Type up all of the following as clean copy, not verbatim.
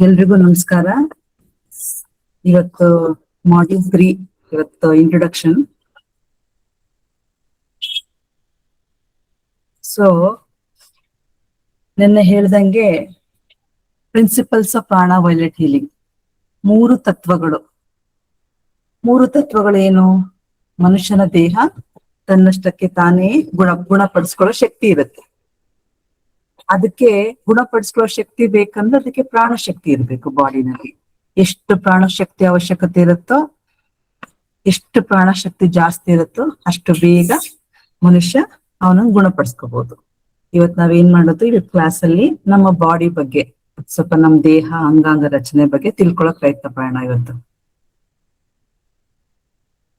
ಎಲ್ರಿಗೂ ನಮಸ್ಕಾರ. ಇವತ್ತು ಮಾಡ್ಯೂಲ್ 3, ಇವತ್ತು ಇಂಟ್ರೊಡಕ್ಷನ್. ಸೊ ನಿನ್ನೆ ಹೇಳ್ದಂಗೆ ಪ್ರಿನ್ಸಿಪಲ್ಸ್ ಆಫ್ ಪ್ರಾಣ ವೈಲೆಟ್ ಹೀಲಿಂಗ್, ಮೂರು ತತ್ವಗಳು ಏನು? ಮನುಷ್ಯನ ದೇಹ ತನ್ನಷ್ಟಕ್ಕೆ ತಾನೇ ಗುಣಪಡಿಸ್ಕೊಳ್ಳೋ ಶಕ್ತಿ ಇರುತ್ತೆ. ಅದಕ್ಕೆ ಗುಣಪಡಿಸ್ಕೊಳ್ಳೋ ಶಕ್ತಿ ಬೇಕಂದ್ರೆ ಅದಕ್ಕೆ ಪ್ರಾಣ ಶಕ್ತಿ ಇರ್ಬೇಕು ಬಾಡಿನಲ್ಲಿ. ಎಷ್ಟು ಪ್ರಾಣ ಶಕ್ತಿ ಅವಶ್ಯಕತೆ ಇರುತ್ತೋ, ಎಷ್ಟು ಪ್ರಾಣ ಶಕ್ತಿ ಜಾಸ್ತಿ ಇರುತ್ತೋ ಅಷ್ಟು ಬೇಗ ಮನುಷ್ಯ ಅವನನ್ನು ಗುಣಪಡಿಸ್ಕೋಬಹುದು. ಇವತ್ ನಾವೇನ್ ಮಾಡೋದು, ಈ ಕ್ಲಾಸ್ ಅಲ್ಲಿ ನಮ್ಮ ಬಾಡಿ ಬಗ್ಗೆ ಸ್ವಲ್ಪ, ನಮ್ಮ ದೇಹ ಅಂಗಾಂಗ ರಚನೆ ಬಗ್ಗೆ ತಿಳ್ಕೊಳಕ್ ಪ್ರಯತ್ನ ಪಡೋಣ. ಇವತ್ತು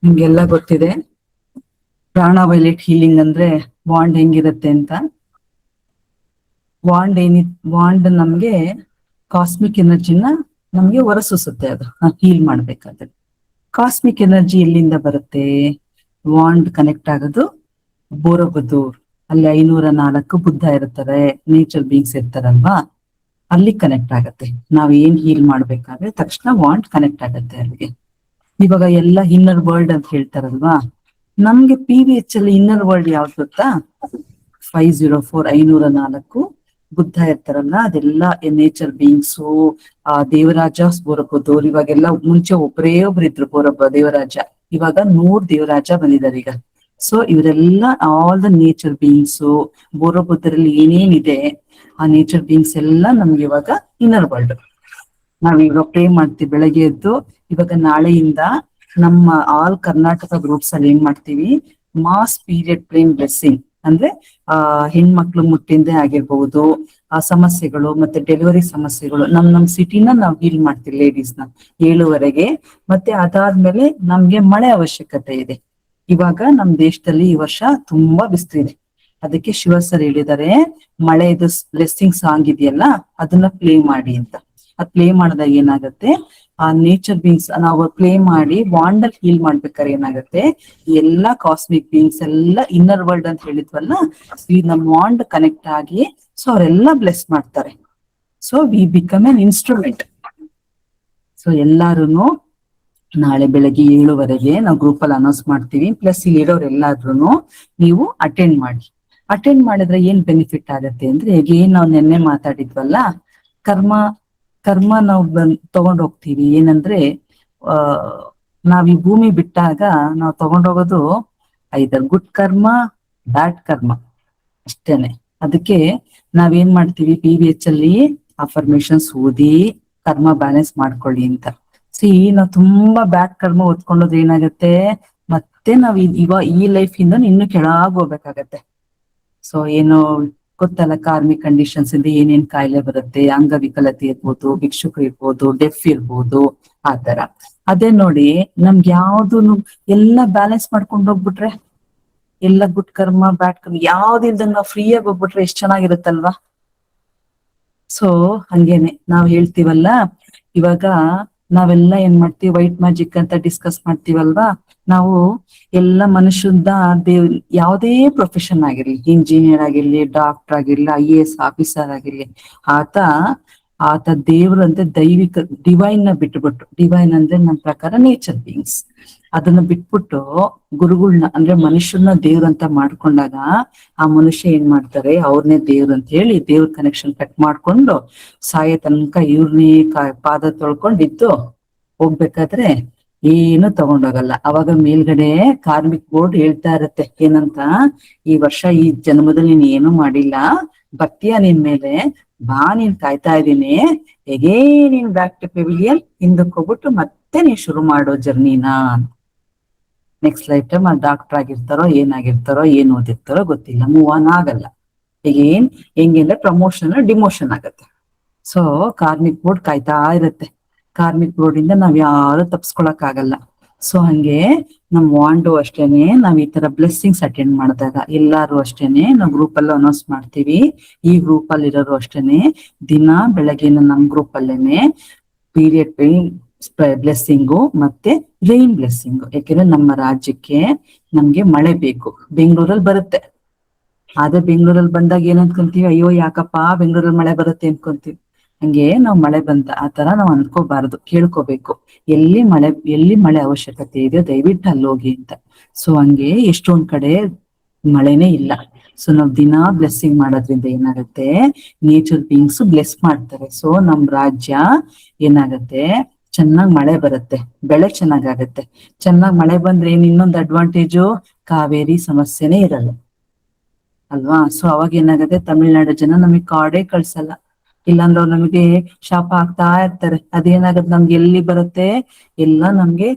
ನಿಮ್ಗೆಲ್ಲ ಗೊತ್ತಿದೆ ಪ್ರಾಣ ವೈಲೆಟ್ ಹೀಲಿಂಗ್ ಅಂದ್ರೆ ಬಾಂಡ್ ಹೆಂಗಿರುತ್ತೆ ಅಂತ. ವಾಂಡ್ ನಮ್ಗೆ ಕಾಸ್ಮಿಕ್ ಎನರ್ಜಿನ ನಮ್ಗೆ ಹೊರಸೂಸುತ್ತೆ. ಅದು ಹೀಲ್ ಮಾಡ್ಬೇಕಾದ್ರೆ ಕಾಸ್ಮಿಕ್ ಎನರ್ಜಿ ಎಲ್ಲಿಂದ ಬರುತ್ತೆ? ವಾಂಡ್ ಕನೆಕ್ಟ್ ಆಗೋದು ಬೋರಬದೂರ್, ಅಲ್ಲಿ 504 ಬುದ್ಧ ಇರ್ತಾರೆ, ನೇಚರ್ ಬೀಯಿಂಗ್ಸ್ ಇರ್ತಾರಲ್ವಾ, ಅಲ್ಲಿ ಕನೆಕ್ಟ್ ಆಗತ್ತೆ. ನಾವ್ ಏನ್ ಹೀಲ್ ಮಾಡ್ಬೇಕಾದ್ರೆ ತಕ್ಷಣ ವಾಂಡ್ ಕನೆಕ್ಟ್ ಆಗತ್ತೆ ಅಲ್ಲಿಗೆ. ಇವಾಗ ಎಲ್ಲ ಇನ್ನರ್ ವರ್ಲ್ಡ್ ಅಂತ ಹೇಳ್ತಾರಲ್ವಾ, ನಮ್ಗೆ PVH ಅಲ್ಲಿ ಇನ್ನರ್ ವರ್ಲ್ಡ್ ಯಾವ್ದು ಗೊತ್ತಾ? 504 504 ಬುದ್ಧ ಇರ್ತಾರಲ್ಲ, ಅದೆಲ್ಲ ನೇಚರ್ ಬೀಯಿಂಗ್ಸು. ದೇವರಾಜ ಬೋರಬದೂರ್, ಇವಾಗೆಲ್ಲ ಮುಂಚೆ ಒಬ್ಬರೇ ಇದ್ರು ದೇವರಾಜ, ಇವಾಗ 100 ದೇವರಾಜ ಬಂದಿದ್ದಾರೆ ಈಗ. ಸೊ ಇವರೆಲ್ಲ ಆಲ್ ದ ನೇಚರ್ ಬೀಯಿಂಗ್ಸು. ಬೋರಬುದ್ಧರಲ್ಲಿ ಏನೇನಿದೆ ಆ ನೇಚರ್ ಬೀಯಿಂಗ್ಸ್ ಎಲ್ಲ ನಮ್ಗೆ ಇವಾಗ ಇನ್ನರ್ ವರ್ಲ್ಡ್. ನಾವ್ ಇವಾಗ ಪ್ರೇ ಮಾಡ್ತೀವಿ ಬೆಳಗ್ಗೆ ಎದ್ದು. ಇವಾಗ ನಾಳೆಯಿಂದ ನಮ್ಮ ಆಲ್ ಕರ್ನಾಟಕ ಗ್ರೂಪ್ಸ್ ಅಲ್ಲಿ ಏನ್ ಮಾಡ್ತೀವಿ, ಮಾಸ್ ಪೀರಿಯಡ್ ಪ್ಲೇನ್ ಬ್ಲೆಸ್ಸಿಂಗ್ ಅಂದ್ರೆ ಹೆಣ್ಮಕ್ಳು ಮುಟ್ಟಿಂದೆ ಆಗಿರ್ಬಹುದು, ಆ ಸಮಸ್ಯೆಗಳು ಮತ್ತೆ ಡೆಲಿವರಿ ಸಮಸ್ಯೆಗಳು, ನಮ್ ಸಿಟಿನ ನಾವ್ ಹೀಲ್ ಮಾಡ್ತೀವಿ ಲೇಡೀಸ್ನ 7ವರೆಗೆ. ಮತ್ತೆ ಅದಾದ್ಮೇಲೆ ನಮ್ಗೆ ಮಳೆ ಅವಶ್ಯಕತೆ ಇದೆ. ಇವಾಗ ನಮ್ ದೇಶದಲ್ಲಿ ಈ ವರ್ಷ ತುಂಬಾ ಬಿಸಿಲಿದೆ. ಅದಕ್ಕೆ ಶಿವ ಸರ್ ಹೇಳಿದ್ದಾರೆ, ಮಳೆದು ಬ್ಲೆಸ್ಸಿಂಗ್ ಸಾಂಗ್ ಇದೆಯಲ್ಲ ಅದನ್ನ ಪ್ಲೇ ಮಾಡಿ ಅಂತ. ಅದ್ ಪ್ಲೇ ಮಾಡಿದಾಗ ಏನಾಗುತ್ತೆ, ಆ ನೇಚರ್ ಬೀಯಿಂಗ್ಸ್ ನಾವು ಪ್ಲೇ ಮಾಡಿ ವಾಂಡಲ್ ಹೀಲ್ ಮಾಡ್ಬೇಕಾದ್ರೆ ಏನಾಗುತ್ತೆ, ಎಲ್ಲಾ ಕಾಸ್ಮಿಕ್ ಬೀಯಿಂಗ್ಸ್ ಎಲ್ಲ ಇನ್ನರ್ ವರ್ಲ್ಡ್ ಅಂತ ಹೇಳಿದ್ವಲ್ಲ, ಈ ನಮ್ ವಾಂಡ್ ಕನೆಕ್ಟ್ ಆಗಿ ಸೊ ಅವರೆಲ್ಲ ಬ್ಲೆಸ್ ಮಾಡ್ತಾರೆ. So we become an instrument. So ಎಲ್ಲಾರುನು ನಾಳೆ ಬೆಳಗ್ಗೆ 7ವರೆಗೆ ನಾವು ಗ್ರೂಪ್ ಅಲ್ಲಿ ಅನೌನ್ಸ್ ಮಾಡ್ತೀವಿ. ಪ್ಲಸ್ ಇಲ್ಲಿ ಇರೋರೆಲ್ಲಾದ್ರೂ ನೀವು ಅಟೆಂಡ್ ಮಾಡಿದ್ರೆ ಏನ್ ಬೆನಿಫಿಟ್ ಆಗತ್ತೆ ಅಂದ್ರೆ, ಏನ್ ನಾವು ನಿನ್ನೆ ಮಾತಾಡಿದ್ವಲ್ಲ, ಕರ್ಮ ನಾವು ತಗೊಂಡ್ ಹೋಗ್ತೀವಿ. ಏನಂದ್ರೆ ನಾವ್ ಈ ಭೂಮಿ ಬಿಟ್ಟಾಗ ನಾವು ತಗೊಂಡೋಗೋದು ಐದರ್ ಗುಡ್ ಕರ್ಮ, ಬ್ಯಾಡ್ ಕರ್ಮ ಅಷ್ಟೇನೆ. ಅದಕ್ಕೆ ನಾವೇನ್ ಮಾಡ್ತೀವಿ, PVH ಅಲ್ಲಿ ಅಫರ್ಮೇಶನ್ಸ್ ಓದಿ ಕರ್ಮ ಬ್ಯಾಲೆನ್ಸ್ ಮಾಡ್ಕೊಳ್ಳಿ ಅಂತ. ನಾವು ತುಂಬಾ ಬ್ಯಾಡ್ ಕರ್ಮ ಓದ್ಕೊಂಡೋದ್ರೆ ಏನಾಗತ್ತೆ, ಮತ್ತೆ ನಾವ್ ಈ ಲೈಫ್ ಇಂದ ಇನ್ನು ಕೆಳಗ್ ಹೋಗ್ಬೇಕಾಗತ್ತೆ. ಸೊ ಏನು ಗೊತ್ತಲ್ಲ, ಕಾರ್ಮಿಕ್ ಕಂಡೀಷನ್ಸ್ ಇಂದ ಏನೇನ್ ಕಾಯಿಲೆ ಬರುತ್ತೆ, ಅಂಗವಿಕಲತೆ ಇರ್ಬೋದು, ಭಿಕ್ಷುಕರು ಇರ್ಬೋದು, ಡೆಫ್ ಇರ್ಬೋದು, ಆ ತರ. ಅದೇ ನೋಡಿ, ನಮ್ಗೆ ಯಾವ್ದು ಎಲ್ಲ ಬ್ಯಾಲೆನ್ಸ್ ಮಾಡ್ಕೊಂಡು ಹೋಗ್ಬಿಟ್ರೆ, ಎಲ್ಲ ಗುಡ್ ಕರ್ಮ ಬ್ಯಾಡ್ ಕರ್ಮ ಯಾವ್ದಿಲ್ದಂಗ ನಾವು ಫ್ರೀಯಾಗಿ ಹೋಗ್ಬಿಟ್ರೆ ಎಷ್ಟ್ ಚೆನ್ನಾಗಿರುತ್ತಲ್ವಾ. ಸೊ ಹಂಗೇನೆ ನಾವ್ ಹೇಳ್ತೀವಲ್ಲ, ಇವಾಗ ನಾವೆಲ್ಲ ಏನ್ ಮಾಡ್ತೀವಿ, ವೈಟ್ ಮ್ಯಾಜಿಕ್ ಅಂತ ಡಿಸ್ಕಸ್ ಮಾಡ್ತೀವಲ್ವಾ. ನಾವು ಎಲ್ಲ ಮನುಷ್ಯದ ಯಾವುದೇ ಪ್ರೊಫೆಷನ್ ಆಗಿರ್ಲಿ, ಇಂಜಿನಿಯರ್ ಆಗಿರ್ಲಿ, ಡಾಕ್ಟರ್ ಆಗಿರ್ಲಿ, IAS ಆಫೀಸರ್ ಆಗಿರ್ಲಿ, ಆತ ದೇವ್ರಂತೆ ದೈವಿಕ ಡಿವೈನ್ ನ ಬಿಟ್ಬಿಟ್ಟು, ಡಿವೈನ್ ಅಂದ್ರೆ ನಮ್ಮ ಪ್ರಕಾರ ನೇಚರ್ ಬೀಯಿಂಗ್ಸ್, ಅದನ್ನ ಬಿಟ್ಬಿಟ್ಟು ಗುರುಗಳನ್ನ ಅಂದ್ರೆ ಮನುಷ್ಯನ ದೇವ್ರಂತ ಮಾಡ್ಕೊಂಡಾಗ ಆ ಮನುಷ್ಯ ಏನ್ ಮಾಡ್ತಾರೆ, ಅವ್ರನ್ನೇ ದೇವ್ರ ಅಂತ ಹೇಳಿ ದೇವ್ರ ಕನೆಕ್ಷನ್ ಕಟ್ ಮಾಡ್ಕೊಂಡು ಸಾಯೋ ತನಕ ಇವ್ರನ್ನೇ ಪಾದ ತೊಳ್ಕೊಂಡಿದ್ದು ಹೋಗ್ಬೇಕಾದ್ರೆ ಏನು ತಗೊಂಡೋಗಲ್ಲ. ಅವಾಗ ಮೇಲ್ಗಡೆ ಕಾರ್ಮಿಕ್ ಬೋರ್ಡ್ ಹೇಳ್ತಾ ಇರತ್ತೆ ಏನಂತ, ಈ ವರ್ಷ ಈ ಜನ್ಮದಲ್ಲಿ ನೀನ್ ಏನು ಮಾಡಿಲ್ಲ, ಬರ್ತೀಯ ನಿನ್ ಮೇಲೆ, ಬಾ ನೀನ್ ಕಾಯ್ತಾ ಇದ್ದೀನಿ, ಹೇಗೇ ನೀನ್ ಬ್ಯಾಕ್ ಟು ಪೆವಿಲಿಯನ್, ಹಿಂದಕ್ಕೆ ಹೋಗ್ಬಿಟ್ಟು ಮತ್ತೆ ನೀನ್ ಶುರು ಮಾಡೋ ಜರ್ನಿನಾ. ನೆಕ್ಸ್ಟ್ ಲೈಫ್ ಟೈಮ್ ಡಾಕ್ಟರ್ ಆಗಿರ್ತಾರೋ, ಏನಾಗಿರ್ತಾರೋ, ಏನ್ ಓದಿರ್ತಾರೋ ಗೊತ್ತಿಲ್ಲ, ಮೂವ್ ಆನ್ ಆಗಲ್ಲ. ಹೆಂಗೆ ಪ್ರಮೋಷನ್ ಡಿಮೋಷನ್ ಆಗತ್ತೆ. ಸೊ ಕಾರ್ಮಿಕ್ ಬೋರ್ಡ್ ಕಾಯ್ತಾ ಇರತ್ತೆ. ಕಾರ್ಮಿಕ್ ಬೋರ್ಡ್ ಇಂದ ನಾವ್ ಯಾರು ತಪ್ಸ್ಕೊಳಕ್ ಆಗಲ್ಲ. ಸೊ ಹಂಗೆ ನಮ್ ವಾಂಡು ಅಷ್ಟೇನೆ, ನಾವ್ ಈ ತರ ಬ್ಲೆಸ್ಸಿಂಗ್ಸ್ ಅಟೆಂಡ್ ಮಾಡಿದಾಗ ಎಲ್ಲಾರು ಅಷ್ಟೇನೆ ನಾವ್ ಗ್ರೂಪ್ ಅಲ್ಲಿ ಅನೌನ್ಸ್ ಮಾಡ್ತೀವಿ. ಈ ಗ್ರೂಪ್ ಅಲ್ಲಿ ಇರೋರು ಅಷ್ಟೇನೆ ದಿನ ಬೆಳಗ್ಗೆನ ನಮ್ ಗ್ರೂಪ್ ಅಲ್ಲೇನೆ ಪೀರಿಯಡ್ ಬ್ಲೆಸ್ಸಿಂಗು ಮತ್ತೆ ರೈನ್ ಬ್ಲೆಸ್ಸಿಂಗು. ಯಾಕೆಂದ್ರೆ ನಮ್ಮ ರಾಜ್ಯಕ್ಕೆ ನಮ್ಗೆ ಮಳೆ ಬೇಕು. ಬೆಂಗಳೂರಲ್ಲಿ ಬರುತ್ತೆ, ಆದ್ರೆ ಬೆಂಗಳೂರಲ್ಲಿ ಬಂದಾಗ ಏನ್ ಅನ್ಕೊಂತೀವಿ, ಅಯ್ಯೋ ಯಾಕಪ್ಪ ಬೆಂಗಳೂರಲ್ಲಿ ಮಳೆ ಬರುತ್ತೆ ಅನ್ಕೊಂತೀವಿ. ಹಂಗೆ ನಾವ್ ಮಳೆ ಬಂತ ಆತರ ನಾವ್ ಅನ್ಕೋಬಾರದು, ಕೇಳ್ಕೋಬೇಕು. ಎಲ್ಲಿ ಮಳೆ ಅವಶ್ಯಕತೆ ಇದೆ ದಯವಿಟ್ಟು ಅಲ್ಲಿ ಹೋಗಿ ಅಂತ. ಸೊ ಹಂಗೆ ಎಷ್ಟೊಂದ್ ಕಡೆ ಮಳೆನೇ ಇಲ್ಲ. ಸೊ ನಾವ್ ದಿನಾ ಬ್ಲೆಸ್ಸಿಂಗ್ ಮಾಡೋದ್ರಿಂದ ಏನಾಗತ್ತೆ, ನೇಚರ್ ಬೀಯಿಂಗ್ಸ್ ಬ್ಲೆಸ್ ಮಾಡ್ತಾರೆ. ಸೊ ನಮ್ ರಾಜ್ಯ ಏನಾಗತ್ತೆ, ಚೆನ್ನಾಗ್ ಮಳೆ ಬರುತ್ತೆ, ಬೆಳೆ ಚೆನ್ನಾಗಾಗತ್ತೆ. ಚೆನ್ನಾಗ್ ಮಳೆ ಬಂದ್ರೆ ಇನ್ನೊಂದು ಅಡ್ವಾಂಟೇಜು, ಕಾವೇರಿ ಸಮಸ್ಯೆನೇ ಇರಲ್ಲ ಅಲ್ವಾ. ಸೊ ಅವಾಗ ಏನಾಗತ್ತೆ, ತಮಿಳ್ನಾಡು ಜನ ನಮಗ್ ಕಾರ್ಡೇ ಕಳ್ಸಲ್ಲ. ಇಲ್ಲಾಂದ್ರೆ ಅವ್ರು ನಮಗೆ ಶಾಪ ಆಗ್ತಾ ಇರ್ತಾರೆ. ಅದೇನಾಗತ್ತೆ, ನಮ್ಗೆ ಎಲ್ಲಿ ಬರುತ್ತೆ ಎಲ್ಲ ನಮ್ಗೆ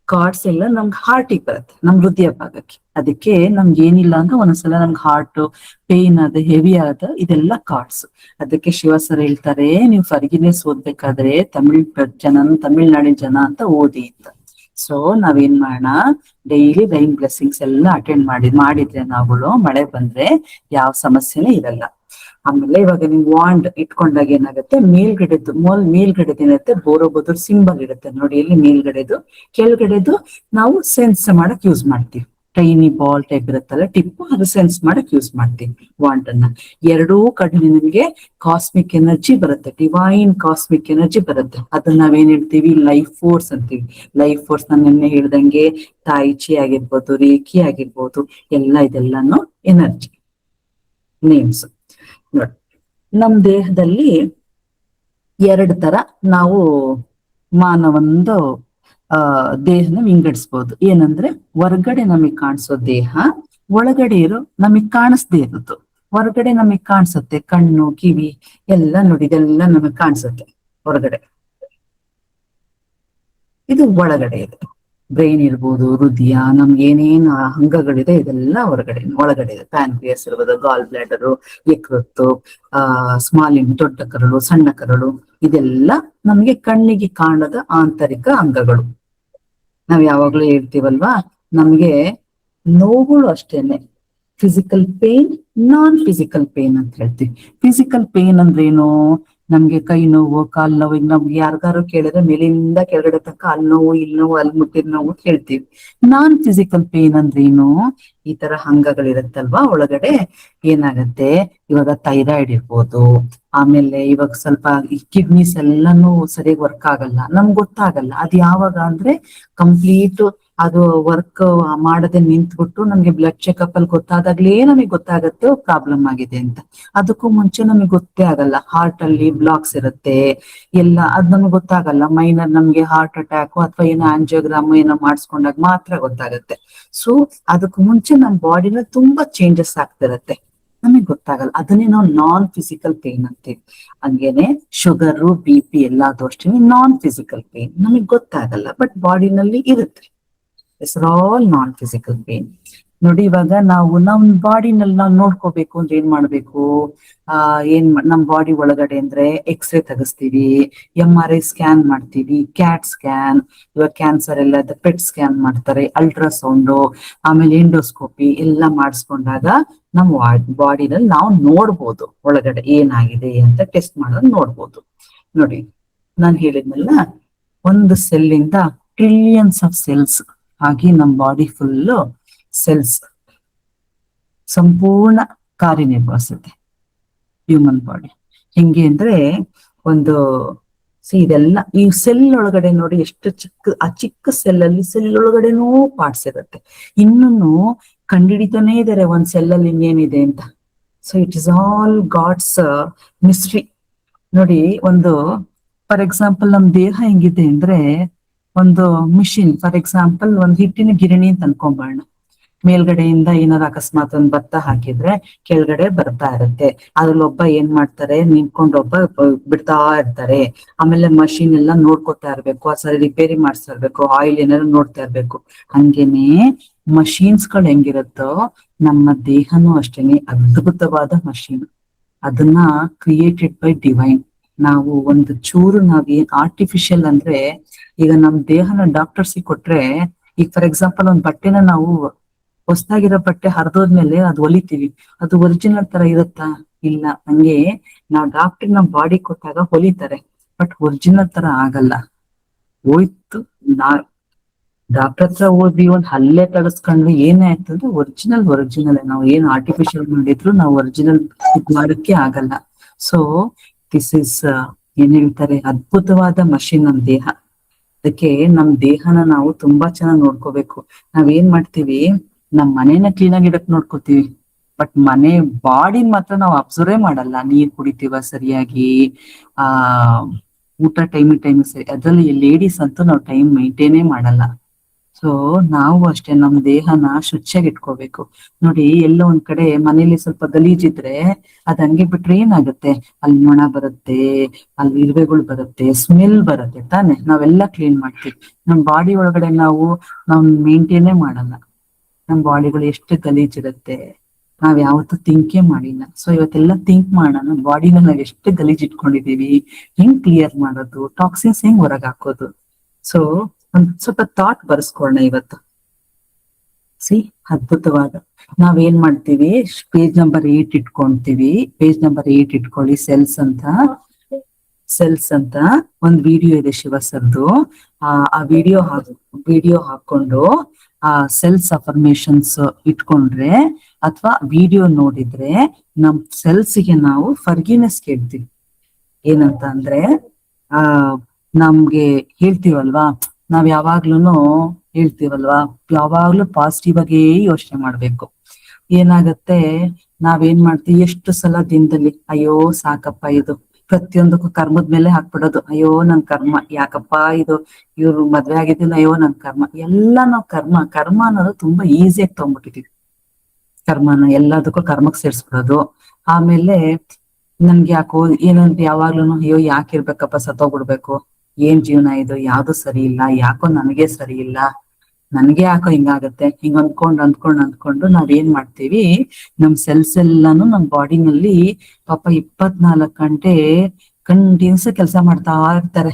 ಕಾರ್ಡ್ಸ್ ಎಲ್ಲ ನಮ್ಗೆ ಹಾರ್ಟಿಗೆ ಬರುತ್ತೆ, ನಮ್ ಹೃದಯ ಭಾಗಕ್ಕೆ. ಅದಕ್ಕೆ ನಮ್ಗೆ ಏನಿಲ್ಲ ಅಂದ್ರೆ ಒಂದೊಂದ್ಸಲ ನಮ್ಗೆ ಹಾರ್ಟ್ ಪೇನ್ ಅದ, ಹೆವಿ ಆದ, ಇದೆಲ್ಲ ಕಾರ್ಡ್ಸ್. ಅದಕ್ಕೆ ಶಿವ ಸರ್ ಹೇಳ್ತಾರೆ, ನೀವು ಫರ್ಗಿನೆಸ್ ಓದ್ಬೇಕಾದ್ರೆ ತಮಿಳ್ನಾಡಿನ ಜನ ಅಂತ ಓದಿ ಅಂತ. ಸೊ ನಾವೇನ್ ಮಾಡೋಣ, ಡೈಲಿ ರೈನ್ ಬ್ಲೆಸ್ಸಿಂಗ್ಸ್ ಎಲ್ಲ ಅಟೆಂಡ್ ಮಾಡಿದ್ರೆ ನಾವುಗಳು ಮಳೆ ಬಂದ್ರೆ ಯಾವ ಸಮಸ್ಯೆನೇ ಇರಲ್ಲ. ಆಮೇಲೆ ಇವಾಗ ನೀವು ವಾಂಡ್ ಇಟ್ಕೊಂಡಾಗ ಏನಾಗುತ್ತೆ, ಮೇಲ್ಗಡೆದು ಏನಿರುತ್ತೆ, ಬೋರೋಬೋದ್ರ ಸಿಂಬಲ್ ಇರುತ್ತೆ ನೋಡಿ, ಎಲ್ಲಿ ಮೇಲ್ಗಡೆದು, ಕೆಳಗಡೆದು ನಾವು ಸೆನ್ಸ್ ಮಾಡಕ್ ಯೂಸ್ ಮಾಡ್ತೀವಿ. ಟೈನಿ ಬಾಲ್ ಟೈಪ್ ಇರುತ್ತಲ್ಲ ಟಿಪ್ಪು, ಅದು ಸೆನ್ಸ್ ಮಾಡಕ್ ಯೂಸ್ ಮಾಡ್ತೀವಿ ವಾಂಡ್ ಅನ್ನ. ಎರಡೂ ಕಡೆ ನಿಮಗೆ ಕಾಸ್ಮಿಕ್ ಎನರ್ಜಿ ಬರುತ್ತೆ, ಡಿವೈನ್ ಕಾಸ್ಮಿಕ್ ಎನರ್ಜಿ ಬರುತ್ತೆ. ಅದನ್ನ ನಾವೇನ್ ಹೇಳ್ತೀವಿ, ಲೈಫ್ ಫೋರ್ಸ್ ಅಂತೀವಿ. ಲೈಫ್ ಫೋರ್ಸ್ ನಾನು ನಿನ್ನೆ ಹೇಳ್ದಂಗೆ ತಾಯಿಚಿ ಆಗಿರ್ಬೋದು, ರೇಖಿ ಆಗಿರ್ಬೋದು, ಇದೆಲ್ಲಾನು ಎನರ್ಜಿ ನೇಮ್ಸ್. ನೋಡಿ, ನಮ್ ದೇಹದಲ್ಲಿ ಎರಡು ತರ ನಾವು ಮಾನವಂದು ದೇಹನ ವಿಂಗಡಿಸ್ಬೋದು. ಏನಂದ್ರೆ, ಹೊರ್ಗಡೆ ನಮಗ್ ಕಾಣಿಸೋ ದೇಹ, ಒಳಗಡೆ ಇರೋ ನಮಗ್ ಕಾಣಿಸ್ದೇ ಇರೋದು. ಹೊರಗಡೆ ನಮಗ್ ಕಾಣಿಸುತ್ತೆ, ಕಣ್ಣು ಕಿವಿ ಎಲ್ಲ ನೋಡಿ, ಇದೆಲ್ಲ ನಮಗ್ ಕಾಣಿಸುತ್ತೆ ಹೊರಗಡೆ. ಇದು ಒಳಗಡೆ ಇದೆ. ಬ್ರೈನ್ ಇರ್ಬೋದು, ಹೃದಯ, ನಮ್ಗೆ ಏನೇನ್ ಅಂಗಗಳಿದೆ ಇದೆಲ್ಲ ಒಳಗಡೆ ಇದೆ. ಪ್ಯಾನ್ಕ್ರಿಯಸ್ ಇರ್ಬೋದು, ಗಾಲ್ ಬ್ಲಾಡರು, ಯಕೃತ್ತು, ಸ್ಮಾಲ್ ದೊಡ್ಡ ಕರಳು, ಸಣ್ಣ ಕರಳು, ಇದೆಲ್ಲ ನಮ್ಗೆ ಕಣ್ಣಿಗೆ ಕಾಣದ ಆಂತರಿಕ ಅಂಗಗಳು. ನಾವ್ ಯಾವಾಗ್ಲೂ ಹೇಳ್ತೀವಲ್ವಾ, ನಮ್ಗೆ ನೋವುಗಳು ಅಷ್ಟೇನೆ, ಫಿಸಿಕಲ್ ಪೇನ್, ನಾನ್ ಫಿಸಿಕಲ್ ಪೇನ್ ಅಂತ ಹೇಳ್ತೀವಿ. ಫಿಸಿಕಲ್ ಪೇನ್ ಅಂದ್ರೇನು, ನಮ್ಗೆ ಕೈ ನೋವು, ಕಾಲ್ ನೋವು. ಈಗ ನಮ್ಗೆ ಯಾರಿಗಾರು ಕೇಳಿದ್ರೆ ಮೇಲಿಂದ ಕೆಳಗಡೆ ತನಕ ಅಲ್ಲಿ ನೋವು, ಇಲ್ಲಿ ನೋವು, ಅಲ್ಲಿ ಮುಟ್ಟಿದ ನೋವು ಹೇಳ್ತೀವಿ. ನಾನ್ ಫಿಸಿಕಲ್ ಪೇನ್ ಅಂದ್ರೇನು, ಈ ತರ ಅಂಗಗಳಿರುತ್ತಲ್ವಾ ಒಳಗಡೆ, ಏನಾಗತ್ತೆ, ಇವಾಗ ಥೈರಾಯ್ಡ್ ಇರ್ಬೋದು, ಆಮೇಲೆ ಇವಾಗ ಸ್ವಲ್ಪ ಈ ಕಿಡ್ನೀಸ್ ಎಲ್ಲಾನು ಸರಿಯಾಗಿ ವರ್ಕ್ ಆಗಲ್ಲ, ನಮ್ಗೆ ಗೊತ್ತಾಗಲ್ಲ. ಅದು ಯಾವಾಗ ಅಂದ್ರೆ, ಕಂಪ್ಲೀಟ್ ಅದು ವರ್ಕ್ ಮಾಡದೆ ನಿಂತ್ಬಿಟ್ಟು ನಮ್ಗೆ ಬ್ಲಡ್ ಚೆಕಪ್ ಅಲ್ಲಿ ಗೊತ್ತಾದಾಗ್ಲೇ ನಮಗ್ ಗೊತ್ತಾಗತ್ತೆ ಪ್ರಾಬ್ಲಮ್ ಆಗಿದೆ ಅಂತ. ಅದಕ್ಕೂ ಮುಂಚೆ ನಮಗ್ ಗೊತ್ತೇ ಆಗಲ್ಲ. ಹಾರ್ಟ್ ಅಲ್ಲಿ ಬ್ಲಾಕ್ಸ್ ಇರುತ್ತೆ ಎಲ್ಲ, ಅದ್ ನಮ್ಗೆ ಗೊತ್ತಾಗಲ್ಲ. ಮೈನರ್ ನಮ್ಗೆ ಹಾರ್ಟ್ ಅಟ್ಯಾಕ್ ಅಥವಾ ಏನೋ ಆಂಜಿಯೋಗ್ರಾಮ್ ಏನೋ ಮಾಡಿಸ್ಕೊಂಡಾಗ ಮಾತ್ರ ಗೊತ್ತಾಗತ್ತೆ. ಸೊ ಅದಕ್ಕೂ ಮುಂಚೆ ನಮ್ ಬಾಡಿನ ತುಂಬಾ ಚೇಂಜಸ್ ಆಗ್ತಿರತ್ತೆ, ನಮಗ್ ಗೊತ್ತಾಗಲ್ಲ. ಅದನ್ನೇ ನಾವು ನಾನ್ ಫಿಸಿಕಲ್ ಪೇನ್ ಅಂತೀವಿ. ಹಂಗೇನೆ ಶುಗರು, BP ಎಲ್ಲಾದ್ರು ಅಷ್ಟೇ ನಾನ್ ಫಿಸಿಕಲ್ ಪೇನ್, ನಮಗ್ ಗೊತ್ತಾಗಲ್ಲ, ಬಟ್ ಬಾಡಿನಲ್ಲಿ ಇರುತ್ತೆ. It's all non physical pain. ನೋಡಿ, ಇವಾಗ ನಾವು ನಮ್ ಬಾಡಿನಲ್ಲಿ ನಾವು ನೋಡ್ಕೋಬೇಕು ಅಂದ್ರೆ ಏನ್ ಮಾಡ್ಬೇಕು, ನಮ್ ಬಾಡಿ ಒಳಗಡೆ ಅಂದ್ರೆ ಎಕ್ಸ್ರೇ ತೆಗಿಸ್ತೀವಿ, MRI ಸ್ಕ್ಯಾನ್ ಮಾಡ್ತೀವಿ, ಕ್ಯಾಟ್ ಸ್ಕ್ಯಾನ್, ಇವಾಗ ಕ್ಯಾನ್ಸರ್ ಎಲ್ಲ ಪೆಟ್ ಸ್ಕ್ಯಾನ್ ಮಾಡ್ತಾರೆ, ಅಲ್ಟ್ರಾಸೌಂಡು, ಆಮೇಲೆ ಎಂಡೋಸ್ಕೋಪಿ ಎಲ್ಲ ಮಾಡಿಸ್ಕೊಂಡಾಗ ನಮ್ ಬಾಡಿನಲ್ಲಿ ನಾವು ನೋಡ್ಬೋದು ಒಳಗಡೆ ಏನಾಗಿದೆ ಅಂತ ಟೆಸ್ಟ್ ಮಾಡೋದು ನೋಡ್ಬೋದು. ನೋಡಿ, ನಾನು ಹೇಳಿದ್ನಲ್ಲ, ಒಂದು ಸೆಲ್ಲಿಂದ ಟ್ರಿಲಿಯನ್ಸ್ ಆಫ್ ಸೆಲ್ಸ್ ಆಗಿ ನಮ್ ಬಾಡಿ ಫುಲ್ಲು ಸೆಲ್ಸ್ ಸಂಪೂರ್ಣ ಕಾರ್ಯನಿರ್ವಹಿಸುತ್ತೆ ಹ್ಯೂಮನ್ ಬಾಡಿ. ಹೆಂಗೆ ಅಂದ್ರೆ, ಒಂದು ಇದೆಲ್ಲ ಈ ಸೆಲ್ ಒಳಗಡೆ ನೋಡಿ ಎಷ್ಟು ಚಿಕ್ಕ ಸೆಲ್ ಒಳಗಡೆನೂ ಪಾರ್ಟ್ಸ್ ಇರುತ್ತೆ. ಇನ್ನೂ ಕಂಡಿಡಿತಾನೇ ಇದಾರೆ ಒಂದ್ ಸೆಲ್ಲಲ್ಲಿ ಇನ್ನೇನಿದೆ ಅಂತ. So it is all God's mystery. ನೋಡಿ, ಫಾರ್ ಎಕ್ಸಾಂಪಲ್ ನಮ್ ದೇಹ ಹೆಂಗಿದೆ ಅಂದ್ರೆ, ಒಂದು ಮಿಷಿನ್, ಫಾರ್ ಎಕ್ಸಾಂಪಲ್ ಒಂದ್ ಹಿಟ್ಟಿನ ಗಿರಣಿ ಅಂತ ಅನ್ಕೊಂಬೋಣ. ಮೇಲ್ಗಡೆಯಿಂದ ಏನಾದ್ರು ಅಕಸ್ಮಾತ್ ಒಂದ್ ಭತ್ತ ಹಾಕಿದ್ರೆ ಕೆಳಗಡೆ ಬರ್ತಾ ಇರುತ್ತೆ. ಅದ್ರಲ್ಲಿ ಒಬ್ಬ ಏನ್ ಮಾಡ್ತಾರೆ, ನಿಂತ್ಕೊಂಡು ಒಬ್ಬ ಬಿಡ್ತಾ ಇರ್ತಾರೆ. ಆಮೇಲೆ ಮಷಿನ್ ಎಲ್ಲ ನೋಡ್ಕೊತಾ ಇರ್ಬೇಕು, ಆ ಸರಿ ರಿಪೇರಿ ಮಾಡ್ತಾ ಇರ್ಬೇಕು, ಆಯಿಲ್ ಏನಾದ್ರು ನೋಡ್ತಾ ಇರ್ಬೇಕು. ಹಂಗೇನೆ ಮಷೀನ್ಸ್ ಗಳು ಹೆಂಗಿರುತ್ತೋ ನಮ್ಮ ದೇಹನೂ ಅಷ್ಟೇನೆ ಅದ್ಭುತವಾದ ಮಷೀನ್. ಅದನ್ನ ಕ್ರಿಯೇಟೆಡ್ ಬೈ ಡಿವೈನ್. ನಾವು ಒಂದು ಚೂರು ನಾವೇನ್ ಆರ್ಟಿಫಿಷಿಯಲ್ ಅಂದ್ರೆ, ಈಗ ನಮ್ ದೇಹನ ಡಾಕ್ಟರ್ಸಿಗೆ ಕೊಟ್ರೆ, ಈಗ ಫಾರ್ ಎಕ್ಸಾಂಪಲ್ ಒಂದ್ ಬಟ್ಟೆನ ನಾವು ಹೊಸದಾಗಿರೋ ಬಟ್ಟೆ ಹರಿದೋದ್ಮೇಲೆ ಅದು ಹೊಲಿತೀವಿ, ಅದು ಒರಿಜಿನಲ್ ತರ ಇರುತ್ತಾ? ಇಲ್ಲ. ಹಂಗೆ ನಾವ್ ಡಾಕ್ಟರ್ ನಮ್ ಬಾಡಿ ಕೊಟ್ಟಾಗ ಹೊಲಿತಾರೆ, ಬಟ್ ಒರಿಜಿನಲ್ ತರ ಆಗಲ್ಲ. ಹೋಯ್ತು, ಡಾಕ್ಟರ್ ಹತ್ರ ಹೋದ್ವಿ, ಒಂದ್ ಹಲ್ಲೆ ತಗಸ್ಕೊಂಡ್ವಿ, ಏನೇ ಆಯ್ತಂದ್ರೆ ಒರಿಜಿನಲ್ ನಾವು ಏನ್ ಆರ್ಟಿಫಿಷಿಯಲ್ ಮಾಡಿದ್ರು ನಾವು ಒರಿಜಿನಲ್ ಇದ್ ಮಾಡಕ್ಕೆ ಆಗಲ್ಲ. ಸೊ ದಿಸ್ ಇಸ್ ಏನ್ ಹೇಳ್ತಾರೆ, ಅದ್ಭುತವಾದ ಮಷಿನ್ ನಮ್ ದೇಹ. ಅದಕ್ಕೆ ನಮ್ ದೇಹನ ನಾವು ತುಂಬಾ ಚೆನ್ನಾಗಿ ನೋಡ್ಕೋಬೇಕು. ನಾವೇನ್ ಮಾಡ್ತೀವಿ, ನಮ್ ಮನೇನ ಕ್ಲೀನ್ ಆಗಿ ಇಡಕ್ ನೋಡ್ಕೋತೀವಿ, ಬಟ್ ಮನೆ ಬಾಡಿ ಮಾತ್ರ ನಾವು ಅಬ್ಸರ್ವೇ ಮಾಡಲ್ಲ. ನೀರ್ ಕುಡಿತೀವ ಸರಿಯಾಗಿ, ಆ ಊಟ ಟೈಮ್ ಸರಿ, ಅದ್ರಲ್ಲಿ ಲೇಡೀಸ್ ಅಂತೂ ನಾವು ಟೈಮ್ ಮೈಂಟೈನೇ ಮಾಡಲ್ಲ. ಸೊ ನಾವು ಅಷ್ಟೇ ನಮ್ ದೇಹನ ಶುಚಿಯಾಗಿ ಇಟ್ಕೋಬೇಕು. ನೋಡಿ, ಎಲ್ಲೋ ಒಂದ್ ಕಡೆ ಮನೇಲಿ ಸ್ವಲ್ಪ ಗಲೀಜಿದ್ರೆ ಅದ್ ಹಂಗೆ ಬಿಟ್ರೆ ಏನಾಗುತ್ತೆ, ಅಲ್ಲಿ ನೊಣ ಬರುತ್ತೆ, ಅಲ್ಲಿ ಇರುವೆಗಳು ಬರುತ್ತೆ, ಸ್ಮೆಲ್ ಬರುತ್ತೆ ತಾನೆ. ನಾವೆಲ್ಲ ಕ್ಲೀನ್ ಮಾಡ್ತೀವಿ, ನಮ್ ಬಾಡಿ ಒಳಗಡೆ ನಾವು ಮೇಂಟೈನೇ ಮಾಡಲ್ಲ. ನಮ್ ಬಾಡಿಗಳು ಎಷ್ಟು ಗಲೀಜ್ ಇರುತ್ತೆ, ನಾವ್ ಯಾವತ್ತೂ ಥಿಂಕೇ ಮಾಡಿಲ್ಲ. ಸೊ ಇವತ್ತೆಲ್ಲ ಥಿಂಕ್ ಮಾಡೋಣ, ನಮ್ ಬಾಡಿನ ನಾವ್ ಎಷ್ಟು ಗಲೀಜ್ ಇಟ್ಕೊಂಡಿದೀವಿ, ಹೆಂಗ್ ಕ್ಲಿಯರ್ ಮಾಡೋದು, ಟಾಕ್ಸಿನ್ಸ್ ಹೆಂಗ್ ಹೊರಗ್ ಹಾಕೋದು. ಸೊ ಒಂದ್ ಸ್ವಲ್ಪ ಥಾಟ್ ಬರ್ಸ್ಕೊಳ್ಳೋಣ ಇವತ್ತು. ಸಿ, ಅದ್ಭುತವಾದ, ನಾವೇನ್ ಮಾಡ್ತೀವಿ, ಪೇಜ್ ನಂಬರ್ 8 ಇಟ್ಕೊಂತೀವಿ. ಪೇಜ್ ನಂಬರ್ 8 ಇಟ್ಕೊಳ್ಳಿ. ಸೆಲ್ಸ್ ಅಂತ ಒಂದ್ ವಿಡಿಯೋ ಇದೆ ಶಿವ ಸರ್ದು. ಆ ವಿಡಿಯೋ ಹಾಕೊಂಡು ಆ ಸೆಲ್ಸ್ ಅಫರ್ಮೇಶನ್ಸ್ ಇಟ್ಕೊಂಡ್ರೆ ಅಥವಾ ವಿಡಿಯೋ ನೋಡಿದ್ರೆ ನಮ್ ಸೆಲ್ಸ್ಗೆ ನಾವು ಫರ್ಗಿನೆಸ್ ಕೇಳ್ತೀವಿ. ಏನಂತ ಅಂದ್ರೆ, ಆ ನಮ್ಗೆ ಹೇಳ್ತೀವಲ್ವಾ, ನಾವ್ ಯಾವಾಗ್ಲೂ ಪಾಸಿಟಿವ್ ಆಗೇ ಯೋಚನೆ ಮಾಡ್ಬೇಕು. ಏನಾಗತ್ತೆ, ನಾವೇನ್ ಮಾಡ್ತೀವಿ, ಎಷ್ಟು ಸಲ ದಿನದಲ್ಲಿ ಅಯ್ಯೋ ಸಾಕಪ್ಪ ಇದು, ಪ್ರತಿಯೊಂದಕ್ಕೂ ಕರ್ಮದ ಮೇಲೆ ಹಾಕ್ಬಿಡೋದು. ಅಯ್ಯೋ ನನ್ ಕರ್ಮ ಯಾಕಪ್ಪ ಇದು, ಇವ್ರು ಮದ್ವೆ ಆಗಿದ್ದೀನಿ, ಅಯ್ಯೋ ನನ್ ಕರ್ಮ. ಎಲ್ಲ ನಾವು ಕರ್ಮ ಅನ್ನೋದು ತುಂಬಾ ಈಸಿಯಾಗಿ ತಗೊಂಡ್ಬಿಟ್ಟಿದೀವಿ. ಕರ್ಮನ ಎಲ್ಲದಕ್ಕೂ ಕರ್ಮಕ್ ಸೇರ್ಸ್ಬಿಡೋದು. ಆಮೇಲೆ ನನ್ಗೆ ಯಾಕೋ ಏನಂತ ಯಾವಾಗ್ಲೂ ಅಯ್ಯೋ ಯಾಕಿರ್ಬೇಕಪ್ಪ, ಸತ್ತೋಗ್ಬಿಡ್ಬೇಕು, ಏನ್ ಜೀವನ ಇದು, ಯಾವ್ದು ಸರಿ ಇಲ್ಲ, ಯಾಕೋ ನನಗೆ ಸರಿ ಇಲ್ಲ, ನನ್ಗೆ ಯಾಕೋ ಹಿಂಗಾಗತ್ತೆ, ಹಿಂಗ್ ಅಂದ್ಕೊಂಡು ನಾವೇನ್ ಮಾಡ್ತೀವಿ, ನಮ್ ಸೆಲ್ಸ್ ಎಲ್ಲಾನು ನಮ್ ಬಾಡಿನಲ್ಲಿ ಪಾಪ 24 ಗಂಟೆ ಕಂಟಿನ್ಯೂಸ್ ಕೆಲಸ ಮಾಡ್ತಾ ಇರ್ತಾರೆ,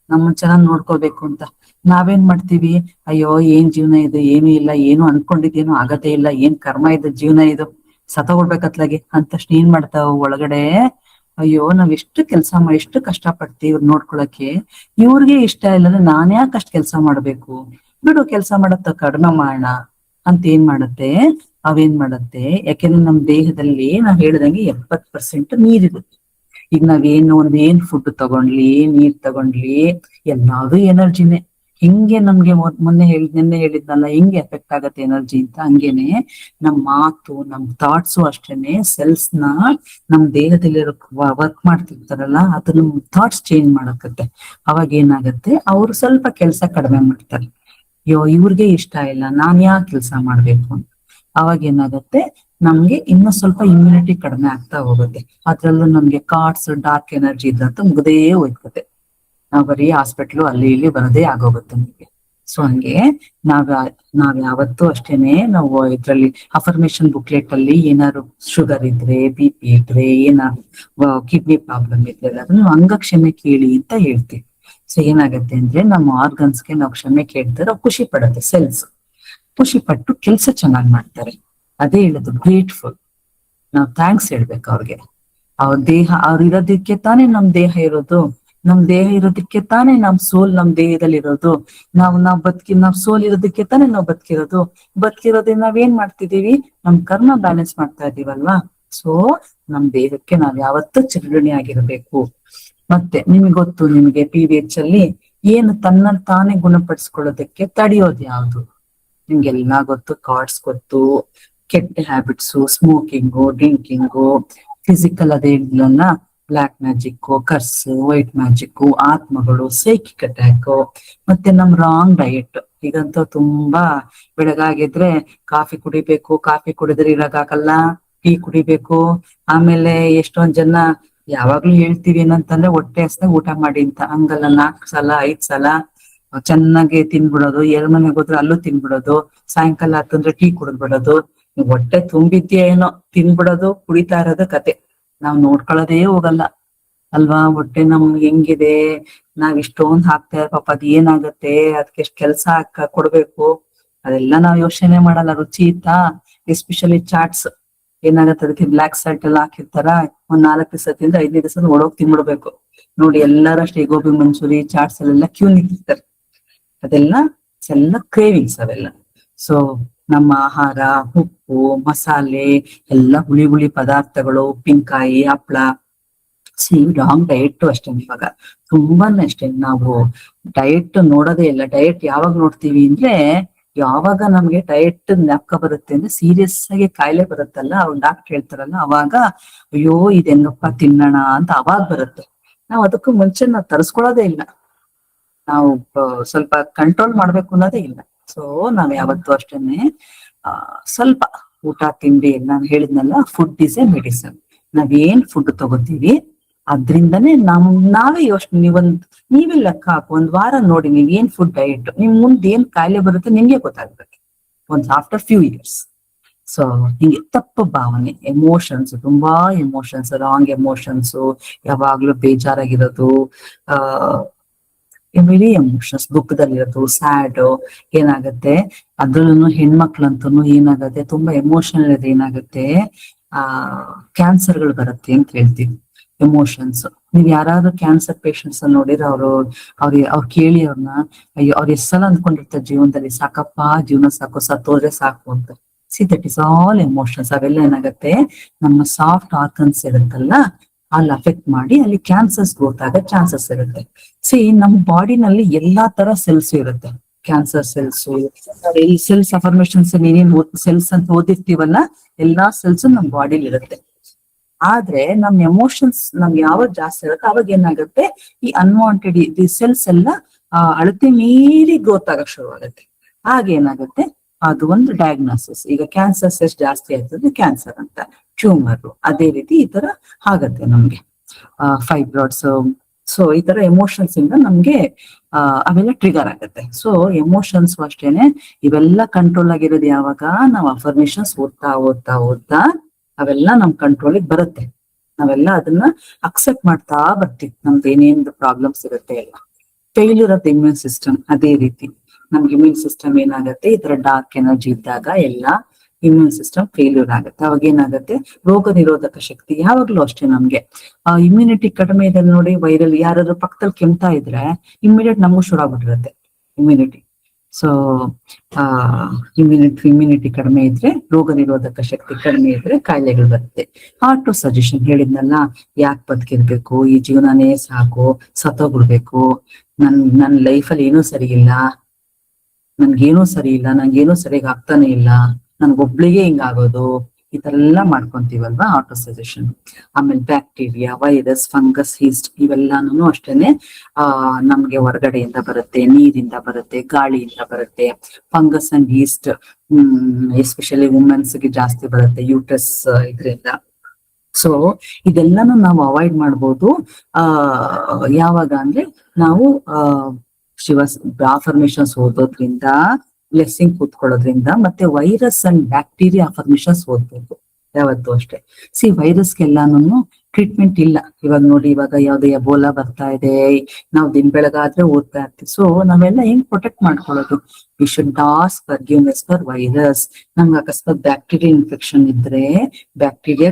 ನಮ್ಮನ್ ಚೆನ್ನಾಗ್ ನೋಡ್ಕೋಬೇಕು ಅಂತ. ನಾವೇನ್ ಮಾಡ್ತೀವಿ, ಅಯ್ಯೋ ಏನ್ ಜೀವನ ಇದು, ಏನು ಇಲ್ಲ, ಏನು ಅನ್ಕೊಂಡಿದ್ದೇನು ಆಗದೇ ಇಲ್ಲ, ಏನ್ ಕರ್ಮ ಇದು, ಜೀವನ ಇದು, ಸತ್ತೋಗ್ಬಿಡ್ಬೇಕತ್ಲಾಗೆ ಅಂತಷ್ಟು ಏನ್ ಮಾಡ್ತಾವ ಒಳಗಡೆ, ಅಯ್ಯೋ ನಾವ್ ಎಷ್ಟು ಕಷ್ಟ ಪಡ್ತೀವಿ ಇವ್ರು ನೋಡ್ಕೊಳಕ್ಕೆ, ಇವ್ರಿಗೆ ಇಷ್ಟ ಇಲ್ಲ ಅಂದ್ರೆ ನಾನ್ ಯಾಕೆ ಅಷ್ಟ್ ಕೆಲ್ಸ ಮಾಡ್ಬೇಕು, ಬಿಡು ಕೆಲ್ಸ ಮಾಡತ್ತ ಕಡಿಮೆ ಮಾಡೋಣ ಅಂತ ಅವೇನ್ ಮಾಡತ್ತೆ. ಯಾಕೆಂದ್ರೆ ನಮ್ ದೇಹದಲ್ಲಿ ನಾವ್ ಹೇಳ್ದಂಗೆ 70% ನೀರಿರುತ್ತೆ. ಈಗ ಏನ್ ಫುಡ್ ತಗೊಂಡ್ಲಿ, ನೀರ್ ತಗೊಂಡ್ಲಿ, ಎಲ್ಲಾದು ಎನರ್ಜಿನೇ. ಹಿಂಗೆ ನಮ್ಗೆ ನಿನ್ನೆ ಹೇಳಿದ್ನಲ್ಲ, ಹಿಂಗೆ ಎಫೆಕ್ಟ್ ಆಗತ್ತೆ ಎನರ್ಜಿ ಅಂತ, ಹಂಗೇನೆ ನಮ್ ಮಾತು, ನಮ್ ಥಾಟ್ಸು ಅಷ್ಟೇನೆ ಸೆಲ್ಸ್ ನಮ್ ದೇಹದಲ್ಲಿರೋ ವರ್ಕ್ ಮಾಡ್ತಿರ್ತಾರಲ್ಲ, ಅದನ್ನ ಥಾಟ್ಸ್ ಚೇಂಜ್ ಮಾಡಕತ್ತೆ. ಅವಾಗ ಏನಾಗತ್ತೆ, ಅವ್ರು ಸ್ವಲ್ಪ ಕೆಲ್ಸ ಕಡಿಮೆ ಮಾಡ್ತಾರೆ. ಅಯ್ಯೋ ಇವ್ರಿಗೆ ಇಷ್ಟ ಇಲ್ಲ, ನಾನ್ ಯಾಕೆ ಕೆಲ್ಸ ಮಾಡ್ಬೇಕು ಅಂತ. ಅವಾಗ ಏನಾಗತ್ತೆ, ನಮ್ಗೆ ಇನ್ನೂ ಸ್ವಲ್ಪ ಇಮ್ಯುನಿಟಿ ಕಡಿಮೆ ಆಗ್ತಾ ಹೋಗುತ್ತೆ. ಅದ್ರಲ್ಲೂ ನಮ್ಗೆ ಕಾರ್ಡ್ಸ್, ಡಾರ್ಕ್ ಎನರ್ಜಿ ಇದ್ದಂತ ಮುಗ್ದೇ ಹೋಯ್ತದೆ. ನಾವ್ ಬರೀ ಹಾಸ್ಪಿಟ್ಲು ಅಲ್ಲಿ ಇಲ್ಲಿ ಬರದೇ ಆಗೋಗುತ್ತೆ ನಮ್ಗೆ. ಸೊ ಹಂಗೆ ನಾವ್ ಯಾವತ್ತೂ ಅಷ್ಟೇನೆ, ನಾವು ಇದ್ರಲ್ಲಿ ಅಫರ್ಮೇಶನ್ ಬುಕ್ಲೆಟ್ ಅಲ್ಲಿ ಏನಾದ್ರು ಶುಗರ್ ಇದ್ರೆ, BP ಇದ್ರೆ, ಕಿಡ್ನಿ ಪ್ರಾಬ್ಲಮ್ ಇದ್ರೆ ಅದನ್ನ ಅಂಗ ಕ್ಷಮೆ ಕೇಳಿ ಅಂತ ಹೇಳ್ತೀವಿ. ಸೊ ಏನಾಗತ್ತೆ ಅಂದ್ರೆ, ನಮ್ಮ ಆರ್ಗನ್ಸ್ಗೆ ನಾವು ಕ್ಷಮೆ ಕೇಳ್ತಾರೆ, ಖುಷಿ ಪಡುತ್ತೆ ಸೆಲ್ಸ್, ಖುಷಿ ಪಟ್ಟು ಕೆಲ್ಸ ಚೆನ್ನಾಗ್ ಮಾಡ್ತಾರೆ. ಅದೇ ಹೇಳುದು ಗ್ರೇಟ್ಫುಲ್, ನಾವ್ ಥ್ಯಾಂಕ್ಸ್ ಹೇಳ್ಬೇಕು ಅವ್ರಿಗೆ. ಅವ್ರು ಇರೋದಕ್ಕೆ ತಾನೇ ನಮ್ ದೇಹ ಇರೋದು, ನಮ್ ದೇಹ ಇರೋದಕ್ಕೆ ತಾನೇ ನಮ್ ಸೋಲ್ ನಮ್ ದೇಹದಲ್ಲಿ ಇರೋದು, ನಾವ್ ಸೋಲ್ ಇರೋದಕ್ಕೆ ತಾನೇ ನಾವ್ ಬದುಕಿರೋದೇ. ನಾವೇನ್ ಮಾಡ್ತಿದೀವಿ, ನಮ್ ಕರ್ಮ ಬ್ಯಾಲೆನ್ಸ್ ಮಾಡ್ತಾ ಇದೀವಲ್ವಾ. ಸೊ ನಮ್ ದೇಹಕ್ಕೆ ನಾವ್ ಯಾವತ್ತೂ ಚಿರಋಣಿ ಆಗಿರ್ಬೇಕು. ಮತ್ತೆ ನಿಮ್ಗೆ PVH ಅಲ್ಲಿ ಏನು ತನ್ನ ತಾನೇ ಗುಣಪಡಿಸ್ಕೊಳ್ಳೋದಕ್ಕೆ ತಡೆಯೋದು ಯಾವ್ದು, ನಿಮ್ಗೆಲ್ಲಾ ಗೊತ್ತು, ಕಾರ್ಡ್ಸ್ ಗೊತ್ತು, ಕೆಟ್ಟ ಹ್ಯಾಬಿಟ್ಸು, ಸ್ಮೋಕಿಂಗು, ಡ್ರಿಂಕಿಂಗು, ಫಿಸಿಕಲ್ ಅದೇ ಇದ್ಲನ್ನ ಬ್ಲಾಕ್ ಮ್ಯಾಜಿಕ್, ಕರ್ಸ್, ವೈಟ್ ಮ್ಯಾಜಿಕ್, ಆತ್ಮಗಳು, ಸೈಕಿಕ್ ಅಟ್ಯಾಕ್, ಮತ್ತೆ ನಮ್ ರಾಂಗ್ ಡಯಟ್. ಈಗಂತೂ ತುಂಬಾ ಬೆಳಗಾಗಿದ್ರೆ ಕಾಫಿ ಕುಡಿಬೇಕು, ಕಾಫಿ ಕುಡಿದ್ರೆ ಇರಕ್ಕಾಗಲ್ಲ, ಟೀ ಕುಡಿಬೇಕು. ಆಮೇಲೆ ಎಷ್ಟೊಂದ್ ಜನ ಯಾವಾಗ್ಲೂ ಹೇಳ್ತೀವಿ ಏನಂತಂದ್ರೆ, ಹೊಟ್ಟೆ ಹಸ್ದಾಗ ಊಟ ಮಾಡಿ ಅಂತ. ಹಂಗಲ್ಲ, 4 ಸಲ 5 ಸಲ ಚೆನ್ನಾಗಿ ತಿನ್ಬಿಡೋದು, ಮನೆಗೆ ಹೋದ್ರೆ ಅಲ್ಲೂ ತಿನ್ಬಿಡೋದು, ಸಾಯಂಕಾಲ ಆತಂದ್ರೆ ಟೀ ಕುಡಿದ್ಬಿಡೋದು. ಹೊಟ್ಟೆ ತುಂಬಿದ್ಯಾ ಏನೋ ತಿನ್ಬಿಡೋದು, ಕುಡಿತಾ ಇರೋದು ಕತೆ. ನಾವ್ ನೋಡ್ಕೊಳ್ಳೋದೇ ಹೋಗಲ್ಲ ಅಲ್ವಾ, ಹೊಟ್ಟೆ ನಮ್ಗೆ ಹೆಂಗಿದೆ, ನಾವ್ ಇಷ್ಟೊಂದ್ ಹಾಕ್ತಾ ಪಾಪ ಅದ್ ಏನಾಗತ್ತೆ, ಅದಕ್ಕೆ ಎಷ್ಟ್ ಕೆಲ್ಸ ಕೊಡ್ಬೇಕು, ಅದೆಲ್ಲ ನಾವ್ ಯೋಚನೆ ಮಾಡಲ್ಲ. ರುಚಿ ಇತ್ತಾ, ಎಸ್ಪೆಷಲಿ ಚಾಟ್ಸ್, ಏನಾಗತ್ತೆ ಅದಕ್ಕೆ ಬ್ಲಾಕ್ ಸಾಲ್ಟ್ ಎಲ್ಲ ಹಾಕಿರ್ತಾರ, ಒಂದ್ 4 ದಿವಸ ತಿಂದ್ರೆ 5ನೇ ದಿವಸ ಒಳಗ್ ತಿನ್ಬಿಡ್ಬೇಕು. ನೋಡಿ, ಎಲ್ಲಾರು ಅಷ್ಟೇ ಗೋಬಿ ಮಂಚೂರಿ, ಚಾಟ್ಸ್ ಅಲ್ಲೆಲ್ಲ ಕ್ಯೂ ನಿಂತಿರ್ತಾರೆ. ಎಲ್ಲ ಕ್ರೇವಿಂಗ್ಸ್ ಅವೆಲ್ಲ. ಸೊ ನಮ್ಮ ಆಹಾರ, ಉಪ್ಪು, ಮಸಾಲೆ ಎಲ್ಲ ಹುಳಿ ಪದಾರ್ಥಗಳು, ಉಪ್ಪಿನಕಾಯಿ, ಹಪ್ಳ, ರಾಂಗ್ ಡಯಟ್ ಅಷ್ಟೇ. ಇವಾಗ ತುಂಬಾನೇ ಅಷ್ಟೇ, ನಾವು ಡಯಟ್ ನೋಡೋದೇ ಇಲ್ಲ. ಡಯಟ್ ಯಾವಾಗ ನೋಡ್ತೀವಿ ಅಂದ್ರೆ, ಯಾವಾಗ ನಮ್ಗೆ ಡಯಟ್ ಜ್ಞಾಪಕ ಬರುತ್ತೆ ಅಂದ್ರೆ ಸೀರಿಯಸ್ ಆಗಿ ಕಾಯಿಲೆ ಬರುತ್ತಲ್ಲ, ಅವ್ರು ಡಾಕ್ಟರ್ ಹೇಳ್ತಾರಲ್ಲ, ಅವಾಗ ಅಯ್ಯೋ ಇದೆಂಗಪ್ಪ ತಿನ್ನೋಣ ಅಂತ ಅವಾಗ ಬರುತ್ತೆ. ನಾವ್ ಅದಕ್ಕೂ ಮುಂಚೆ ನಾವು ತರಿಸ್ಕೊಳ್ಳೋದೇ ಇಲ್ಲ. ನಾವು ಸ್ವಲ್ಪ ಕಂಟ್ರೋಲ್ ಮಾಡ್ಬೇಕು ಅನ್ನೋದೇ ಇಲ್ಲ. ಸೊ ನಾವ್ ಯಾವತ್ತೂ ಅಷ್ಟೇನೆ ಸ್ವಲ್ಪ ಊಟ ತಿಂಡಿ, ನಾನು ಹೇಳಿದ್ನಲ್ಲ, ಫುಡ್ ಇಸ್ ಎ ಮೆಡಿಸನ್. ನಾವೇನ್ ಫುಡ್ ತಗೋತೀವಿ ಅದ್ರಿಂದನೇ ನಾವೇ ಯೋಚನೆ, ನೀವೇ ಲೆಕ್ಕ ಹಾಕು, ಒಂದ್ ವಾರ ನೋಡಿ ನೀವ್ ಏನ್ ಫುಡ್ ಡಯಟ್, ನಿಮ್ ಮುಂದೆ ಏನ್ ಕಾಯಿಲೆ ಬರುತ್ತೆ ನಿಮ್ಗೆ ಗೊತ್ತಾಗ್ಬೇಕು ಆಫ್ಟರ್ ಫ್ಯೂ ಇಯರ್ಸ್. ಸೊ ಹಿಂಗೆ ತಪ್ಪು ಭಾವನೆ, ಎಮೋಷನ್ಸ್, ತುಂಬಾ ಎಮೋಷನ್ಸ್, ರಾಂಗ್ ಎಮೋಷನ್ಸ್, ಯಾವಾಗ್ಲೂ ಬೇಜಾರಾಗಿರೋದು, ಆ ವೆರಿ ಎಮೋಷನ್ಸ್, ದುಃಖದಲ್ಲಿರೋದು, ಸ್ಯಾಡ್ ಏನಾಗುತ್ತೆ. ಅದ್ರಲ್ಲೂ ಹೆಣ್ಮಕ್ಳಂತೂ ಏನಾಗುತ್ತೆ, ತುಂಬಾ ಎಮೋಷನಲ್ ಇದೆ, ಏನಾಗುತ್ತೆ ಕ್ಯಾನ್ಸರ್ಗಳು ಬರುತ್ತೆ ಅಂತ ಹೇಳ್ತೀವಿ. ಎಮೋಷನ್ಸ್, ನೀವ್ ಯಾರಾದ್ರೂ ಕ್ಯಾನ್ಸರ್ ಪೇಷಂಟ್ಸ್ ನೋಡಿದ್ರೆ ಅವ್ರು ಕೇಳಿ ಅವ್ರನ್ನ, ಅಯ್ಯೋ ಅವ್ರು ಎಷ್ಟ್ ಸಲ ಅಂದ್ಕೊಂಡಿರ್ತಾರೆ ಜೀವನದಲ್ಲಿ, ಸಾಕಪ್ಪ ಜೀವನ ಸಾಕು, ಸತ್ತೋದ್ರೆ ಸಾಕು ಅಂತ. That is all emotions. ಅವೆಲ್ಲ ಏನಾಗುತ್ತೆ, ನಮ್ಮ ಸಾಫ್ಟ್ ಆರ್ಗನ್ಸ್ ಇರುತ್ತಲ್ಲ ಅಲ್ಲಿ ಅಫೆಕ್ಟ್ ಮಾಡಿ ಅಲ್ಲಿ ಕ್ಯಾನ್ಸರ್ಸ್ ಗ್ರೋತ್ ಆಗೋ ಚಾನ್ಸಸ್ ಇರುತ್ತೆ. ನಮ್ಮ ಬಾಡಿನಲ್ಲಿ ಎಲ್ಲಾ ತರ ಸೆಲ್ಸ್ ಇರುತ್ತೆ, ಕ್ಯಾನ್ಸರ್ ಸೆಲ್ಸ್, ಈ ಸೆಲ್ಸ್ ಅಫರ್ಮೇಶನ್ಸ್, ಏನೇನ್ ಸೆಲ್ಸ್ ಅಂತ ಓದಿರ್ತೀವಲ್ಲ, ಎಲ್ಲಾ ಸೆಲ್ಸ್ ನಮ್ ಬಾಡಿಲಿ ಇರುತ್ತೆ. ಆದ್ರೆ ನಮ್ ಎಮೋಷನ್ಸ್ ನಮ್ಗೆ ಯಾವಾಗ ಜಾಸ್ತಿ ಇರುತ್ತೆ ಅವಾಗ ಏನಾಗುತ್ತೆ, ಈ ಅನ್ವಾಂಟೆಡ್ ಈ ಸೆಲ್ಸ್ ಎಲ್ಲ ಅಳತೆ ಮೀರಿ ಗ್ರೋತ್ ಆಗಕ್ ಶುರು ಆಗುತ್ತೆ. ಆಗೇನಾಗುತ್ತೆ, ಅದು ಒಂದು ಡಯಾಗ್ನೋಸಿಸ್. ಈಗ ಕ್ಯಾನ್ಸರ್ ಸೆಲ್ಸ್ ಜಾಸ್ತಿ ಆಯ್ತದೆ ಕ್ಯಾನ್ಸರ್ ಅಂತ, ಟ್ಯೂಮರ್. ಅದೇ ರೀತಿ ಈ ತರ ಆಗತ್ತೆ ನಮ್ಗೆ, ಫೈಬ್ರಾಯ್ಡ್ಸ್. ಸೊ ಈ ತರ ಎಮೋಷನ್ಸ್ ಇಂದ ನಮ್ಗೆ ಅವೆಲ್ಲ ಟ್ರಿಗರ್ ಆಗತ್ತೆ. ಸೊ ಎಮೋಷನ್ಸ್ ಅಷ್ಟೇನೆ, ಇವೆಲ್ಲ ಕಂಟ್ರೋಲ್ ಆಗಿರೋದು ಯಾವಾಗ ನಾವು ಅಫರ್ಮೇಶನ್ಸ್ ಓದ್ತಾ ಓದ್ತಾ ಓದ್ತಾ ಅವೆಲ್ಲ ನಮ್ ಕಂಟ್ರೋಲಿಗೆ ಬರುತ್ತೆ. ನಾವೆಲ್ಲ ಅದನ್ನ ಅಕ್ಸೆಪ್ಟ್ ಮಾಡ್ತಾ ಬರ್ತೀವಿ. ನಮ್ದು ಏನೇನ್ ಪ್ರಾಬ್ಲಮ್ಸ್ ಇರುತ್ತೆ ಎಲ್ಲ. ಫೇಲ್ಯೂರ್ ಆಫ್ ಇಮ್ಯೂನ್ ಸಿಸ್ಟಮ್ ಅದೇ ರೀತಿ. ನಮ್ಗೆ ಇಮ್ಯೂನ್ ಸಿಸ್ಟಮ್ ಏನಾಗುತ್ತೆ, ಈ ತರ ಡಾರ್ಕ್ ಎನರ್ಜಿ ಇದ್ದಾಗ ಎಲ್ಲ ಇಮ್ಯೂನ್ ಸಿಸ್ಟಮ್ ಫೇಲ್ಯೂರ್ ಆಗುತ್ತೆ. ಅವಾಗ ಏನಾಗುತ್ತೆ, ರೋಗ ನಿರೋಧಕ ಶಕ್ತಿ ಯಾವಾಗ್ಲೂ ಅಷ್ಟೇ ನಮ್ಗೆ ಇಮ್ಯುನಿಟಿ ಕಡಿಮೆ ಇದೆ ನೋಡಿ. ವೈರಲ್ ಯಾರಾದ್ರೂ ಪಕ್ಕದಲ್ಲಿ ಕೆಮ್ತಾ ಇದ್ರೆ ಇಮ್ಮಿಡಿಯೇಟ್ ನಮಗೂ ಶುರು ಆಗ್ಬಿಟ್ಟಿರುತ್ತೆ ಇಮ್ಯುನಿಟಿ. ಸೊ ಇಮ್ಯುನಿಟಿ ಕಡಿಮೆ ಇದ್ರೆ, ರೋಗ ನಿರೋಧಕ ಶಕ್ತಿ ಕಡಿಮೆ ಇದ್ರೆ ಕಾಯಿಲೆಗಳು ಬರುತ್ತೆ. ಆಟೋ ಸಜೆಷನ್ ಹೇಳಿದ್ನಲ್ಲ, ಯಾಕೆ ಬದುಕಿರ್ಬೇಕು, ಈ ಜೀವನನೇ ಸಾಕು, ಸತ್ತೋಗ್ಬಿಡ್ಬೇಕು, ನನ್ ಲೈಫಲ್ಲಿ ಏನೂ ಸರಿ ಇಲ್ಲ, ನನ್ಗೇನೂ ಸರಿ ಇಲ್ಲ, ನಂಗೇನೂ ಸರಿಯಾಗಿ ಆಗ್ತಾನೆ ಇಲ್ಲ, ನನ್ಗೊಬ್ಳಿಗೆ ಹಿಂಗಾಗೋದು, ಈ ತರ ಎಲ್ಲ ಮಾಡ್ಕೊಂತೀವಲ್ವಾ, ಆಟೋ ಸಜೆಷನ್. ಆಮೇಲೆ ಬ್ಯಾಕ್ಟೀರಿಯಾ, ವೈರಸ್, ಫಂಗಸ್, ಈಸ್ಟ್ ಇವೆಲ್ಲಾನು ಅಷ್ಟೇನೆ ನಮ್ಗೆ ಹೊರಗಡೆಯಿಂದ ಬರುತ್ತೆ, ನೀರಿಂದ ಬರುತ್ತೆ, ಗಾಳಿಯಿಂದ ಬರುತ್ತೆ. ಫಂಗಸ್ ಅಂಡ್ ಈಸ್ಟ್ ಎಸ್ಪೆಷಲಿ ವುಮೆನ್ಸ್ಗೆ ಜಾಸ್ತಿ ಬರುತ್ತೆ, ಯೂಟ್ರಸ್ ಇದರಿಂದ. ಸೊ ಇದೆಲ್ಲಾನು ನಾವು ಅವಾಯ್ಡ್ ಮಾಡ್ಬೋದು. ಯಾವಾಗ ಅಂದ್ರೆ ನಾವು ಶಿವ ಅಫರ್ಮೇಶನ್ಸ್ ಓದೋದ್ರಿಂದ, ಬ್ಲೆಸ್ಸಿಂಗ್ ಕೂತ್ಕೊಳ್ಳೋದ್ರಿಂದ, ಮತ್ತೆ ವೈರಸ್ ಅಂಡ್ ಬ್ಯಾಕ್ಟೀರಿಯಾ ಅಫರ್ಮೇಶನ್ಸ್ ಓದ್ಬೇಕು ಯಾವತ್ತೂ ಅಷ್ಟೇ. ವೈರಸ್ಗೆಲ್ಲಾನು ಟ್ರೀಟ್ಮೆಂಟ್ ಇಲ್ಲ. ಇವಾಗ ನೋಡಿ, ಇವಾಗ ಯಾವ್ದು ಎಬೋಲಾ ಬರ್ತಾ ಇದೆ, ನಾವು ದಿನ ಬೆಳಗಾದ್ರೆ ಓದ್ತಾ ಇರ್ತೀವಿ. ಸೊ ನಾವೆಲ್ಲ ಹೆಂಗ್ ಪ್ರೊಟೆಕ್ಟ್ ಮಾಡ್ಕೊಳ್ಳೋದು, we should ask forgiveness for virus. ನಮ್ಗೆ ಅಕಸ್ಮಾತ್ ಬ್ಯಾಕ್ಟೀರಿಯಾ ಇನ್ಫೆಕ್ಷನ್ ಇದ್ರೆ, ಬ್ಯಾಕ್ಟೀರಿಯಾ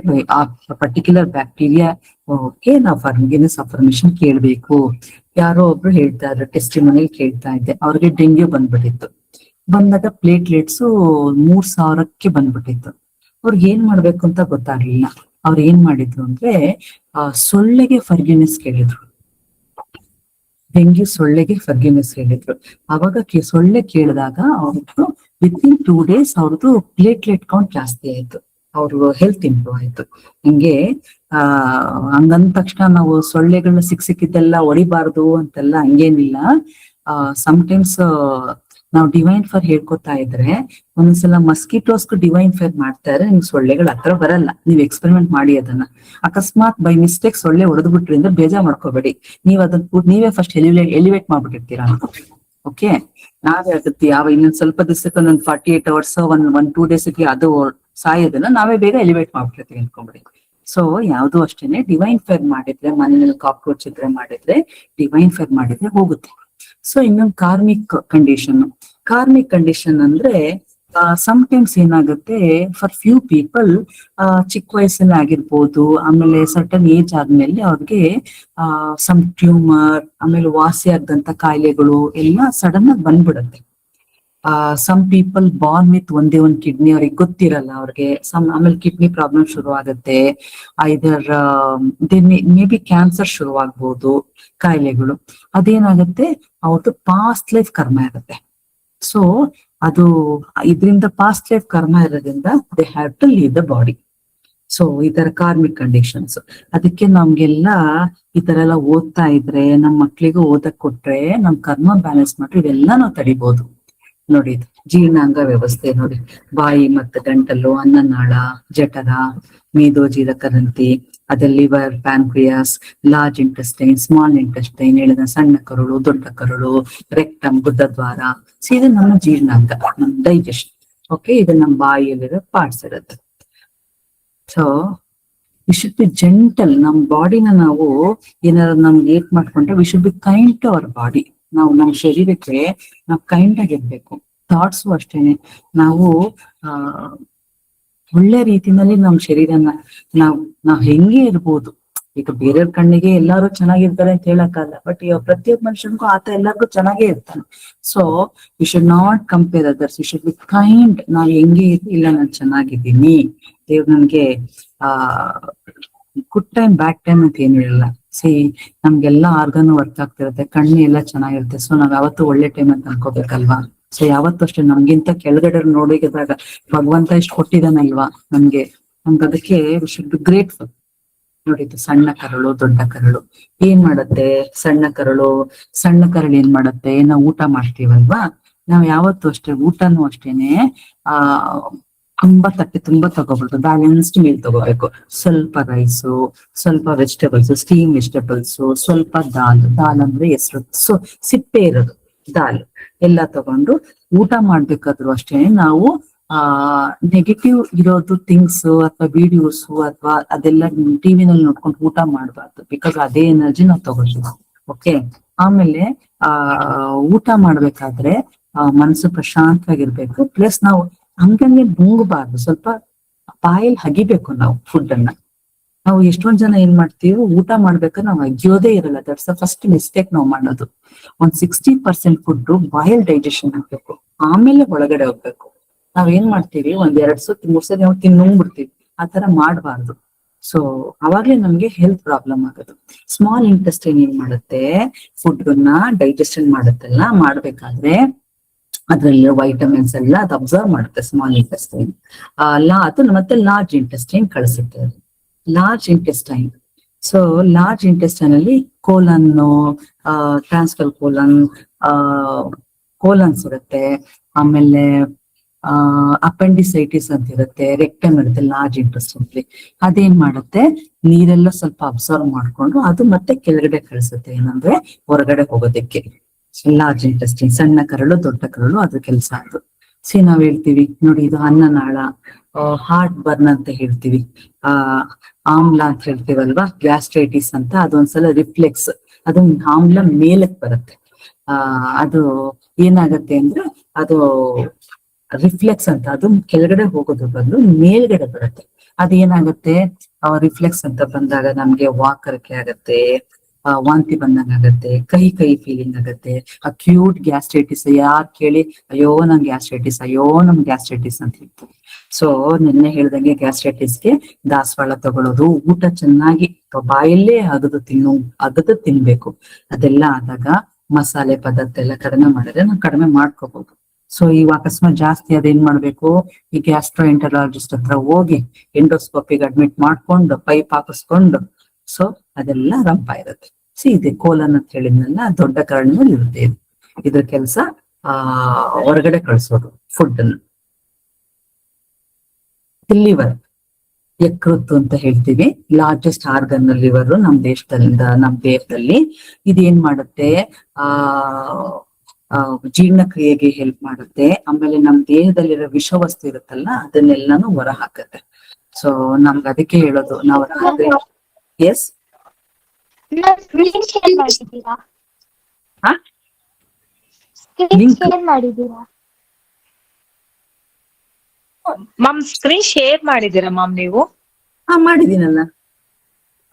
ಪರ್ಟಿಕ್ಯುಲರ್ ಬ್ಯಾಕ್ಟೀರಿಯಾ ಓಕೆ ನಾವು ಫರ್ಗಿವ್ನೆಸ್ ಅಫರ್ಮೇಶನ್ ಕೇಳ್ಬೇಕು. ಯಾರೋ ಒಬ್ರು ಹೇಳ್ತಾ ಇದ್ರು, ಟೆಸ್ಟಿಮೋನಿಯಲ್ ಕೇಳ್ತಾ ಇದ್ದೆ, ಅವ್ರಿಗೆ ಡೆಂಗ್ಯೂ ಬಂದಾಗ ಪ್ಲೇಟ್ಲೆಟ್ಸ್ 3000ಕ್ಕೆ ಬಂದ್ಬಿಟ್ಟಿತ್ತು. ಅವ್ರಿಗೆ ಏನ್ ಮಾಡ್ಬೇಕು ಅಂತ ಗೊತ್ತಾಗ್ಲಿಲ್ಲ. ಅವ್ರು ಏನ್ ಮಾಡಿದ್ರು ಅಂದ್ರೆ ಸೊಳ್ಳೆಗೆ ಫರ್ಗಿವ್ನೆಸ್ ಕೇಳಿದ್ರು, ಡೆಂಗ್ಯೂ ಸೊಳ್ಳೆಗೆ ಫರ್ಗಿವ್ನೆಸ್ ಹೇಳಿದ್ರು. ಅವಾಗ ಸೊಳ್ಳೆ ಕೇಳಿದಾಗ ಅವ್ರದ್ದು ವಿತಿನ್ 2 days ಅವ್ರದ್ದು ಪ್ಲೇಟ್ಲೆಟ್ ಕೌಂಟ್ ಜಾಸ್ತಿ ಆಯ್ತು, ಅವ್ರ ಹೆಲ್ತ್ ಇಂಪ್ರೂವ್ ಆಯ್ತು. ಹಿಂಗೆ ಹಂಗಂದ ತಕ್ಷಣ ನಾವು ಸೊಳ್ಳೆಗಳನ್ನ ಸಿಕ್ಕಿದ್ದೆಲ್ಲ ಹೊಡಿಬಾರ್ದು ಅಂತೆಲ್ಲ ಹಂಗೇನಿಲ್ಲ. ಸಮ್ಟೈಮ್ಸ್ ನಾವು ಡಿವೈನ್ ಫೇರ್ ಹೇಳ್ಕೊತಾ ಇದ್ರೆ, ಒಂದೊಂದ್ಸಲ ಮಸ್ಕಿಟೋಸ್ಗೂ ಡಿವೈನ್ ಫೇರ್ ಮಾಡ್ತಾ ಇದ್ರೆ ನಿಮ್ಗೆ ಸೊಳ್ಳೆಗಳು ಹತ್ರ ಬರಲ್ಲ. ನೀವ್ ಎಕ್ಸ್ಪೆರಿಮೆಂಟ್ ಮಾಡಿ ಅದನ್ನ. ಅಕಸ್ಮಾತ್ ಬೈ ಮಿಸ್ಟೇಕ್ ಸೊಳ್ಳೆ ಹೊಡೆದ್ಬಿಟ್ರಿ ಅಂದ್ರೆ ಬೇಜಾರ್ ಮಾಡ್ಕೋಬೇಡಿ, ನೀವ್ ಅದನ್ನ ನೀವೇ ಫಸ್ಟ್ ಎಲಿವೇಟ್ ಮಾಡ್ಬಿಟ್ಟಿರ್ತೀರಾ. ಓಕೆ, ನಾವೇ ಆಗುತ್ತೆ ಇನ್ನೊಂದ್ ಸ್ವಲ್ಪ ದಿವಸಕ್ಕೆ, ಒಂದೊಂದು 48 hours, 1-2 days ಅದು ಸಾಯೋದನ್ನ ನಾವೇ ಬೇಗ ಎಲಿವೇಟ್ ಮಾಡ್ಬಿಟ್ಟಿರ್ತೀವಿ ಅನ್ಕೊಂಬಿಡಿ. ಸೊ ಯಾವ್ದು ಅಷ್ಟೇನೆ ಡಿವೈನ್ ಫೇರ್ ಮಾಡಿದ್ರೆ, ಮನೆಯಲ್ಲಿ ಕಾಕ್ರೋಚ್ ಇದ್ರೆ ಮಾಡಿದ್ರೆ, ಡಿವೈನ್ ಫೇರ್ ಮಾಡಿದ್ರೆ ಹೋಗುತ್ತೆ. ಸೊ ಇನ್ನೊಂದು ಕಾರ್ಮಿಕ್ ಕಂಡೀಷನ್ ಅಂದ್ರೆ ಸಮ್ಟೈಮ್ಸ್ ಏನಾಗುತ್ತೆ, ಫಾರ್ ಫ್ಯೂ ಪೀಪಲ್ ಚಿಕ್ಕ ವಯಸ್ಸಲ್ಲಿ ಆಗಿರ್ಬೋದು, ಆಮೇಲೆ ಸರ್ಟನ್ ಏಜ್ ಆದ್ಮೇಲೆ ಅವ್ರಿಗೆ ಸಮ್ ಟ್ಯೂಮರ್, ಆಮೇಲೆ ವಾಸಿ ಆಗದಂತ ಕಾಯಿಲೆಗಳು ಎಲ್ಲ ಸಡನ್ ಆಗಿ ಬಂದ್ಬಿಡುತ್ತೆ. ಸಮ್ ಪೀಪಲ್ ಬಾರ್ನ್ ವಿತ್ ಒಂದೇ ಒಂದು ಕಿಡ್ನಿ, ಅವ್ರಿಗೆ ಗೊತ್ತಿರಲ್ಲ ಅವ್ರಿಗೆ. ಆಮೇಲೆ ಕಿಡ್ನಿ ಪ್ರಾಬ್ಲಮ್ ಶುರು ಆಗುತ್ತೆ, ಐದರ್ ಮೇ ಬಿ ಕ್ಯಾನ್ಸರ್ ಶುರುವಾಗ್ಬೋದು, ಕಾಯಿಲೆಗಳು. ಅದೇನಾಗುತ್ತೆ, ಅವ್ರದ್ದು ಪಾಸ್ಟ್ ಲೈಫ್ ಕರ್ಮ ಇರುತ್ತೆ. ಸೊ ಅದು ಇದರಿಂದ ಪಾಸ್ಟ್ ಲೈಫ್ ಕರ್ಮ ಇರೋದ್ರಿಂದ they have to leave the body. So ಈ ತರ ಕಾರ್ಮಿಕ್ ಕಂಡೀಷನ್ಸ್. ಅದಕ್ಕೆ ನಮ್ಗೆಲ್ಲ ಈ ತರ ಎಲ್ಲ ಓದ್ತಾ ಇದ್ರೆ, ನಮ್ ಮಕ್ಳಿಗೂ ಓದಕ್ ಕೊಟ್ರೆ, ನಮ್ ಕರ್ಮ ಬ್ಯಾಲೆನ್ಸ್ ಮಾಡ್ರೆ ಇವೆಲ್ಲ ನಾವು ತಡಿಬಹುದು. ನೋಡಿ, ಇದು ಜೀರ್ಣಾಂಗ ವ್ಯವಸ್ಥೆ ನೋಡಿ, ಬಾಯಿ ಮತ್ತು ಗಂಟಲು, ಅನ್ನನಾಳ, ಜಠರ, ಮೇದೋಜೀರ ಗ್ರಂಥಿ, ಅದ liver, pancreas, large intestine, small intestine, ಹೇಳಿದ ಸಣ್ಣ ಕರುಳು, ದೊಡ್ಡ ಕರುಳು, ರೆಕ್ಟಮ್, ಗುದದ್ವಾರ. ಇದು ನಮ್ಮ ಜೀರ್ಣಾಂಗ, ನಮ್ಮ ಡೈಜೆಷನ್. ಓಕೆ, ಇದು ನಮ್ಮ ಬಾಯಿಯಲ್ಲಿರೋ ಪಾರ್ಟ್ಸ್ ಇರುತ್ತೆ. So we should be gentle. ನಮ್ ಬಾಡಿನ ನಾವು ಏನಾದ್ರು ನಮ್ಗೆ ಏಟ್ ಮಾಡ್ಕೊಂಡ್ರೆ, we should be kind to our body. ನಾವು ನಮ್ಮ ಶರೀರಕ್ಕೆ ನಾವು ಕೈಂಡ್ ಆಗಿರ್ಬೇಕು. ಥಾಟ್ಸು ಅಷ್ಟೇನೆ, ನಾವು ಒಳ್ಳೆ ರೀತಿನಲ್ಲಿ ನಮ್ಮ ಶರೀರನ ನಾವ್ ಹೆಂಗೆ ಇರ್ಬೋದು. ಈಗ ಬೇರೆಯವ್ರ ಕಣ್ಣಿಗೆ ಎಲ್ಲಾರು ಚೆನ್ನಾಗಿರ್ತಾರೆ ಅಂತ ಹೇಳಕ್ಕಾಗಲ್ಲ, ಬಟ್ ಪ್ರತಿಯೊಬ್ಬ ಮನುಷ್ಯನಿಗೂ ಆತ ಎಲ್ಲರಿಗೂ ಚೆನ್ನಾಗೇ ಇರ್ತಾನೆ. So we should not compare others, V should be kind. ನಾವ್ ಹೆಂಗೆ ಇಲ್ಲ, ನಾನು ಚೆನ್ನಾಗಿದ್ದೀನಿ, ದೇವ್ರು ನನ್ಗೆ ಗುಡ್ ಟೈಮ್ ಬ್ಯಾಡ್ ಟೈಮ್ ಅಂತ ಏನು ಇರಲ್ಲ. ನಮ್ಗೆಲ್ಲಾ ಆರ್ಗನ್ ವರ್ಕ್ ಆಗ್ತಿರುತ್ತೆ, ಕಣ್ಣು ಎಲ್ಲ ಚೆನ್ನಾಗಿರುತ್ತೆ. ಸೊ ನಾವ್ ಯಾವತ್ತೂ ಒಳ್ಳೆ ಟೈಮ್ ಅಂತ ಅನ್ಕೋಬೇಕಲ್ವಾ. ಸೊ ಯಾವತ್ತೂ ಅಷ್ಟೇ, ನಮ್ಗಿಂತ ಕೆಳಗಡೆ ನೋಡಿದಾಗ ಭಗವಂತ ಇಷ್ಟು ಕೊಟ್ಟಿದಾನಲ್ವಾ ನಮ್ಗೆ ಅದಕ್ಕೆ ವಿ ಶುಡ್ ಬಿ ಗ್ರೇಟ್ಫುಲ್. ನೋಡಿದ್ದು ಸಣ್ಣ ಕರಳು, ದೊಡ್ಡ ಕರಳು ಏನ್ ಮಾಡತ್ತೆ. ಸಣ್ಣ ಕರಳು ಏನ್ ಮಾಡತ್ತೆ, ನಾವು ಊಟ ಮಾಡ್ತೀವಲ್ವಾ, ನಾವ್ ಯಾವತ್ತೂ ಅಷ್ಟೇ ಊಟನೂ ಅಷ್ಟೇನೆ ತಟ್ಟೆ ತುಂಬಾ ತಗೋಬಾರ್ದು, ಬ್ಯಾಲೆನ್ಸ್ಡ್ ಮೀಲ್ ತಗೋಬೇಕು. ಸ್ವಲ್ಪ ರೈಸು, ಸ್ವಲ್ಪ ವೆಜಿಟೇಬಲ್ಸ್, ಸ್ಟೀಮ್ ವೆಜಿಟೇಬಲ್ಸ್, ಸ್ವಲ್ಪ ದಾಲ್ ಅಂದ್ರೆ ಹೆಸರು, ಸಿಪ್ಪೆ ಇರೋದು ದಾಲ್ ಎಲ್ಲ ತಗೊಂಡು ಊಟ ಮಾಡ್ಬೇಕಾದ್ರು ಅಷ್ಟೇ ನಾವು ನೆಗೆಟಿವ್ ಇರೋದು ಥಿಂಗ್ಸ್ ಅಥವಾ ವಿಡಿಯೋಸ್ ಅಥವಾ ಅದೆಲ್ಲ ಟಿವಿನಲ್ಲಿ ನೋಡ್ಕೊಂಡು ಊಟ ಮಾಡ್ಬಾರ್ದು. ಬಿಕಾಸ್ ಅದೇ ಎನರ್ಜಿ ನಾವು ತಗೊಳ್ತೀವಿ. ಓಕೆ, ಆಮೇಲೆ ಊಟ ಮಾಡ್ಬೇಕಾದ್ರೆ ಮನಸ್ಸು ಪ್ರಶಾಂತವಾಗಿರ್ಬೇಕು. ಪ್ಲಸ್ ನಾವು ಹಂಗಂಗೆ ನುಂಗಬಾರ್ದು, ಸ್ವಲ್ಪ ಬಾಯಲ್ಲಿ ಹಗಿಬೇಕು ನಾವು ಫುಡ್ ಅನ್ನ. ನಾವು ಎಷ್ಟೊಂದ್ ಜನ ಏನ್ ಮಾಡ್ತೀವಿ, ಊಟ ಮಾಡ್ಬೇಕಾದ್ರೆ ನಾವು ಅಗಿಯೋದೇ ಇರಲ್ಲ. ದಟ್ಸ್ ದ ಫಸ್ಟ್ ಮಿಸ್ಟೇಕ್ ನಾವು ಮಾಡೋದು. 60% ಫುಡ್ ಬಾಯಲ್ಲಿ ಡೈಜೆಷನ್ ಆಗ್ಬೇಕು, ಆಮೇಲೆ ಒಳಗಡೆ ಹೋಗ್ಬೇಕು. ನಾವೇನ್ ಮಾಡ್ತೀವಿ, 2 ಸತಿ 3 ಸತಿ ನಾವು ನುಂಗ್ಬಿಡ್ತೀವಿ. ಆ ತರ ಮಾಡ್ಬಾರ್ದು. ಸೊ ಅವಾಗ್ಲೇ ನಮ್ಗೆ ಹೆಲ್ತ್ ಪ್ರಾಬ್ಲಮ್ ಆಗೋದು. ಸ್ಮಾಲ್ ಇಂಟೆಸ್ಟೈನ್ ಏನ್ ಮಾಡುತ್ತೆ, ಫುಡ್ ಅನ್ನ ಡೈಜೆಷನ್ ಮಾಡುತ್ತಲ್ಲ, ಮಾಡ್ಬೇಕಾದ್ರೆ ಅದ್ರಲ್ಲಿರೋ ವೈಟಮಿನ್ಸ್ ಎಲ್ಲ ಅದು ಅಬ್ಸರ್ವ್ ಮಾಡುತ್ತೆ ಸ್ಮಾಲ್ ಇಂಟೆಸ್ಟೈನ್. ಅದು ಮತ್ತೆ ಲಾರ್ಜ್ ಇಂಟೆಸ್ಟೈನ್ ಕಳಿಸುತ್ತೆ. Large intestine, so large intestine ಅಲ್ಲಿ ಕೋಲನ್, ಟ್ರಾನ್ಸ್ಫರ್ ಕೋಲನ್ಸ್ ಇರುತ್ತೆ. ಆಮೇಲೆ ಅಪೆಂಡಿಸೈಟಿಸ್ ಅಂತ ಇರುತ್ತೆ, ರೆಕ್ಟಮ್ ಇರುತ್ತೆ ಲಾರ್ಜ್ ಇಂಟೆಸ್ಟೈನ್. ಅದೇನ್ ಮಾಡುತ್ತೆ, ನೀರೆಲ್ಲ ಸ್ವಲ್ಪ ಅಬ್ಸರ್ವ್ ಮಾಡ್ಕೊಂಡು ಅದು ಮತ್ತೆ ಕೆಳಗಡೆ ಕಳಿಸುತ್ತೆ, ಏನಂದ್ರೆ ಹೊರಗಡೆ ಹೋಗೋದಕ್ಕೆ. ಲಾರ್ಜ್ ಇಂಟೆಸ್ಟೈನ್, ಸಣ್ಣ ಕರಳು, ದೊಡ್ಡ ಕರಳು, ಅದ್ರ ಕೆಲಸ ಅದು. ನಾವ್ ಹೇಳ್ತೀವಿ ನೋಡಿ, ಇದು ಅನ್ನನಾಳ, ಹಾರ್ಟ್ ಬರ್ನ್ ಅಂತ ಹೇಳ್ತೀವಿ, ಆಮ್ಲ ಅಂತ ಹೇಳ್ತೀವಲ್ವಾ, ಗ್ಯಾಸ್ಟ್ರೈಟಿಸ್ ಅಂತ. ಅದೊಂದ್ಸಲ ರಿಫ್ಲೆಕ್ಸ್, ಅದು ಆಮ್ಲ ಮೇಲಕ್ ಬರುತ್ತೆ. ಅದು ಏನಾಗತ್ತೆ ಅಂದ್ರೆ, ಅದು ರಿಫ್ಲೆಕ್ಸ್ ಅಂತ, ಅದು ಕೆಳಗಡೆ ಹೋಗೋದು ಬದಲು ಮೇಲ್ಗಡೆ ಬರುತ್ತೆ. ಅದೇನಾಗುತ್ತೆ, ರಿಫ್ಲೆಕ್ಸ್ ಅಂತ ಬಂದಾಗ ನಮ್ಗೆ ವಾಕರಿಕೆ ಆಗತ್ತೆ, ವಾಂತಿ ಬಂದಂಗ ಆಗತ್ತೆ, ಕೈ ಫೀಲಿಂಗ್ ಆಗತ್ತೆ. ಅಕ್ಯೂಟ್ ಗ್ಯಾಸ್ಟ್ರೈಟಿಸ್ ಯಾರ್ ಕೇಳಿ, ಅಯ್ಯೋ ನಮ್ಗೆ ಗ್ಯಾಸ್ಟ್ರೈಟಿಸ್ ಅಂತ ಹೇಳ್ತೀವಿ. ಸೊ ನಿನ್ನೆ ಹೇಳ್ದಂಗೆ ಗ್ಯಾಸ್ಟ್ರೈಟಿಸ್ಗೆ ದಾಸವಾಳ ತಗೊಳ್ಳೋದು, ಊಟ ಚೆನ್ನಾಗಿ ಬಾಯಲ್ಲೇ ಅಗದು ತಿನ್ಬೇಕು. ಅದೆಲ್ಲ ಆದಾಗ ಮಸಾಲೆ ಪದಾರ್ಥ ಎಲ್ಲ ಕಡಿಮೆ ಮಾಡಿದ್ರೆ ನಾವು ಕಡಿಮೆ ಮಾಡ್ಕೋಬಹುದು. ಸೊ ಈಗ ಅಕಸ್ಮಾತ್ ಜಾಸ್ತಿ ಅದೇನ್ ಮಾಡ್ಬೇಕು, ಈ ಗ್ಯಾಸ್ಟ್ರೋ ಎಂಟರಾಲಜಿಸ್ಟ್ ಹತ್ರ ಹೋಗಿ ಎಂಡೋಸ್ಕೋಪಿಗೆ ಅಡ್ಮಿಟ್ ಮಾಡ್ಕೊಂಡು ಪೈಪ್ ಹಾಕಿಸ್ಕೊಂಡು, ಸೊ ಅದೆಲ್ಲ ರಂಪ ಇರುತ್ತೆ. ಇದೆ ಕೋಲನ್ ಅಂತ ಹೇಳಿದ್ನಲ್ಲ, ದೊಡ್ಡ ಕರಳಿನಲ್ಲಿ ಇರುತ್ತೆ. ಇದ್ರ ಕೆಲಸ ಹೊರಗಡೆ ಕಳಿಸೋದು ಫುಡ್ ಅನ್ನು. ಲಿವರ್, ಯಕೃತ್ತು ಅಂತ ಹೇಳ್ತೀವಿ, ಲಾರ್ಜೆಸ್ಟ್ ಆರ್ಗನ್ ಲಿವರ್ ನಮ್ ದೇಹದಲ್ಲಿ. ಇದೇನ್ ಮಾಡುತ್ತೆ, ಜೀರ್ಣಕ್ರಿಯೆಗೆ ಹೆಲ್ಪ್ ಮಾಡುತ್ತೆ. ಆಮೇಲೆ ನಮ್ ದೇಹದಲ್ಲಿರೋ ವಿಷವಸ್ತು ಇರುತ್ತಲ್ಲ, ಅದನ್ನೆಲ್ಲಾನು ಹೊರ ಹಾಕತ್ತೆ. ಸೊ ನಮ್ಗೆ ಅದಕ್ಕೆ ಹೇಳೋದು, ನಾವು ಎಸ್ ಮ್ಯಾಮ್ ಸ್ಕ್ರೀನ್ ಶೇರ್ ಮಾಡಿದೀರಾ ಮ್ಯಾಮ್ ನೀವು? ಮಾಡಿದೀನಲ್ಲ.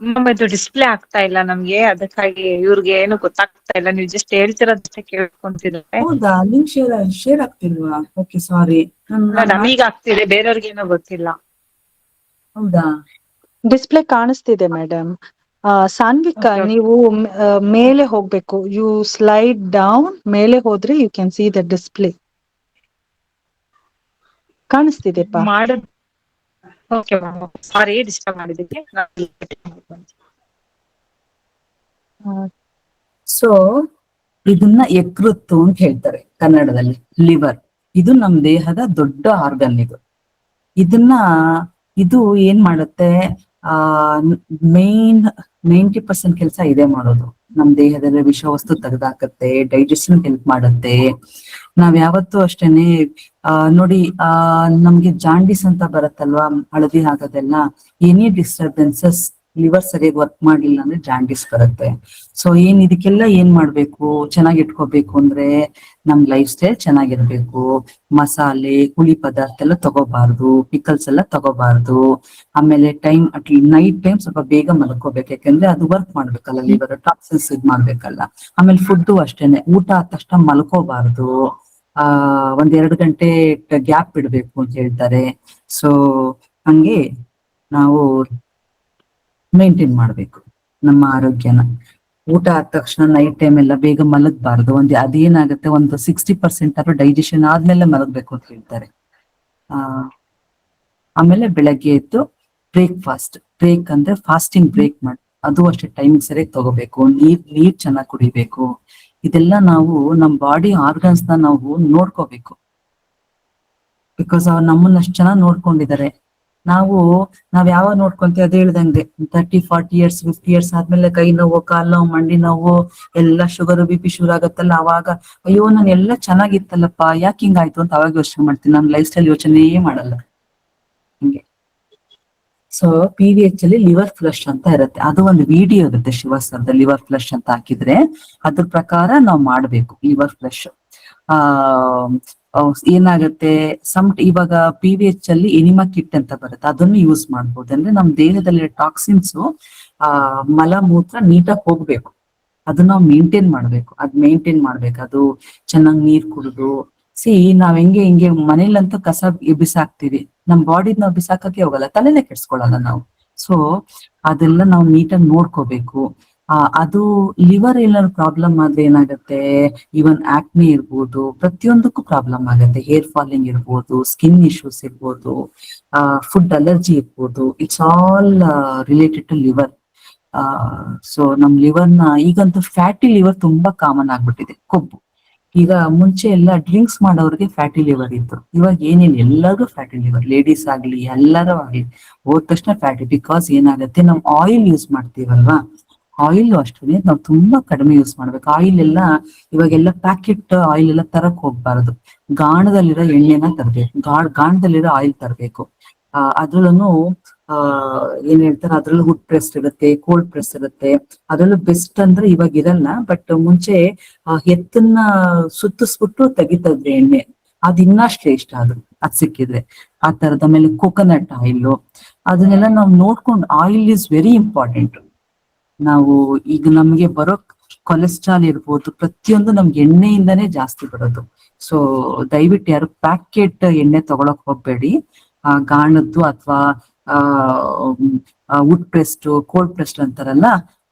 ಮ್ಯಾಮ್ ಇದು ಡಿಸ್ಪ್ಲೇ ಆಗ್ತಾ ಇಲ್ಲ ನಮ್ಗೆ, ಅದಕ್ಕಾಗಿ ಇವ್ರಿಗೆ ಏನು ಗೊತ್ತಾಗ್ತಾ ಇಲ್ಲ. ನೀವು ಜಸ್ಟ್ ಹೇಳ್ತಿರೋದಷ್ಟೇ ಕೇಳ್ಕೊಂತಿದ್ದಾರೆ. ಹೌದಾ, ಲಿಂಕ್ ಶೇರ್ ಆಗ್ತಿಲ್ವಾ? ಓಕೆ, ಸಾರಿ. ನಮೀಗ ಆಗ್ತಿದೆ, ಬೇರೆಯವ್ರಿಗೆ ಏನೋ ಗೊತ್ತಿಲ್ಲ. ಹೌದಾ, ಡಿಸ್ಪ್ಲೇ ಕಾಣಿಸ್ತಿದೆ ಮೇಡಮ್. Sanvika, Okay, okay. ನೀವು ಮೇಲೆ ಹೋಗ್ಬೇಕು. ಯು ಸ್ಲೈಡ್ ಡೌನ್, ಮೇಲೆ ಹೋದ್ರೆ you can see the display. ಕಾಣಿಸ್ತಿದೆಪ್ಪ. ಓಕೆ ಮ್ಯಾಮ್, ಸಾರಿ ಡಿಸ್ಟರ್ಬ್ ಮಾಡಿದ್ದಕ್ಕೆ. ಸೊ ಇದನ್ನ ಯಕೃತ್ತು ಅಂತ ಹೇಳ್ತಾರೆ ಕನ್ನಡದಲ್ಲಿ. ಲಿವರ್ ಇದು ನಮ್ ದೇಹದ ದೊಡ್ಡ ಆರ್ಗನ್. ಇದು ಏನ್ ಮಾಡುತ್ತೆ? ಆ ಮೇನ್ 90% ಕೆಲಸ ಇದೆ ಮಾಡೋದು. ನಮ್ ದೇಹದಲ್ಲಿ ವಿಷವಸ್ತು ತೆಗೆದಾಕತ್ತೆ, ಡೈಜೆಷನ್ ಹೆಲ್ಪ್ ಮಾಡುತ್ತೆ. ನಾವ್ ಯಾವತ್ತೂ ಅಷ್ಟೇನೆ ನೋಡಿ, ನಮ್ಗೆ ಜಾಂಡಿಸ್ ಅಂತ ಬರುತ್ತಲ್ವಾ, ಹಳದಿ ಆಗೋದೆಲ್ಲ. ಎನಿ ಡಿಸ್ಟರ್ಬೆನ್ಸಸ್, ಲಿವರ್ ಸರಿಯಾಗಿ ವರ್ಕ್ ಮಾಡ್ಲಿಲ್ಲ ಅಂದ್ರೆ ಜಾಂಡಿಸ್ ಬರುತ್ತೆ. ಸೊ ಇದಕ್ಕೆಲ್ಲ ಏನ್ ಮಾಡ್ಬೇಕು? ಚೆನ್ನಾಗಿ ಇಟ್ಕೋಬೇಕು ಅಂದ್ರೆ ನಮ್ ಲೈಫ್ ಸ್ಟೈಲ್ ಚೆನ್ನಾಗಿರ್ಬೇಕು. ಮಸಾಲೆ, ಹುಳಿ ಪದಾರ್ಥ ಎಲ್ಲ ತಗೋಬಾರ್ದು, ಪಿಕಲ್ಸ್ ಎಲ್ಲ ತಗೋಬಾರ್ದು. ಆಮೇಲೆ ನೈಟ್ ಟೈಮ್ ಸ್ವಲ್ಪ ಬೇಗ ಮಲ್ಕೋಬೇಕು, ಯಾಕಂದ್ರೆ ಅದು ವರ್ಕ್ ಮಾಡ್ಬೇಕಲ್ಲ, ಲಿವರ್ ಟಾಕ್ಸಿನ್ಸ್ ಇದ್ ಮಾಡ್ಬೇಕಲ್ಲ. ಆಮೇಲೆ ಫುಡ್ ಅಷ್ಟೇನೆ, ಊಟ ಆದ ತಕ್ಷಣ ಮಲ್ಕೋಬಾರ್ದು. 1-2 ಗಂಟೆ ಗ್ಯಾಪ್ ಬಿಡ್ಬೇಕು ಅಂತ ಹೇಳ್ತಾರೆ. ಸೊ ಹಂಗೆ ನಾವು ಮೇಂಟೈನ್ ಮಾಡ್ಬೇಕು ನಮ್ಮ ಆರೋಗ್ಯನ. ಊಟ ಆದ ತಕ್ಷಣ ನೈಟ್ ಟೈಮ್ ಎಲ್ಲ ಬೇಗ ಮಲಗಬಾರ್ದು. ಅದೇನಾಗುತ್ತೆ, 60% ಆದ್ರೂ ಡೈಜೆಷನ್ ಆದ್ಮೇಲೆ ಮಲಗಬೇಕು ಅಂತ ಹೇಳ್ತಾರೆ. ಆಮೇಲೆ ಬೆಳಗ್ಗೆ ಎದ್ದು ಬ್ರೇಕ್ ಅಂದ್ರೆ ಫಾಸ್ಟಿಂಗ್ ಬ್ರೇಕ್ ಮಾಡಿ, ಅದು ಅಷ್ಟೇ ಟೈಮಿಂಗ್ ಸರಿಯಾಗಿ ತಗೋಬೇಕು. ನೀರ್ ಚೆನ್ನಾಗಿ ಕುಡಿಬೇಕು. ಇದೆಲ್ಲ ನಾವು ನಮ್ ಬಾಡಿ ಆರ್ಗನ್ಸ್ ನಾವು ನೋಡ್ಕೋಬೇಕು. ಬಿಕಾಸ್ ಅವ್ರು ನಮ್ಮನ್ನ ಅಷ್ಟು ಚೆನ್ನಾಗಿ ನೋಡ್ಕೊಂಡಿದ್ದಾರೆ. ನಾವ್ ಯಾವಾಗ ನೋಡ್ಕೊಂತೀವಿ, ಅದೇ ಹೇಳ್ದಂಗೆ 30-40 ಇಯರ್ಸ್ 50 ಇಯರ್ಸ್ ಆದ್ಮೇಲೆ ಕೈ ನೋವು, ಕಾಲ್ ನೋವು, ಮಂಡಿ ನೋವು, ಎಲ್ಲ ಶುಗರ್ BP ಶುರು ಆಗತ್ತಲ್ಲ. ಅವಾಗ ಅಯ್ಯೋ ನಾನು ಎಲ್ಲ ಚೆನ್ನಾಗಿತ್ತಲ್ಲಪ್ಪ, ಯಾಕೆ ಹಿಂಗಾಯ್ತು ಅಂತ ಅವಾಗ ಯೋಚನೆ ಮಾಡ್ತೀನಿ. ನಮ್ ಲೈಫ್ ಸ್ಟೈಲ್ ಯೋಚನೆ ಮಾಡಲ್ಲ ಹಿಂಗೆ. ಸೊ PVH ಅಲ್ಲಿ ಲಿವರ್ ಫ್ಲಶ್ ಅಂತ ಇರುತ್ತೆ. ಅದು ಒಂದು ವಿಡಿಯೋ ಇರುತ್ತೆ ಶಿವಸರ್ದ, ಲಿವರ್ ಫ್ಲಶ್ ಅಂತ ಹಾಕಿದ್ರೆ ಅದ್ರ ಪ್ರಕಾರ ನಾವ್ ಮಾಡ್ಬೇಕು ಲಿವರ್ ಫ್ಲಶ್. ಏನಾಗುತ್ತೆ, ಇವಾಗ PVH ಅಲ್ಲಿ ಎನಿಮಾ ಕಿಟ್ ಅಂತ ಬರುತ್ತೆ, ಅದನ್ನು ಯೂಸ್ ಮಾಡ್ಬೋದು. ಅಂದ್ರೆ ನಮ್ ದೇಹದಲ್ಲಿ ಟಾಕ್ಸಿನ್ಸ್ ಮಲ ಮೂತ್ರ ನೀಟಾಗಿ ಹೋಗ್ಬೇಕು. ಅದನ್ನ ನಾವು ಮೇಂಟೈನ್ ಮಾಡ್ಬೇಕು. ಅದು ಚೆನ್ನಾಗಿ ನೀರ್ ಕುಡಿದು. ನಾವ್ ಹಿಂಗೆ ಮನೇಲಂತೂ ಕಸ ಬಿಸಾಕ್ತಿವಿ, ನಮ್ ಬಾಡಿ ನಾವ್ ಬಿಸಾಕಕ್ಕೆ ಹೋಗಲ್ಲ, ತಲೆನೇ ಕೆಡ್ಸ್ಕೊಳಲ್ಲ ನಾವು. ಸೊ ಅದೆಲ್ಲ ನಾವು ನೀಟಾಗಿ ನೋಡ್ಕೋಬೇಕು. ಅದು ಲಿವರ್ ಏನಾದ್ರು ಪ್ರಾಬ್ಲಮ್ ಆದ್ರೆ ಏನಾಗುತ್ತೆ, ಈವನ್ ಆಕ್ನಿ ಇರ್ಬೋದು, ಪ್ರತಿಯೊಂದಕ್ಕೂ ಪ್ರಾಬ್ಲಮ್ ಆಗುತ್ತೆ. ಹೇರ್ ಫಾಲಿಂಗ್ ಇರ್ಬೋದು, ಸ್ಕಿನ್ ಇಶ್ಯೂಸ್ ಇರ್ಬೋದು, ಫುಡ್ ಅಲರ್ಜಿ ಇರ್ಬೋದು. It's all related to liver. So ನಮ್ ಲಿವರ್ನ ಈಗಂತೂ ಫ್ಯಾಟಿ ಲಿವರ್ ತುಂಬಾ ಕಾಮನ್ ಆಗ್ಬಿಟ್ಟಿದೆ, ಕೊಬ್ಬು. ಈಗ ಮುಂಚೆ ಎಲ್ಲ ಡ್ರಿಂಕ್ಸ್ ಮಾಡೋರಿಗೆ ಫ್ಯಾಟಿ ಲಿವರ್ ಇತ್ತು, ಇವಾಗ ಏನಿಲ್ಲ, ಎಲ್ಲರಿಗೂ ಫ್ಯಾಟಿ ಲಿವರ್. ಲೇಡೀಸ್ ಆಗ್ಲಿ ಎಲ್ಲರೂ ಆಗ್ಲಿ ಹೋದ ತಕ್ಷಣ ಫ್ಯಾಟಿ. ಬಿಕಾಸ್ ಏನಾಗುತ್ತೆ, ನಾವು ಆಯಿಲ್ ಯೂಸ್ ಮಾಡ್ತೀವಲ್ವಾ, ಆಯಿಲ್ ಅಷ್ಟೇ ನಾವು ತುಂಬಾ ಕಡಿಮೆ ಯೂಸ್ ಮಾಡ್ಬೇಕು. ಆಯಿಲ್ ಎಲ್ಲ ಇವಾಗೆಲ್ಲ ಪ್ಯಾಕೆಟ್ ಆಯಿಲ್ ಎಲ್ಲ ತರಕ್ ಹೋಗ್ಬಾರದು. ಗಾಣದಲ್ಲಿರೋ ಎಣ್ಣೆನ ತರಬೇಕು, ಗಾಣದಲ್ಲಿರೋ ಆಯಿಲ್ ತರಬೇಕು. ಅದ್ರಲ್ಲೂ ಏನ್ ಹೇಳ್ತಾರೆ, ಅದ್ರಲ್ಲೂ ವುಡ್ ಪ್ರೆಸ್ ಇರುತ್ತೆ, ಕೋಲ್ಡ್ ಪ್ರೆಸ್ ಇರುತ್ತೆ. ಅದ್ರಲ್ಲೂ ಬೆಸ್ಟ್ ಅಂದ್ರೆ ಇವಾಗ ಇರಲ್ಲ, ಬಟ್ ಮುಂಚೆ ಎತ್ತನ್ನ ಸುತ್ತಿಸ್ಬಿಟ್ಟು ತೆಗಿತದ್ರೆ ಎಣ್ಣೆ, ಅದ್ ಇನ್ನೂ ಶ್ರೇಷ್ಠ. ಅದ್ ಸಿಕ್ಕಿದ್ರೆ ಆ ತರದ. ಆಮೇಲೆ ಕೋಕೋನಟ್ ಆಯಿಲ್, ಅದನ್ನೆಲ್ಲ ನಾವು ನೋಡ್ಕೊಂಡು, ಆಯಿಲ್ ಇಸ್ ವೆರಿ ಇಂಪಾರ್ಟೆಂಟ್. ಈಗ ನಮ್ಗೆ ಬರೋ ಕೊಲೆಸ್ಟ್ರಾಲ್ ಇರ್ಬೋದು, ಪ್ರತಿಯೊಂದು ನಮ್ಗೆ ಎಣ್ಣೆಯಿಂದಾನೇ ಜಾಸ್ತಿ ಬರೋದು. ಸೊ ದಯವಿಟ್ಟು ಯಾರು ಪ್ಯಾಕೆಟ್ ಎಣ್ಣೆ ತಗೊಳಕ್ ಹೋಗ್ಬೇಡಿ. ಗಾಣದ್ದು ಅಥವಾ ವುಡ್ ಪ್ರೆಸ್ಡ್, ಕೋಲ್ಡ್ ಪ್ರೆಸ್ಡ್ ಅಂತಾರಲ್ಲ,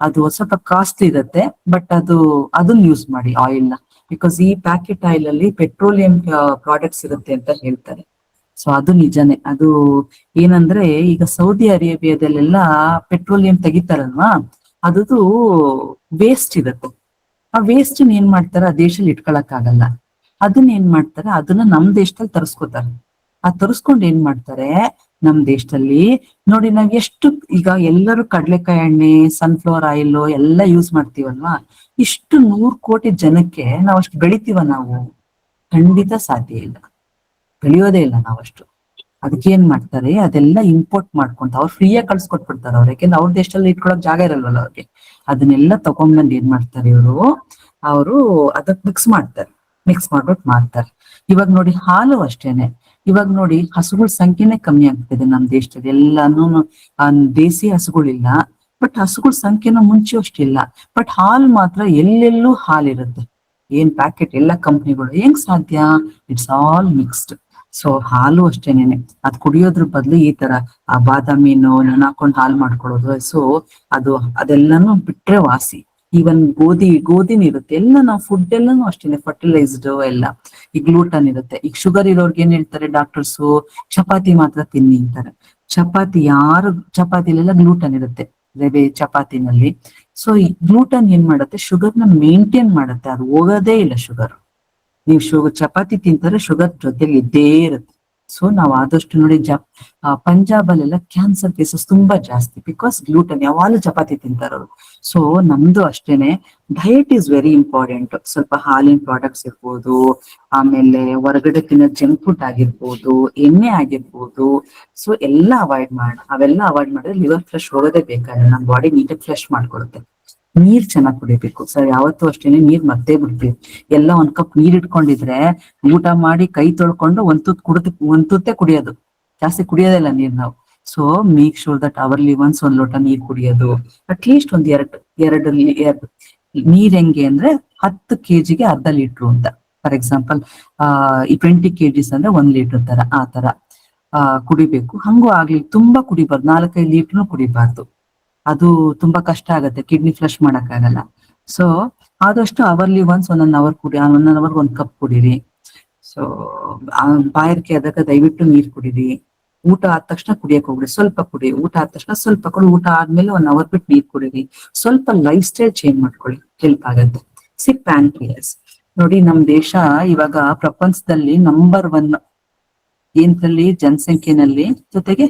ಅದು ಸ್ವಲ್ಪ ಕಾಸ್ಟ್ಲಿ ಇರುತ್ತೆ. ಬಟ್ ಅದನ್ನ ಯೂಸ್ ಮಾಡಿ ಆಯಿಲ್ ನ. ಬಿಕಾಸ್ ಈ ಪ್ಯಾಕೆಟ್ ಆಯಿಲ್ ಅಲ್ಲಿ ಪೆಟ್ರೋಲಿಯಂ ಪ್ರಾಡಕ್ಟ್ಸ್ ಇರುತ್ತೆ ಅಂತ ಹೇಳ್ತಾರೆ. ಸೊ ಅದು ನಿಜಾನೇ. ಅದು ಏನಂದ್ರೆ, ಈಗ ಸೌದಿ ಅರೇಬಿಯಾದಲ್ಲೆಲ್ಲ ಪೆಟ್ರೋಲಿಯಂ ತೆಗಿತಾರಲ್ವಾ, ಅದು ವೇಸ್ಟ್ ಇರುತ್ತೆ. ಆ ವೇಸ್ಟ್ ಏನ್ ಮಾಡ್ತಾರೆ, ಆ ದೇಶದಲ್ಲಿ ಇಟ್ಕೊಳಕ್ ಆಗಲ್ಲ. ಅದನ್ನ ಏನ್ ಮಾಡ್ತಾರೆ, ಅದನ್ನ ನಮ್ ದೇಶದಲ್ಲಿ ತರಿಸ್ಕೋತಾರೆ. ತರಿಸ್ಕೊಂಡು ಏನ್ ಮಾಡ್ತಾರೆ, ನಮ್ ದೇಶದಲ್ಲಿ ನೋಡಿ, ನಾವ್ ಎಷ್ಟು ಈಗ ಎಲ್ಲರೂ ಕಡ್ಲೆಕಾಯಿ ಎಣ್ಣೆ, ಸನ್ಫ್ಲವರ್ ಆಯಿಲ್ ಎಲ್ಲ ಯೂಸ್ ಮಾಡ್ತೀವಲ್ವಾ, ಇಷ್ಟು 100 ಕೋಟಿ ಜನಕ್ಕೆ ನಾವ್ ಅಷ್ಟು ಬೆಳಿತೀವ? ನಾವು ಖಂಡಿತ ಸಾಧ್ಯ ಇಲ್ಲ, ಬೆಳೆಯೋದೇ ಇಲ್ಲ ನಾವಷ್ಟು. ಅದಕ್ಕೆ ಏನ್ ಮಾಡ್ತಾರೆ, ಅದೆಲ್ಲ ಇಂಪೋರ್ಟ್ ಮಾಡ್ಕೊಂತ ಅವ್ರು ಫ್ರೀಯಾಗಿ ಕಳ್ಸ್ಕೊಟ್ಬಿಡ್ತಾರೆ ಅವ್ರು. ಯಾಕೆಂದ್ರೆ ಅವ್ರ ದೇಶದಲ್ಲಿ ಇಟ್ಕೊಳಕ್ ಜಾಗ ಇರಲ್ವಲ್ಲ ಅವ್ರಿಗೆ. ಅದನ್ನೆಲ್ಲ ತಗೊಂಡ್ಬಂದು ಏನ್ ಮಾಡ್ತಾರೆ ಅವರು ಅದಕ್ಕೆ ಮಿಕ್ಸ್ ಮಾಡ್ಬಿಟ್ಟು ಮಾಡ್ತಾರೆ. ಇವಾಗ ನೋಡಿ, ಹಾಲು ಅಷ್ಟೇನೆ. ಇವಾಗ ನೋಡಿ, ಹಸುಗಳ ಸಂಖ್ಯೆನೇ ಕಮ್ಮಿ ಆಗ್ತಿದೆ ನಮ್ ದೇಶದಲ್ಲಿ. ಎಲ್ಲಾನು ದೇಸಿ ಹಸುಗಳಿಲ್ಲ, ಬಟ್ ಹಸುಗಳ ಸಂಖ್ಯೆನೂ ಮುಂಚೆ ಅಷ್ಟಿಲ್ಲ. ಬಟ್ ಹಾಲ್ ಮಾತ್ರ ಎಲ್ಲೆಲ್ಲೂ ಹಾಲಿರುತ್ತೆ. ಏನ್ ಪ್ಯಾಕೆಟ್ ಎಲ್ಲ ಕಂಪ್ನಿಗಳು, ಹೆಂಗ್ ಸಾಧ್ಯ? It's all mixed. ಸೊ ಹಾಲು ಅಷ್ಟೇನೇನೆ, ಅದ್ ಕುಡಿಯೋದ್ರ ಬದಲು ಈ ತರ ಆ ಬಾದಾಮಿನೋ ಹಾಕೊಂಡು ಹಾಲು ಮಾಡ್ಕೊಳ್ಳೋದು. ಸೊ ಅದೆಲ್ಲಾನು ಬಿಟ್ರೆ ವಾಸಿ. ಈವನ್ ಗೋಧಿನ ಇರುತ್ತೆ, ಎಲ್ಲ ನಾವು ಫುಡ್ ಎಲ್ಲಾನು ಅಷ್ಟೇನೆ ಫರ್ಟಿಲೈಸ್ಡ್ ಎಲ್ಲ. ಈ ಗ್ಲೂಟನ್ ಇರುತ್ತೆ. ಈಗ ಶುಗರ್ ಇರೋರ್ಗೆ ಏನ್ ಹೇಳ್ತಾರೆ ಡಾಕ್ಟರ್ಸು? ಚಪಾತಿ ಮಾತ್ರ ತಿನ್ನಿ ಅಂತಾರೆ. ಚಪಾತಿಲೆಲ್ಲ ಗ್ಲೂಟನ್ ಇರುತ್ತೆ, ರವೆ ಚಪಾತಿನಲ್ಲಿ. ಸೊ ಈ ಗ್ಲೂಟನ್ ಏನ್ ಮಾಡುತ್ತೆ? ಶುಗರ್ನ ಮೇಂಟೈನ್ ಮಾಡುತ್ತೆ, ಅದು ಹೋಗೋದೇ ಇಲ್ಲ ಶುಗರ್. ನೀವು ಚಪಾತಿ ತಿಂತಾರೆ, ಶುಗರ್ ಜೊತೆಲಿ ಇದ್ದೇ ಇರುತ್ತೆ. ಸೊ ನಾವು ಆದಷ್ಟು ನೋಡಿ ಪಂಜಾಬ್ ಅಲ್ಲೆಲ್ಲ ಕ್ಯಾನ್ಸರ್ ಕೇಸಸ್ ತುಂಬಾ ಜಾಸ್ತಿ, ಬಿಕಾಸ್ ಗ್ಲೂಟನ್ ಯಾವಾಗಲೂ ಚಪಾತಿ ತಿಂತಾರವ್ರು. ಸೊ ನಮ್ದು ಅಷ್ಟೇನೆ, ಡಯಟ್ ಈಸ್ ವೆರಿ ಇಂಪಾರ್ಟೆಂಟ್. ಸ್ವಲ್ಪ ಹಾಲಿನ ಪ್ರಾಡಕ್ಟ್ಸ್ ಇರ್ಬೋದು, ಆಮೇಲೆ ಹೊರಗಡೆ ತಿನ್ನೋ ಜಂಕ್ ಫುಡ್ ಆಗಿರ್ಬೋದು, ಎಣ್ಣೆ ಆಗಿರ್ಬೋದು. ಸೊ ಎಲ್ಲ ಅವಾಯ್ಡ್ ಮಾಡೋಣ. ಅವೆಲ್ಲ ಅವಾಯ್ಡ್ ಮಾಡಿದ್ರೆ ಲಿವರ್ ಫ್ಲಶ್ ಹೋಗೋದೇ ಬೇಕಾದ್ರೆ ನಮ್ಮ ಬಾಡಿ ನೀಟಾಗಿ ಫ್ಲಶ್ ಮಾಡ್ಕೊಡುತ್ತೆ. ನೀರ್ ಚೆನ್ನಾಗಿ ಕುಡಿಬೇಕು ಸರ್. ಯಾವತ್ತೂ ಅಷ್ಟೇನೆ ನೀರ್ ಮರ್ತೇ ಬಿಡ್ತೀವಿ. ಎಲ್ಲ ಒಂದ್ ಕಪ್ ನೀರ್ ಇಟ್ಕೊಂಡಿದ್ರೆ ಊಟ ಮಾಡಿ ಕೈ ತೊಳ್ಕೊಂಡು ಒಂದ್ ತುತ್ತೇ ಕುಡಿಯೋದು, ಜಾಸ್ತಿ ಕುಡಿಯೋದಿಲ್ಲ ನೀರ್ ನಾವು. So make sure that hourly once ಒಂದ್ ಲೋಟ ನೀರ್ ಕುಡಿಯೋದು. ಅಟ್ಲೀಸ್ಟ್ ಒಂದ್ ಎರಡು ನೀರ್ ಹೆಂಗೆ ಅಂದ್ರೆ 10 kg ಅರ್ಧ ಲೀಟ್ರು ಅಂತ. ಫಾರ್ ಎಕ್ಸಾಂಪಲ್ 20 kgs ಅಂದ್ರೆ 1 ಲೀಟರ್ ತರ, ಆ ತರ ಕುಡಿಬೇಕು. ಹಂಗೂ ಆಗ್ಲಿ, ತುಂಬಾ ಕುಡಿಬಾರ್ದು, 4-5 ಲೀಟರ್ನು ಕುಡಿಬಾರ್ದು. ಅದು ತುಂಬಾ ಕಷ್ಟ ಆಗತ್ತೆ, ಕಿಡ್ನಿ ಫ್ಲಶ್ ಮಾಡಕ್ ಆಗಲ್ಲ. ಸೊ ಆದಷ್ಟು ಅವರ್ಲಿ ಒನ್ಸ್ 1 hour ಕುಡಿ, 1 hour 1 ಕಪ್ ಕುಡೀರಿ. ಸೊ ಬಾಯಾರಿಕೆ ಆದಾಗ ದಯವಿಟ್ಟು ನೀರ್ ಕುಡೀರಿ. ಊಟ ಆದ ತಕ್ಷಣ ಕುಡಿಯಕ್ ಹೋಗ್ರಿ, ಸ್ವಲ್ಪ ಕುಡಿ. ಊಟ ಆದ ತಕ್ಷಣ ಸ್ವಲ್ಪ ಕುಡಿ. ಊಟ ಆದ್ಮೇಲೆ 1 hour ಬಿಟ್ಟು ನೀರ್ ಕುಡೀರಿ. ಸ್ವಲ್ಪ ಲೈಫ್ ಸ್ಟೈಲ್ ಚೇಂಜ್ ಮಾಡ್ಕೊಳ್ಳಿ, ಹೆಲ್ಪ್ ಆಗತ್ತೆ. ಪ್ಯಾನ್ಕ್ರಿಯಾಸ್ ನೋಡಿ, ನಮ್ ದೇಶ ಇವಾಗ ಪ್ರಪಂಚದಲ್ಲಿ ನಂಬರ್ 1 ಏನ್ರಲ್ಲಿ? ಜನಸಂಖ್ಯೆನಲ್ಲಿ, ಜೊತೆಗೆ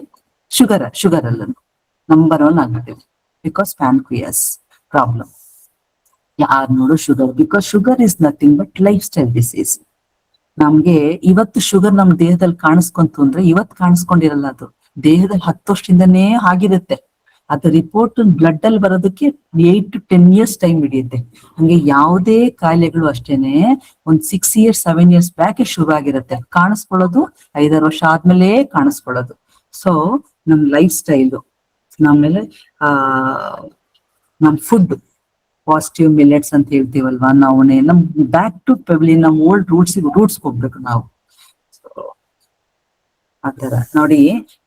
ಶುಗರ್ ಅಲ್ಲ ನಂಬರ್ 1 ಆಗ್ಬಿಟ್ಟಿದೆ. Because pancreas problem. ಯಾರು ನೋಡು sugar, because sugar is nothing but life style disease. ನಮ್ಗೆ ಇವತ್ತು ಶುಗರ್ ನಮ್ ದೇಹದಲ್ಲಿ ಕಾಣಿಸ್ಕೊಂತು ಅಂದ್ರೆ ಇವತ್ತು ಕಾಣಿಸ್ಕೊಂಡಿರಲ್ಲ, ಅದು ದೇಹದಲ್ಲಿ 10 ವರ್ಷದಿಂದನೇ ಆಗಿರುತ್ತೆ. ಅದು ರಿಪೋರ್ಟ್ ಬ್ಲಡ್ ಅಲ್ಲಿ ಬರೋದಕ್ಕೆ 8 to 10 years ಟೈಮ್ ಹಿಡಿಯುತ್ತೆ. ಹಂಗೆ ಯಾವುದೇ ಕಾಯಿಲೆಗಳು ಅಷ್ಟೇನೆ ಒಂದ್ 6 years 7 years ಬ್ಯಾಕೆ ಶುರು ಆಗಿರುತ್ತೆ. ಕಾಣಿಸ್ಕೊಳ್ಳೋದು 5-6 ವರ್ಷ ಆದ್ಮೇಲೆ ಕಾಣಿಸ್ಕೊಳ್ಳೋದು. ಸೊ ನಮ್ ಲೈಫ್ ಸ್ಟೈಲು, ಆಮೇಲೆ ನಮ್ ಫುಡ್, ಪಾಸಿಟಿವ್ ಮಿಲೆಟ್ಸ್ ಅಂತ ಹೇಳ್ತೀವಲ್ವಾ, ನಾವು ನಮ್ ಬ್ಯಾಕ್ ಟು ಪೆಬ್ಲಿ, ನಮ್ ಓಲ್ಡ್ ರೂಟ್ಸ್ ಹೋಗ್ಬೇಕು ನಾವು. ಆತರ ನೋಡಿ,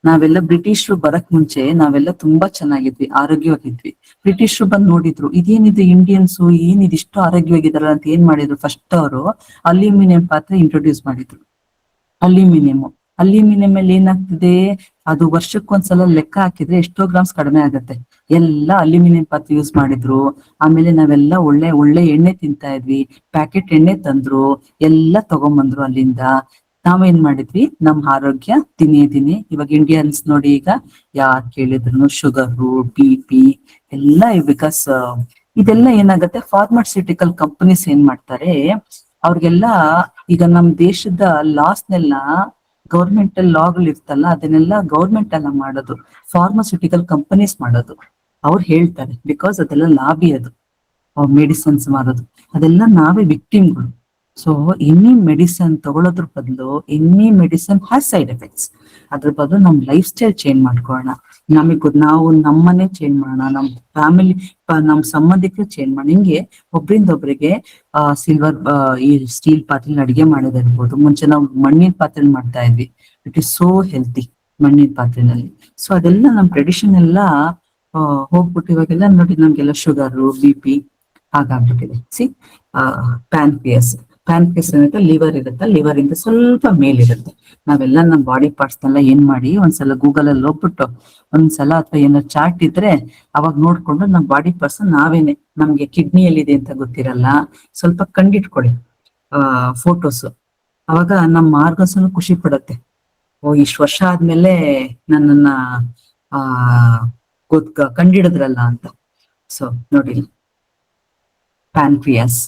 ನಾವೆಲ್ಲ ಬ್ರಿಟಿಷರು ಬರಕ್ ಮುಂಚೆ ನಾವೆಲ್ಲ ತುಂಬಾ ಚೆನ್ನಾಗಿದ್ವಿ, ಆರೋಗ್ಯವಾಗಿದ್ವಿ. ಬ್ರಿಟಿಷರು ಬಂದ್ ನೋಡಿದ್ರು, ಇದೇನಿದು ಇಂಡಿಯನ್ಸು ಏನಿದಿಷ್ಟು ಆರೋಗ್ಯವಾಗಿದಾರಲ್ಲ ಅಂತ ಏನ್ ಮಾಡಿದ್ರು? ಫಸ್ಟ್ ಅವರು ಅಲ್ಯೂಮಿನಿಯಂ ಪಾತ್ರೆ ಇಂಟ್ರೊಡ್ಯೂಸ್ ಮಾಡಿದ್ರು. ಅಲ್ಯೂಮಿನಿಯಂ ಅಲ್ಲಿ ಏನಾಗ್ತದೆ? ಅದು ವರ್ಷಕ್ಕೊಂದ್ಸಲ ಲೆಕ್ಕ ಹಾಕಿದ್ರೆ ಎಷ್ಟೋ ಗ್ರಾಮ್ಸ್ ಕಡಿಮೆ ಆಗತ್ತೆ. ಎಲ್ಲ ಅಲ್ಯೂಮಿನಿಯಂ ಪಾತ್ರೆ ಯೂಸ್ ಮಾಡಿದ್ರು. ಆಮೇಲೆ ನಾವೆಲ್ಲ ಒಳ್ಳೆ ಎಣ್ಣೆ ತಿಂತಾ ಇದ್ವಿ, ಪ್ಯಾಕೆಟ್ ಎಣ್ಣೆ ತಂದ್ರು, ಎಲ್ಲ ತಗೊಂಬಂದ್ರು ಅಲ್ಲಿಂದ. ನಾವೇನ್ ಮಾಡಿದ್ವಿ? ನಮ್ ಆರೋಗ್ಯ ದಿನೇ ಇವಾಗ ಇಂಡಿಯನ್ಸ್ ನೋಡಿ, ಈಗ ಯಾರ್ ಕೇಳಿದ್ರು ಶುಗರು, BP ಎಲ್ಲ. ಬಿಕಾಸ್ ಇದೆಲ್ಲ ಏನಾಗತ್ತೆ, ಫಾರ್ಮಾಸ್ಯೂಟಿಕಲ್ ಕಂಪನೀಸ್ ಏನ್ ಮಾಡ್ತಾರೆ, ಅವ್ರಿಗೆಲ್ಲ ಈಗ ನಮ್ ದೇಶದ ಲಾಸ್ನೆಲ್ಲ ಗೌರ್ಮೆಂಟಲ್ ಲಾಗಳು ಇರ್ತಲ್ಲ, ಅದನ್ನೆಲ್ಲ ಗೌರ್ಮೆಂಟ್ ಅಲ್ಲ ಮಾಡೋದು, ಫಾರ್ಮಾಸ್ಯೂಟಿಕಲ್ ಕಂಪನೀಸ್ ಮಾಡೋದು. ಅವ್ರು ಹೇಳ್ತಾರೆ, ಬಿಕಾಸ್ ಅದೆಲ್ಲ ಲಾಬಿ, ಅದು ಮೆಡಿಸಿನ್ಸ್ ಮಾರೋದು, ಅದೆಲ್ಲ ನಾವೇ ವಿಕ್ಟಿಮ್ಗಳು. ಸೊ ಎನಿ ಮೆಡಿಸನ್ ತಗೊಳ್ಳೋದ್ರ ಬದಲು, any medicine has side effects. ಅದ್ರ ಬದಲು ನಮ್ ಲೈಫ್ ಸ್ಟೈಲ್ ಚೇಂಜ್ ಮಾಡ್ಕೊಳ್ಳೋಣ. ನಾವು ನಮ್ಮನೆ ಚೇಂಜ್ ಮಾಡೋಣ, ನಮ್ ಫ್ಯಾಮಿಲಿ, ನಮ್ ಸಂಬಂಧಿಕರು ಚೇಂಜ್ ಮಾಡಿ. ಹಿಂಗೆ ಒಬ್ರಿಂದೊಬ್ರಿಗೆ ಸಿಲ್ವರ್ ಈ ಸ್ಟೀಲ್ ಪಾತ್ರೆಲಿ ಅಡಿಗೆ ಮಾಡೋದಿರ್ಬೋದು. ಮುಂಚೆ ನಾವು ಮಣ್ಣಿನ ಪಾತ್ರೆ ಮಾಡ್ತಾ ಇದ್ವಿ, ಇಟ್ ಇಸ್ ಸೋ ಹೆಲ್ತಿ ಮಣ್ಣಿನ ಪಾತ್ರೆನಲ್ಲಿ. ಸೊ ಅದೆಲ್ಲ ನಮ್ ಟ್ರೆಡಿಷನ್ ಎಲ್ಲ ಹೋಗ್ಬಿಟ್ಟು ಇವಾಗೆಲ್ಲ ನೋಡಿ ನಮ್ಗೆಲ್ಲ ಶುಗರು, BP ಹಾಗಾಗ್ಬಿಟ್ಟಿದೆ. ಪ್ಯಾನ್ಕ್ರಿಯಾಸ್ ಅನ್ನೋದು ಲಿವರ್ ಇರುತ್ತೆ, ಲಿವರ್ ಇಂದ ಸ್ವಲ್ಪ ಮೇಲಿರುತ್ತೆ. ನಾವೆಲ್ಲ ನಮ್ಮ ಬಾಡಿ ಪಾರ್ಟ್ಸ್ ನೆಲ್ಲ ಏನ್ ಮಾಡಿ, ಒಂದ್ಸಲ ಗೂಗಲ್ ಅಲ್ಲಿ ಹೋಗ್ಬಿಟ್ಟು ಒಂದ್ಸಲ, ಅಥವಾ ಏನಾದ್ರು ಚಾರ್ಟ್ ಇದ್ರೆ ಅವಾಗ ನೋಡ್ಕೊಂಡು ನಮ್ ಬಾಡಿ ಪಾರ್ಟ್ಸ್ ನಾವೇನೆ, ನಮ್ಗೆ ಕಿಡ್ನಿ ಎಲ್ಲಿದೆ ಅಂತ ಗೊತ್ತಿರಲ್ಲ, ಸ್ವಲ್ಪ ಕಂಡಿಟ್ಕೊಳ್ಳಿ ಫೋಟೋಸ್. ಅವಾಗ ನಮ್ಮ ಆರ್ಗನ್ಸ್ ಖುಷಿ ಪಡುತ್ತೆ. ಇಷ್ಟು ವರ್ಷ ಆದ್ಮೇಲೆ ನನ್ನನ್ನ ಕಂಡಿಡಿದ್ರಲ್ಲ ಅಂತ. ಸೊ ನೋಡಿ, ಪ್ಯಾನ್ಕ್ರಿಯಾಸ್,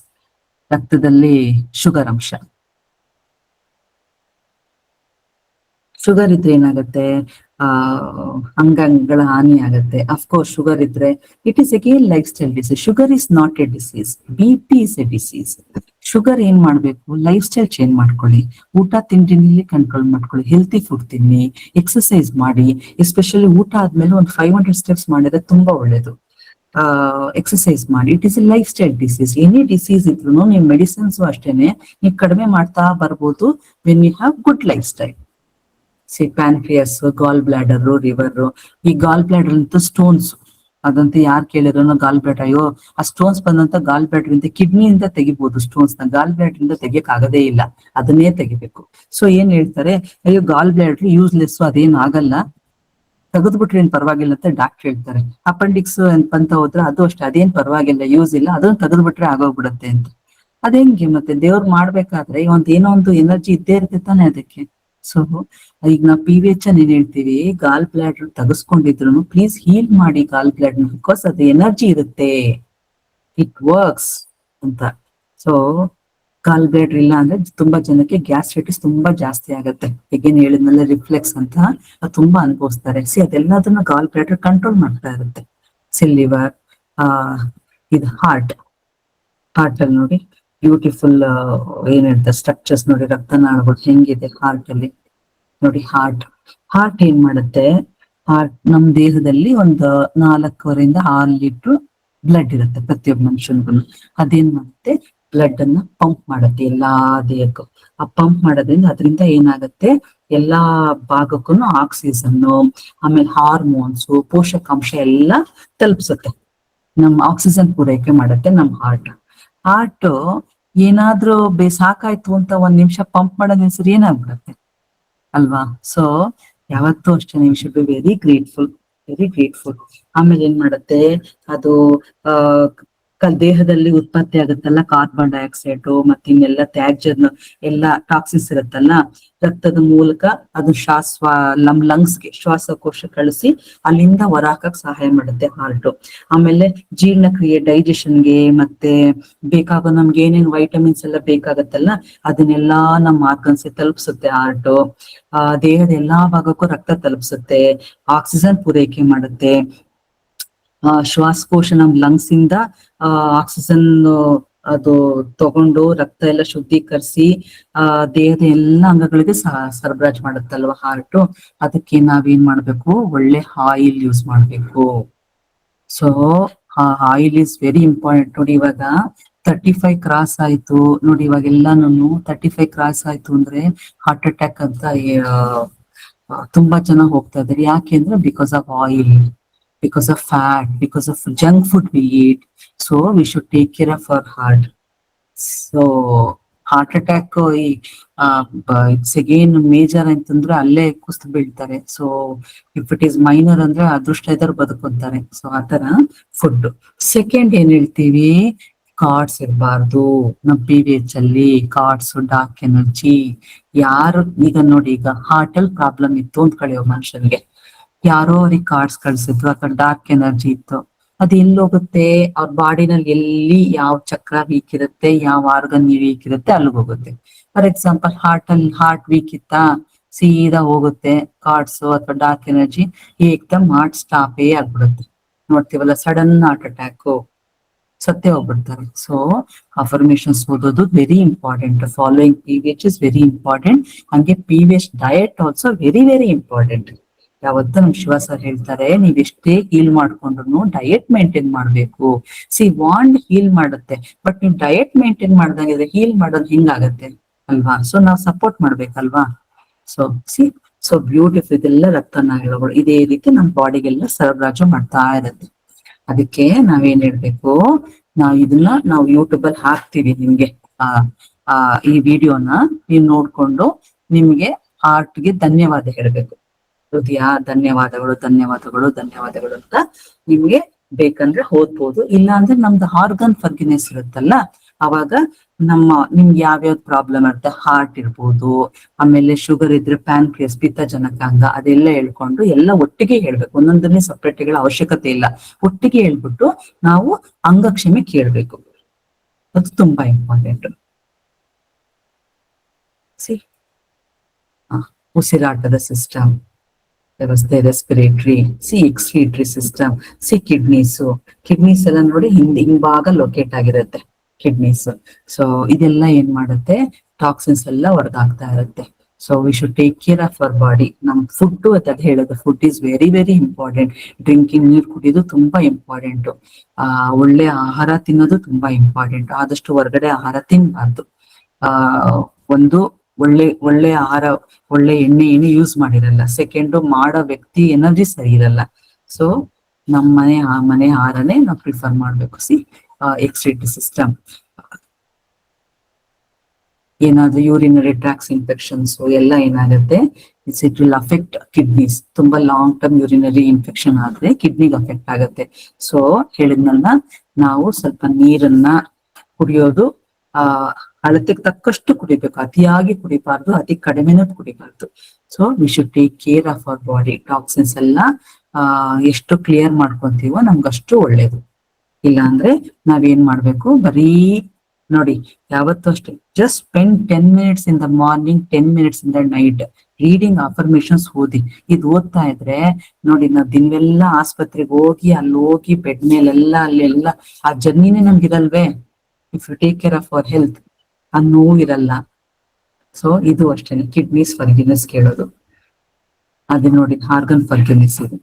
ರಕ್ತದಲ್ಲಿ ಶುಗರ್ ಅಂಶ. ಶುಗರ್ ಇದ್ರೆ ಏನಾಗುತ್ತೆ? ಅಂಗಾಂಗಗಳ ಹಾನಿ ಆಗುತ್ತೆ. ಅಫ್ಕೋರ್ಸ್ ಶುಗರ್ ಇದ್ರೆ it is again life style disease. Sugar is not A disease, BP is A disease. Sugar ಏನ್ ಮಾಡ್ಬೇಕು? ಲೈಫ್ ಸ್ಟೈಲ್ ಚೇಂಜ್ ಮಾಡ್ಕೊಳ್ಳಿ, ಊಟ ತಿಂಡಿನಲ್ಲಿ ಕಂಟ್ರೋಲ್ ಮಾಡ್ಕೊಳ್ಳಿ, ಹೆಲ್ತಿ ಫುಡ್ ತಿನ್ನಿ, ಎಕ್ಸರ್ಸೈಸ್ ಮಾಡಿ. ಎಸ್ಪೆಷಲಿ ಊಟ ಆದ್ಮೇಲೆ ಒಂದು 500 steps ಮಾಡಿದ್ರೆ ತುಂಬಾ ಒಳ್ಳೇದು. ಎಕ್ಸಸೈಸ್ ಮಾಡಿ. It is a lifestyle disease. Any disease ಇದ್ರು ನೀವು ಮೆಡಿಸಿನ್ಸ್ ಅಷ್ಟೇನೆ ನೀವು ಕಡಿಮೆ ಮಾಡ್ತಾ ಬರ್ಬೋದು when you have good lifestyle. Pancreas, gall bladder, liver. ಈ ಗಾಲ್ ಬ್ಲಾಡರ್ ಅಂತ ಸ್ಟೋನ್ಸ್, ಅದಂತೂ ಯಾರು ಕೇಳಿದ್ರು ಗಾಲ್ ಬ್ಲಾಡರ್, ಅಯ್ಯೋ ಆ ಸ್ಟೋನ್ಸ್ ಬಂದಂತ ಗಾಲ್ ಬ್ಲಾಡರ್ ಇಂದ ಕಿಡ್ನಿಯಿಂದ ತೆಗಿಬಹುದು ಸ್ಟೋನ್ಸ್ ನ, ಗಾಲ್ ಬ್ಲಾಡರ್ ಇಂದ ತೆಗಿಯಕ್ ಆಗದೇ ಇಲ್ಲ, ಅದನ್ನೇ ತೆಗಿಬೇಕು. ಸೊ ಏನ್ ಹೇಳ್ತಾರೆ, ಅಯ್ಯೋ ಗಾಲ್ ಬ್ಲಾಡರ್ ಯೂಸ್ಲೆಸ್, ಅದೇನ್ ಆಗಲ್ಲ, ತೆಗೆದ್ಬಿಟ್ರೆ ಏನ್ ಪರವಾಗಿಲ್ಲ ಅಂತ ಡಾಕ್ಟರ್ ಹೇಳ್ತಾರೆ. ಅಪೆಂಡಿಕ್ಸ್ ಅಂತ ಹೋದ್ರೆ ಅದು ಅಷ್ಟೇ, ಅದೇನ್ ಪರವಾಗಿಲ್ಲ, ಯೂಸ್ ಇಲ್ಲ, ಅದನ್ನ ತೆಗೆದ್ಬಿಟ್ರೆ ಆಗೋಗ್ಬಿಡತ್ತೆ ಅಂತ. ಅದೇಂಗೆ ಮತ್ತೆ ದೇವ್ರು ಮಾಡ್ಬೇಕಾದ್ರೆ ಏನೋ ಒಂದು ಎನರ್ಜಿ ಇದ್ದೇ ಇರುತ್ತೆ ತಾನೆ ಅದಕ್ಕೆ. ಸೊ ಈಗ ನಾವು PVH ಏನ್ ಹೇಳ್ತೀವಿ, ಗಾಲ್ ಬ್ಲಾಡರ್ ತೆಗೆಸ್ಕೊಂಡಿದ್ರು ಪ್ಲೀಸ್ ಹೀಲ್ ಮಾಡಿ ಗಾಲ್ ಬ್ಲಾಡರ್, ಬಿಕಾಸ್ ಅದು ಎನರ್ಜಿ ಇರುತ್ತೆ, ಇಟ್ ವರ್ಕ್ಸ್ ಅಂತ. ಸೊ ಗಾಲ್ ಬ್ಲಾಡರ್ ಇಲ್ಲ ಅಂದ್ರೆ ತುಂಬಾ ಜನಕ್ಕೆ ಗ್ಯಾಸ್ಟ್ರೈಟಿಸ್ ತುಂಬಾ ಜಾಸ್ತಿ ಆಗತ್ತೆ. ಈಗೇನ್ ಹೇಳಿದ್ಮೇಲೆ ರಿಫ್ಲೆಕ್ಸ್ ಅಂತ ಅದು ತುಂಬಾ ಅನುಭವಿಸ್ತಾರೆ. ಅದೆಲ್ಲದನ್ನ ಗಾಲ್ ಬ್ಲಾಡರ್ ಕಂಟ್ರೋಲ್ ಮಾಡ್ತಾ ಇರುತ್ತೆ. ಲಿವರ್, ಇದು ಹಾರ್ಟ್ ಅಲ್ಲಿ ನೋಡಿ ಬ್ಯೂಟಿಫುಲ್ ಏನ್ ಹೇಳ್ತಾರೆ ಸ್ಟ್ರಕ್ಚರ್ಸ್ ನೋಡಿ, ರಕ್ತನಾಳಗಳು ಹೆಂಗಿದೆ ಹಾರ್ಟ್ ಅಲ್ಲಿ ನೋಡಿ. ಹಾರ್ಟ್ ಏನ್ ಮಾಡುತ್ತೆ, ಹಾರ್ಟ್ ನಮ್ ದೇಹದಲ್ಲಿ ಒಂದು 4.5 ಲೀಟರ್ ಬ್ಲಡ್ ಇರುತ್ತೆ ಪ್ರತಿಯೊಬ್ಬ ಮನುಷ್ಯನ್ಗೂ. ಅದೇನ್ ಮಾಡುತ್ತೆ, ಬ್ಲಡ್ ಅನ್ನ ಪಂಪ್ ಮಾಡುತ್ತೆ ಎಲ್ಲಾ ದೇಹಕ್ಕೂ. ಆ ಪಂಪ್ ಮಾಡೋದ್ರಿಂದ ಅದರಿಂದ ಏನಾಗುತ್ತೆ, ಎಲ್ಲಾ ಭಾಗಕ್ಕೂ ಆಕ್ಸಿಜನ್, ಆಮೇಲೆ ಹಾರ್ಮೋನ್ಸ್, ಪೋಷಕಾಂಶ ಎಲ್ಲ ತಲುಪಿಸುತ್ತೆ. ನಮ್ ಆಕ್ಸಿಜನ್ ಪೂರೈಕೆ ಮಾಡುತ್ತೆ ನಮ್ ಹಾರ್ಟ್. ಏನಾದ್ರೂ ಸಾಕಾಯ್ತು ಅಂತ 1 ನಿಮಿಷ ಪಂಪ್ ಮಾಡೋದ್ ಹೆಸರು ಏನಾಗ್ಬಿಡತ್ತೆ ಅಲ್ವಾ. ಸೊ ಯಾವತ್ತೂ ಅಷ್ಟೇ ನೀವು ಶುಡ್ ಬಿ ವೆರಿ ಗ್ರೇಟ್ಫುಲ್. ಆಮೇಲೆ ಏನ್ ಮಾಡುತ್ತೆ, ಅದು ದೇಹದಲ್ಲಿ ಉತ್ಪತ್ತಿ ಆಗುತ್ತಲ್ಲ ಕಾರ್ಬನ್ ಡೈಆಕ್ಸೈಡ್ ಮತ್ತೆ ಇನ್ನೆಲ್ಲ ತ್ಯಾಜ್ಯ ಎಲ್ಲ ಟಾಕ್ಸಿನ್ಸ್ ಇರುತ್ತಲ್ಲ, ರಕ್ತದ ಮೂಲಕ ಅದು ನಮ್ ಲಂಗ್ಸ್ಗೆ ಶ್ವಾಸಕೋಶ ಕಳಿಸಿ ಅಲ್ಲಿಂದ ಹೊರಹಾಕಕ್ ಸಹಾಯ ಮಾಡುತ್ತೆ ಹಾರ್ಟ್. ಆಮೇಲೆ ಜೀರ್ಣಕ್ರಿಯೆ, ಡೈಜೆಷನ್ಗೆ ಮತ್ತೆ ಬೇಕಾಗೋ ನಮ್ಗೆ ಏನೇನ್ ವೈಟಮಿನ್ಸ್ ಎಲ್ಲ ಬೇಕಾಗತ್ತಲ್ಲ ಅದನ್ನೆಲ್ಲಾ ನಮ್ಮ ಆರ್ಗನ್ಸ್ ತಲುಪಿಸುತ್ತೆ ಹಾರ್ಟ್. ದೇಹದ ಎಲ್ಲಾ ಭಾಗಕ್ಕೂ ರಕ್ತ ತಲುಪಿಸುತ್ತೆ, ಆಕ್ಸಿಜನ್ ಪೂರೈಕೆ ಮಾಡುತ್ತೆ. ಶ್ವಾಸಕೋಶ ನಮ್ ಲಂಗ್ಸ್ ಇಂದ ಆಕ್ಸಿಜನ್ ಅದು ತಗೊಂಡು ರಕ್ತ ಎಲ್ಲ ಶುದ್ಧೀಕರಿಸಿ ದೇಹದ ಎಲ್ಲಾ ಅಂಗಗಳಿಗೆ ಸರಬರಾಜು ಮಾಡುತ್ತಲ್ವ ಹಾರ್ಟ್. ಅದಕ್ಕೆ ನಾವೇನ್ ಮಾಡ್ಬೇಕು, ಒಳ್ಳೆ ಆಯಿಲ್ ಯೂಸ್ ಮಾಡ್ಬೇಕು. So oil is very important. ನೋಡಿ ಇವಾಗ 35 ಕ್ರಾಸ್ ಆಯ್ತು ನೋಡಿ, ಇವಾಗೆಲ್ಲಾನು 35 ಕ್ರಾಸ್ ಆಯ್ತು ಅಂದ್ರೆ ಹಾರ್ಟ್ ಅಟ್ಯಾಕ್ ಅಂತ ತುಂಬಾ ಜನ ಹೋಗ್ತಾ ಇದಾರೆ. ಯಾಕೆಂದ್ರೆ because of oil, because of fat, because of junk food we eat. So we should take care of our heart. So heart attack it's again major ಅಂತಂದ್ರೆ ಅಲ್ಲೇ ಕುಸ್ತು ಬೀಳ್ತಾರೆ. So if it is minor ಅಂದ್ರೆ ಅದೃಷ್ಟ ಇದ್ದಾರೆ ಬದುಕೊಂತಾರೆ. So ಆತರ food. Second ಏನ್ ಹೇಳ್ತೀವಿ, ಕಾರ್ಡ್ಸ್ ಇರಬಾರ್ದು ನಮ್ PVH ಅಲ್ಲಿ. Cords, dark energy. ಯಾರು ಈಗ ನೋಡಿ, ಈಗ ಹಾರ್ಟ್ ಅಲ್ಲಿ ಪ್ರಾಬ್ಲಮ್ ಇತ್ತು ಅಂತ ಕಳೆಯೋ ಮನುಷ್ಯನ್ಗೆ ಯಾರೋ ಅವ್ರಿಗೆ ಕಾರ್ಡ್ಸ್ ಕಳ್ಸಿದ್ರು, ಅಥವಾ ಡಾರ್ಕ್ ಎನರ್ಜಿ ಇತ್ತು, ಅದು ಎಲ್ಲಿ ಹೋಗುತ್ತೆ, ಅವ್ರ ಬಾಡಿನಲ್ಲಿ ಎಲ್ಲಿ ಯಾವ ಚಕ್ರ ವೀಕ್ ಇರುತ್ತೆ, ಯಾವ ಆರ್ಗನ್ ವೀಕ್ ಇರುತ್ತೆ ಅಲ್ಲಿಗೆ ಹೋಗುತ್ತೆ. ಫಾರ್ ಎಕ್ಸಾಂಪಲ್ ಹಾರ್ಟ್ ವೀಕ್ ಇತ್ತಾ, ಸೀದಾ ಹೋಗುತ್ತೆ ಕಾರ್ಡ್ಸ್ ಅಥವಾ ಡಾರ್ಕ್ ಎನರ್ಜಿ, ಏಕ್ದಮ್ ಹಾರ್ಟ್ ಸ್ಟಾಪೇ ಆಗ್ಬಿಡುತ್ತೆ. ನೋಡ್ತೀವಲ್ಲ, ಸಡನ್ ಹಾರ್ಟ್ ಅಟ್ಯಾಕ್, ಸತ್ತೇ ಹೋಗ್ಬಿಡ್ತಾರೆ. ಸೊ ಅಫರ್ಮೇಶನ್ಸ್ ಓದೋದು very important. Following PVH is very important. ಹಂಗೆ PVH diet also very very important. ಯಾವತ್ತೂ ನಮ್ ಶಿವ ಸರ್ ಹೇಳ್ತಾರೆ, ನೀವ್ ಎಷ್ಟೇ ಹೀಲ್ ಮಾಡ್ಕೊಂಡ್ರು ಡಯಟ್ ಮೇಂಟೈನ್ ಮಾಡ್ಬೇಕು. ವಾಂಡ್ ಹೀಲ್ ಮಾಡುತ್ತೆ, ಬಟ್ ನೀವು ಡಯಟ್ ಮೇಂಟೈನ್ ಮಾಡ್ದಂಗಿದ್ರೆ ಹೀಲ್ ಮಾಡೋದು ಹಿಂಗಾಗತ್ತೆ ಅಲ್ವಾ. ಸೊ ನಾವ್ ಸಪೋರ್ಟ್ ಮಾಡ್ಬೇಕಲ್ವಾ. So beautiful. ಇದೆಲ್ಲ ರಕ್ತನಾಳಗಳು ಇದೇ ರೀತಿ ನಮ್ ಬಾಡಿಗೆಲ್ಲ ಸರಬರಾಜು ಮಾಡ್ತಾ ಇರತ್ತೆ. ಅದಕ್ಕೆ ನಾವೇನ್ ಹೇಳ್ಬೇಕು, ನಾವು ಯೂಟ್ಯೂಬ್ ಅಲ್ಲಿ ಹಾಕ್ತಿವಿ ನಿಮ್ಗೆ ಈ ವಿಡಿಯೋನ ನೀವು ನೋಡ್ಕೊಂಡು ನಿಮ್ಗೆ ಹಾರ್ಟ್ಗೆ ಧನ್ಯವಾದ ಹೇಳ್ಬೇಕು. ಹೃದಯ ಧನ್ಯವಾದಗಳು ಅಂತ ನಿಮ್ಗೆ ಬೇಕಂದ್ರೆ ಓದ್ಬೋದು. ಇಲ್ಲ ಅಂದ್ರೆ ನಮ್ದು ಆರ್ಗನ್ ಫರ್ಗಿನೆಸ್ ಇರುತ್ತಲ್ಲ, ಅವಾಗ ನಿಮ್ಗೆ ಯಾವ್ಯಾವ್ದು ಪ್ರಾಬ್ಲಮ್ ಇರುತ್ತೆ, ಹಾರ್ಟ್ ಇರ್ಬೋದು, ಆಮೇಲೆ ಶುಗರ್ ಇದ್ರೆ ಪ್ಯಾನ್ಕ್ರಿಯಸ್, ಪಿತ್ತಜನಕಾಂಗ, ಅದೆಲ್ಲ ಹೇಳ್ಕೊಂಡು ಎಲ್ಲ ಒಟ್ಟಿಗೆ ಹೇಳ್ಬೇಕು. ಒಂದೊಂದನ್ನೇ ಸಪ್ರೇಟ್ಗಳ ಅವಶ್ಯಕತೆ ಇಲ್ಲ, ಒಟ್ಟಿಗೆ ಹೇಳ್ಬಿಟ್ಟು ನಾವು ಅಂಗಕ್ಷಮೆ ಕೇಳ್ಬೇಕು. ಅದು ತುಂಬಾ ಇಂಪಾರ್ಟೆಂಟ್. ಉಸಿರಾಟದ ಸಿಸ್ಟಮ್ ವ್ಯವಸ್ಥೆ, ರೆಸ್ಪಿರೇಟರಿ, ಎಕ್ಸ್ಕ್ರೀಟರಿ ಸಿಸ್ಟಮ್, ಕಿಡ್ನೀಸ್ ಎಲ್ಲ ನೋಡಿ ಹಿಂಭಾಗ ಲೊಕೇಟ್ ಆಗಿರುತ್ತೆ ಕಿಡ್ನೀಸ್. ಸೊ ಇದೆಲ್ಲ ಏನ್ ಮಾಡುತ್ತೆ, ಟಾಕ್ಸಿನ್ಸ್ ಎಲ್ಲ ಹೊರಗಾಗ್ತಾ ಇರುತ್ತೆ. So we should take care of our body. ನಮ್ ಫುಡ್ ಅದ್ ಹೇಳೋದು, food is very very important. Drinking, ನೀರ್ ಕುಡಿಯೋದು ತುಂಬಾ ಇಂಪಾರ್ಟೆಂಟ್. ಒಳ್ಳೆ ಆಹಾರ ತಿನ್ನೋದು ತುಂಬಾ ಇಂಪಾರ್ಟೆಂಟ್. ಆದಷ್ಟು ಹೊರಗಡೆ ಆಹಾರ ತಿನ್ಬಾರ್ದು. ಆ ಒಂದು ಒಳ್ಳೆ ಆಹಾರ, ಒಳ್ಳೆ ಎಣ್ಣೆ ಏನು ಯೂಸ್ ಮಾಡಿರಲ್ಲ. ಸೆಕೆಂಡ್, ಮಾಡೋ ವ್ಯಕ್ತಿ ಎನರ್ಜಿ ಸರಿ ಇರಲ್ಲ. ಸೊ ನಮ್ ಮನೆ ಆಹಾರನೇ ನಾವು ಪ್ರಿಫರ್ ಮಾಡ್ಬೇಕು. ಎಕ್ಸ್ಕ್ರೀಟರಿ ಸಿಸ್ಟಮ್, ಏನಾದ್ರು ಯೂರಿನರಿ ಟ್ರಾಕ್ಸ್ ಇನ್ಫೆಕ್ಷನ್ಸ್ ಎಲ್ಲ ಏನಾಗುತ್ತೆ, ಇಟ್ ವಿಲ್ ಅಫೆಕ್ಟ್ ಕಿಡ್ನೀಸ್. ತುಂಬಾ ಲಾಂಗ್ ಟರ್ಮ್ ಯೂರಿನರಿ ಇನ್ಫೆಕ್ಷನ್ ಆದ್ರೆ ಕಿಡ್ನಿಗೆ ಅಫೆಕ್ಟ್ ಆಗುತ್ತೆ. ಸೊ ಹೇಳಿದ್ನಲ್ಲ, ನಾವು ಸ್ವಲ್ಪ ನೀರನ್ನ ಕುಡಿಯೋದು ಅಳತೆಗೆ ತಕ್ಕಷ್ಟು ಕುಡಿಬೇಕು. ಅತಿಯಾಗಿ ಕುಡಿಬಾರ್ದು, ಅತಿ ಕಡಿಮೆನೂ ಕುಡಿಬಾರ್ದು. So we should take care of our body. Toxins ಎಲ್ಲ ಎಷ್ಟು ಕ್ಲಿಯರ್ ಮಾಡ್ಕೊಂತೀವೋ ನಮ್ಗಷ್ಟು ಒಳ್ಳೇದು. ಇಲ್ಲ ಅಂದ್ರೆ ನಾವೇನ್ ಮಾಡ್ಬೇಕು, ಬರೀ ನೋಡಿ ಯಾವತ್ತೂ ಅಷ್ಟೇ, just spend 10 minutes in the morning, 10 minutes in the night reading affirmations. ಇದು ಓದ್ತಾ ಇದ್ರೆ ನೋಡಿ, ನಾವ್ ದಿನವೆಲ್ಲ ಆಸ್ಪತ್ರೆಗೆ ಹೋಗಿ ಅಲ್ಲಿ ಹೋಗಿ ಬೆಡ್ ಮೇಲೆಲ್ಲ ಅಲ್ಲೆಲ್ಲ ಆ ಜರ್ನಿನೇ ನಮ್ಗಿರಲ್ವೇ. If you take care of our health, ಆ ನೋವು ಇರಲ್ಲ. ಸೊ ಇದು ಅಷ್ಟೇನೆ, ಕಿಡ್ನೀಸ್ ಫರ್ಗಿನೆಸ್ ಕೇಳೋದು. ಅದೇ ನೋಡಿ, ಆರ್ಗನ್ ಫರ್ಗಿನೆಸ್ ಇದೆ.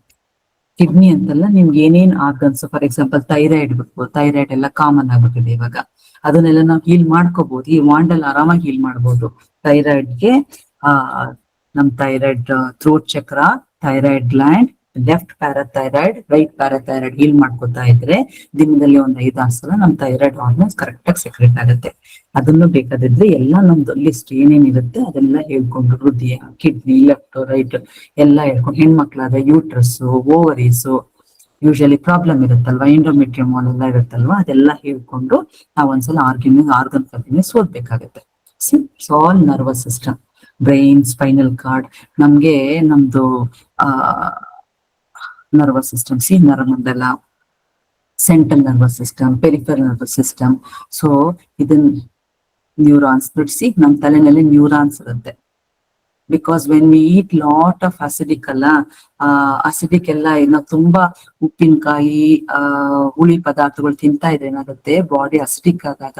ಕಿಡ್ನಿ ಅಂತಲ್ಲ, ನಿಮ್ಗೆ ಏನೇನ್ ಆರ್ಗನ್ಸ್, ಫಾರ್ ಎಕ್ಸಾಂಪಲ್ ಥೈರಾಯ್ಡ್ ಬಿಡ್ಬೋದು. ಥೈರಾಯ್ಡ್ ಎಲ್ಲ ಕಾಮನ್ ಆಗ್ಬಿಟ್ಟಿದೆ ಇವಾಗ. ಅದನ್ನೆಲ್ಲ ನಾವು ಹೀಲ್ ಮಾಡ್ಕೋಬಹುದು. ಈ ವಾಂಡಲ್ಲಿ ಆರಾಮಾಗಿ ಹೀಲ್ ಮಾಡ್ಬೋದು. ಥೈರಾಯ್ಡ್ಗೆ ನಮ್ thyroid throat chakra, thyroid gland, left parathyroid, right parathyroid heal ಮಾಡ್ಕೊತಾ ಇದ್ರೆ ದಿನದಲ್ಲಿ 5-6 ಸಲ ನಮ್ ಥೈರಾಯ್ಡ್ ಹಾರ್ಮೋನ್ಸ್ ಕರೆಕ್ಟ್ ಆಗಿ ಸೆಕ್ರೆಟ್ ಆಗುತ್ತೆ. ಅದನ್ನು ಬೇಕಾದಿದ್ರೆ ಎಲ್ಲ ನಮ್ದು ಲಿಸ್ಟ್ ಏನೇನಿರುತ್ತೆ ಅದನ್ನೆಲ್ಲ ಹೇಳ್ಕೊಂಡು, ಹೃದಯ, ಕಿಡ್ನಿ, ಲೆಫ್ಟ್ ರೈಟ್ ಎಲ್ಲ ಹೇಳ್ಕೊಂಡು, ಹೆಣ್ಮಕ್ಳಾದ್ರೆ ಯೂಟ್ರಸ್, ಓವರೀಸ್, ಯೂಶಲಿ ಪ್ರಾಬ್ಲಮ್ ಇರುತ್ತಲ್ವಾ, ಎಂಡೋಮೆಟ್ರಿಯಮ್ ಎಲ್ಲ ಇರುತ್ತಲ್ವಾ, ಅದೆಲ್ಲ ಹೇಳ್ಕೊಂಡು ನಾವ್ ಒಂದ್ಸಲ ಆರ್ಗನ್ ಫರ್ಗಿನೆಸ್ ಓದ್ಬೇಕಾಗತ್ತೆ. All nervous system, brain, spinal cord, ನಮ್ದು ನರ್ವಸ್ ಸಿಸ್ಟಮ್, ನರಮಂಡಲ, central nervous system, peripheral nervous system. So ಇದನ್ ನ್ಯೂರಾನ್ಸ್ ಬಿಡಿಸಿ, ನಮ್ ತಲೆನಲ್ಲಿ ನ್ಯೂರಾನ್ಸ್ ಇರುತ್ತೆ. Because when we eat lot of acidic ಅಲ್ಲ, ಅಸಿಡಿಕ್ ಎಲ್ಲ ನಾವು ತುಂಬಾ ಉಪ್ಪಿನಕಾಯಿ, ಹುಳಿ ಪದಾರ್ಥಗಳು ತಿಂತಾ ಇದ್ರೆ ಏನಾಗುತ್ತೆ, ಬಾಡಿ ಅಸಿಡಿಕ್ ಆದಾಗ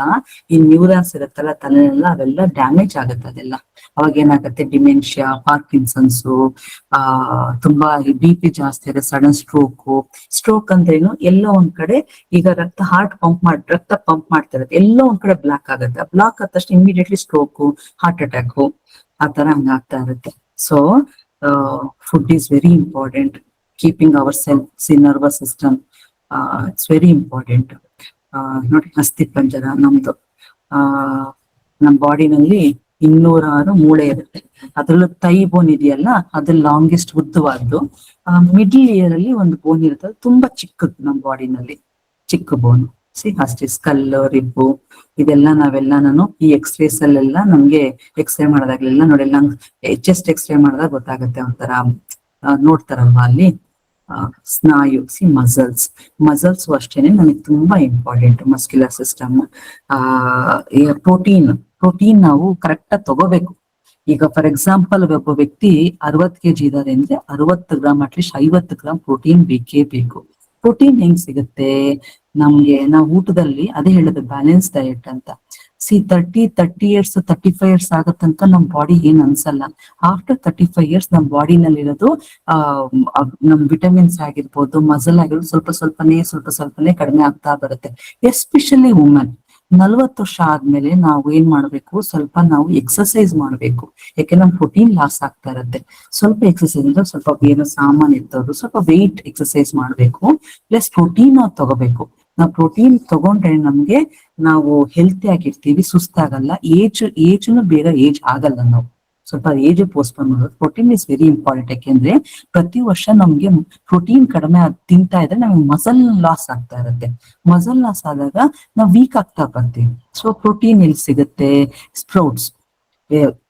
ಈ ನ್ಯೂರಾನ್ಸ್ ಇರುತ್ತಲ್ಲ ತಲೆನೆಲ್ಲ, ಅವೆಲ್ಲ ಡ್ಯಾಮೇಜ್ ಆಗುತ್ತೆ. ಅದೆಲ್ಲ ಅವಾಗ ಏನಾಗುತ್ತೆ, ಡಿಮೆನ್ಷಿಯಾ, ಪಾರ್ಕಿನ್ಸನ್ಸು, ತುಂಬಾ BP ಜಾಸ್ತಿ ಆದ್ರೆ ಸಡನ್ ಸ್ಟ್ರೋಕ್ ಅಂದ್ರೇನು, ಎಲ್ಲೋ ಒಂದ್ ಕಡೆ ಈಗ ರಕ್ತ ಪಂಪ್ ಮಾಡ್ತಾ ಇರುತ್ತೆ, ಎಲ್ಲೋ ಒಂದ್ ಕಡೆ ಬ್ಲಾಕ್ ಆಗುತ್ತೆ. ಬ್ಲಾಕ್ ಆದ ತಕ್ಷಣ ಇಮಿಡಿಯೇಟ್ಲಿ ಸ್ಟ್ರೋಕು, ಹಾರ್ಟ್ ಅಟ್ಯಾಕು ಆ ತರ ಹಂಗಾಗ್ತಾ ಇರುತ್ತೆ. So food is very important. Keeping our self nervous system, it's very important. ನೋಡಿ, ಅಸ್ಥಿ ಪಂಜರ ನಮ್ದು, ನಮ್ ಬಾಡಿನಲ್ಲಿ 206 ಮೂಳೆ ಇರುತ್ತೆ. ಅದ್ರಲ್ಲೂ ತೈ ಬೋನ್ ಇದೆಯಲ್ಲ, ಅದು ಲಾಂಗೆಸ್ಟ್ ಉದ್ದವಾದ್ದು. ಮಿಡ್ಲ್ ಇಯರ್ ಅಲ್ಲಿ ಒಂದು ಬೋನ್ ಇರುತ್ತೆ, ತುಂಬಾ ಚಿಕ್ಕದು ನಮ್ ಬಾಡಿನಲ್ಲಿ, ಚಿಕ್ಕ ಬೋನ್. ಅಷ್ಟೇ, ಸ್ಕಲ್, ರಿಬ್ಬು, ಇದೆಲ್ಲ ನಾನು ಈ ಎಕ್ಸ್ರೇಸ್ ಅಲ್ಲೆಲ್ಲ ನಮ್ಗೆ ಎಕ್ಸ್ರೇ ಮಾಡೋದಾಗ್ಲೆಲ್ಲ ನೋಡಿ, ಚೆಸ್ಟ್ ಎಕ್ಸ್ರೇ ಮಾಡಿದಾಗ ಗೊತ್ತಾಗುತ್ತೆ. ಒಂಥರ ನೋಡ್ತಾರಲ್ವಾ ಅಲ್ಲಿ ಸ್ನಾಯು, ಮಸಲ್ಸ್ ಅಷ್ಟೇನೆ ನಮಗೆ ತುಂಬಾ ಇಂಪಾರ್ಟೆಂಟ್. ಮಸ್ಕ್ಯುಲರ್ ಸಿಸ್ಟಮ್, ಪ್ರೋಟೀನ್ ನಾವು ಕರೆಕ್ಟ್ ಆಗಿ ತಗೋಬೇಕು. ಈಗ ಫಾರ್ ಎಕ್ಸಾಂಪಲ್, ಒಬ್ಬ ವ್ಯಕ್ತಿ 60 kg ಇದ್ದಾರೆ ಅಂದ್ರೆ 60 ಗ್ರಾಮ್, ಅಟ್ಲೀಸ್ಟ್ 50 ಗ್ರಾಮ್ ಪ್ರೋಟೀನ್ ಬೇಕೇ ಬೇಕು. ಪ್ರೋಟೀನ್ ಹೆಂಗ್ ಸಿಗುತ್ತೆ ನಮ್ಗೆ, ನಾವು ಊಟದಲ್ಲಿ ಅದೇ ಹೇಳೋದು ಬ್ಯಾಲೆನ್ಸ್ ಡಯಟ್ ಅಂತ. 30 years 35 years ಆಗತ್ತಂತ ನಮ್ ಬಾಡಿ ಏನ್ ಅನ್ಸಲ್ಲ. ಆಫ್ಟರ್ 35 years ನಮ್ ಬಾಡಿನಲ್ಲಿರೋದು ನಮ್ ವಿಟಮಿನ್ಸ್ ಆಗಿರ್ಬೋದು, ಮಸಲ್ ಆಗಿರ್ಬೋದು, ಸ್ವಲ್ಪನೇ ಕಡಿಮೆ ಆಗ್ತಾ ಬರುತ್ತೆ. ಎಸ್ಪೆಷಲಿ ವುಮೆನ್ 40 ವರ್ಷ ಆದ್ಮೇಲೆ ನಾವು ಏನ್ ಮಾಡ್ಬೇಕು, ಸ್ವಲ್ಪ ನಾವು ಎಕ್ಸರ್ಸೈಸ್ ಮಾಡ್ಬೇಕು. ಯಾಕೆ ನಮ್ ಪ್ರೋಟೀನ್ ಲಾಸ್ ಆಗ್ತಾ ಇರತ್ತೆ. ಸ್ವಲ್ಪ ಎಕ್ಸರ್ಸೈಸ್ ಅಂದ್ರೆ ಸ್ವಲ್ಪ ಏನೋ ಸಾಮಾನ್ ಎತ್ತೋದು, ಸ್ವಲ್ಪ ವೆಯ್ಟ್ ಎಕ್ಸರ್ಸೈಸ್ ಮಾಡ್ಬೇಕು, ಪ್ಲಸ್ ಪ್ರೋಟೀನ್ ತಗೋಬೇಕು. ನಾವು ಪ್ರೋಟೀನ್ ತಗೊಂಡ್ರೆ ನಮ್ಗೆ ನಾವು ಹೆಲ್ತಿ ಆಗಿರ್ತೀವಿ, ಸುಸ್ತಾಗಲ್ಲ. ಏಜ್ನು ಬೇಗ ಏಜ್ ಆಗಲ್ಲ. ನಾವು ಸ್ವಲ್ಪ ಏಜ್ ಪೋಸ್ಟ್ಪೋನ್ ಮಾಡೋದು. Protein is very important. ಯಾಕೆಂದ್ರೆ ಪ್ರತಿ ವರ್ಷ ನಮ್ಗೆ ಪ್ರೋಟೀನ್ ಕಡಿಮೆ ತಿಂತಾ ಇದ್ರೆ ನಮ್ಗೆ ಮಸಲ್ ಲಾಸ್ ಆಗ್ತಾ ಇರುತ್ತೆ. ಮಸಲ್ ಲಾಸ್ ಆದಾಗ ನಾವು ವೀಕ್ ಆಗ್ತಾ ಬರ್ತೀವಿ. ಸೊ ಪ್ರೋಟೀನ್ ಎಲ್ಲಿ ಸಿಗುತ್ತೆ? ಸ್ಪ್ರೌಟ್ಸ್,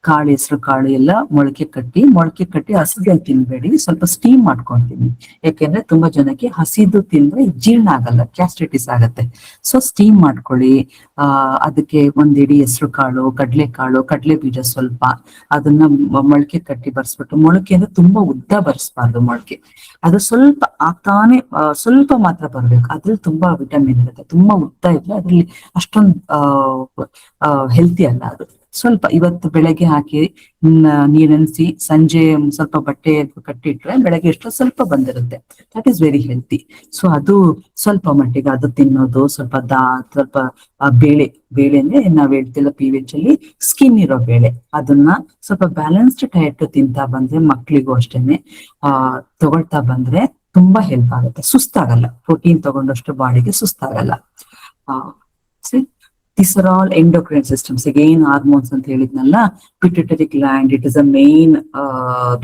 ಕಾಳು, ಹೆಸರು ಕಾಳು ಎಲ್ಲ ಮೊಳಕೆ ಕಟ್ಟಿ ಹಸಿದಲ್ಲಿ ತಿನ್ಬೇಡಿ, ಸ್ವಲ್ಪ ಸ್ಟೀಮ್ ಮಾಡ್ಕೊಂತೀನಿ. ಯಾಕೆಂದ್ರೆ ತುಂಬಾ ಜನಕ್ಕೆ ಹಸಿದು ತಿಂದ್ರೆ ಜೀರ್ಣ ಆಗಲ್ಲ, ಗ್ಯಾಸ್ಟ್ರೈಟಿಸ್ ಆಗತ್ತೆ. ಸೊ ಸ್ಟೀಮ್ ಮಾಡ್ಕೊಳ್ಳಿ. ಅದಕ್ಕೆ 1 ಹಿಡಿ ಹೆಸರು ಕಾಳು, ಕಡಲೆ ಬೀಜ ಸ್ವಲ್ಪ, ಅದನ್ನ ಮೊಳಕೆ ಕಟ್ಟಿ ಬರ್ಸ್ಬಿಟ್ಟು, ಮೊಳಕೆ ಅಂದ್ರೆ ತುಂಬಾ ಉದ್ದ ಬರ್ಸ್ಬಾರ್ದು ಮೊಳಕೆ, ಅದು ಸ್ವಲ್ಪ ಆಗ್ತಾನೆ ಸ್ವಲ್ಪ ಮಾತ್ರ ಬರ್ಬೇಕು. ಅದ್ರಲ್ಲಿ ತುಂಬಾ ವಿಟಮಿನ್ ಇರುತ್ತೆ. ತುಂಬಾ ಉದ್ದ ಇದ್ರೆ ಅದ್ರಲ್ಲಿ ಅಷ್ಟೊಂದು ಹೆಲ್ತಿ ಅಲ್ಲ ಅದು. ಸ್ವಲ್ಪ ಇವತ್ತು ಬೆಳಗ್ಗೆ ಹಾಕಿ ನೀರೆನ್ಸಿ ಸಂಜೆ ಸ್ವಲ್ಪ ಬಟ್ಟೆ ಕಟ್ಟಿಟ್ರೆ ಬೆಳಗ್ಗೆ ಎಷ್ಟೋ ಸ್ವಲ್ಪ ಬಂದಿರುತ್ತೆ. That is very healthy. So ಅದು ಸ್ವಲ್ಪ ಮಟ್ಟಿಗೆ ಅದು ತಿನ್ನೋದು, ಸ್ವಲ್ಪ ಬೇಳೆ ಅಂದ್ರೆ ನಾವ್ ಹೇಳ್ತಿಲ್ಲ PVH ಅಲ್ಲಿ ಸ್ಕಿನ್ ಇರೋ ಬೇಳೆ, ಅದನ್ನ ಸ್ವಲ್ಪ ಬ್ಯಾಲೆನ್ಸ್ಡ್ ಡಯಟ್ ತಿಂತಾ ಬಂದ್ರೆ ಮಕ್ಳಿಗೂ ಅಷ್ಟೇನೆ ತಗೊಳ್ತಾ ಬಂದ್ರೆ ತುಂಬಾ ಹೆಲ್ಪ್ ಆಗುತ್ತೆ. ಸುಸ್ತಾಗಲ್ಲ, ಪ್ರೋಟೀನ್ ತಗೊಂಡಷ್ಟು ಬಾಡಿಗೆ ಸುಸ್ತಾಗಲ್ಲ. These are all endocrine systems. Again, hormones ಅಂತ ಹೇಳಿದ್ನಲ್ಲ, pituitary gland, it is a main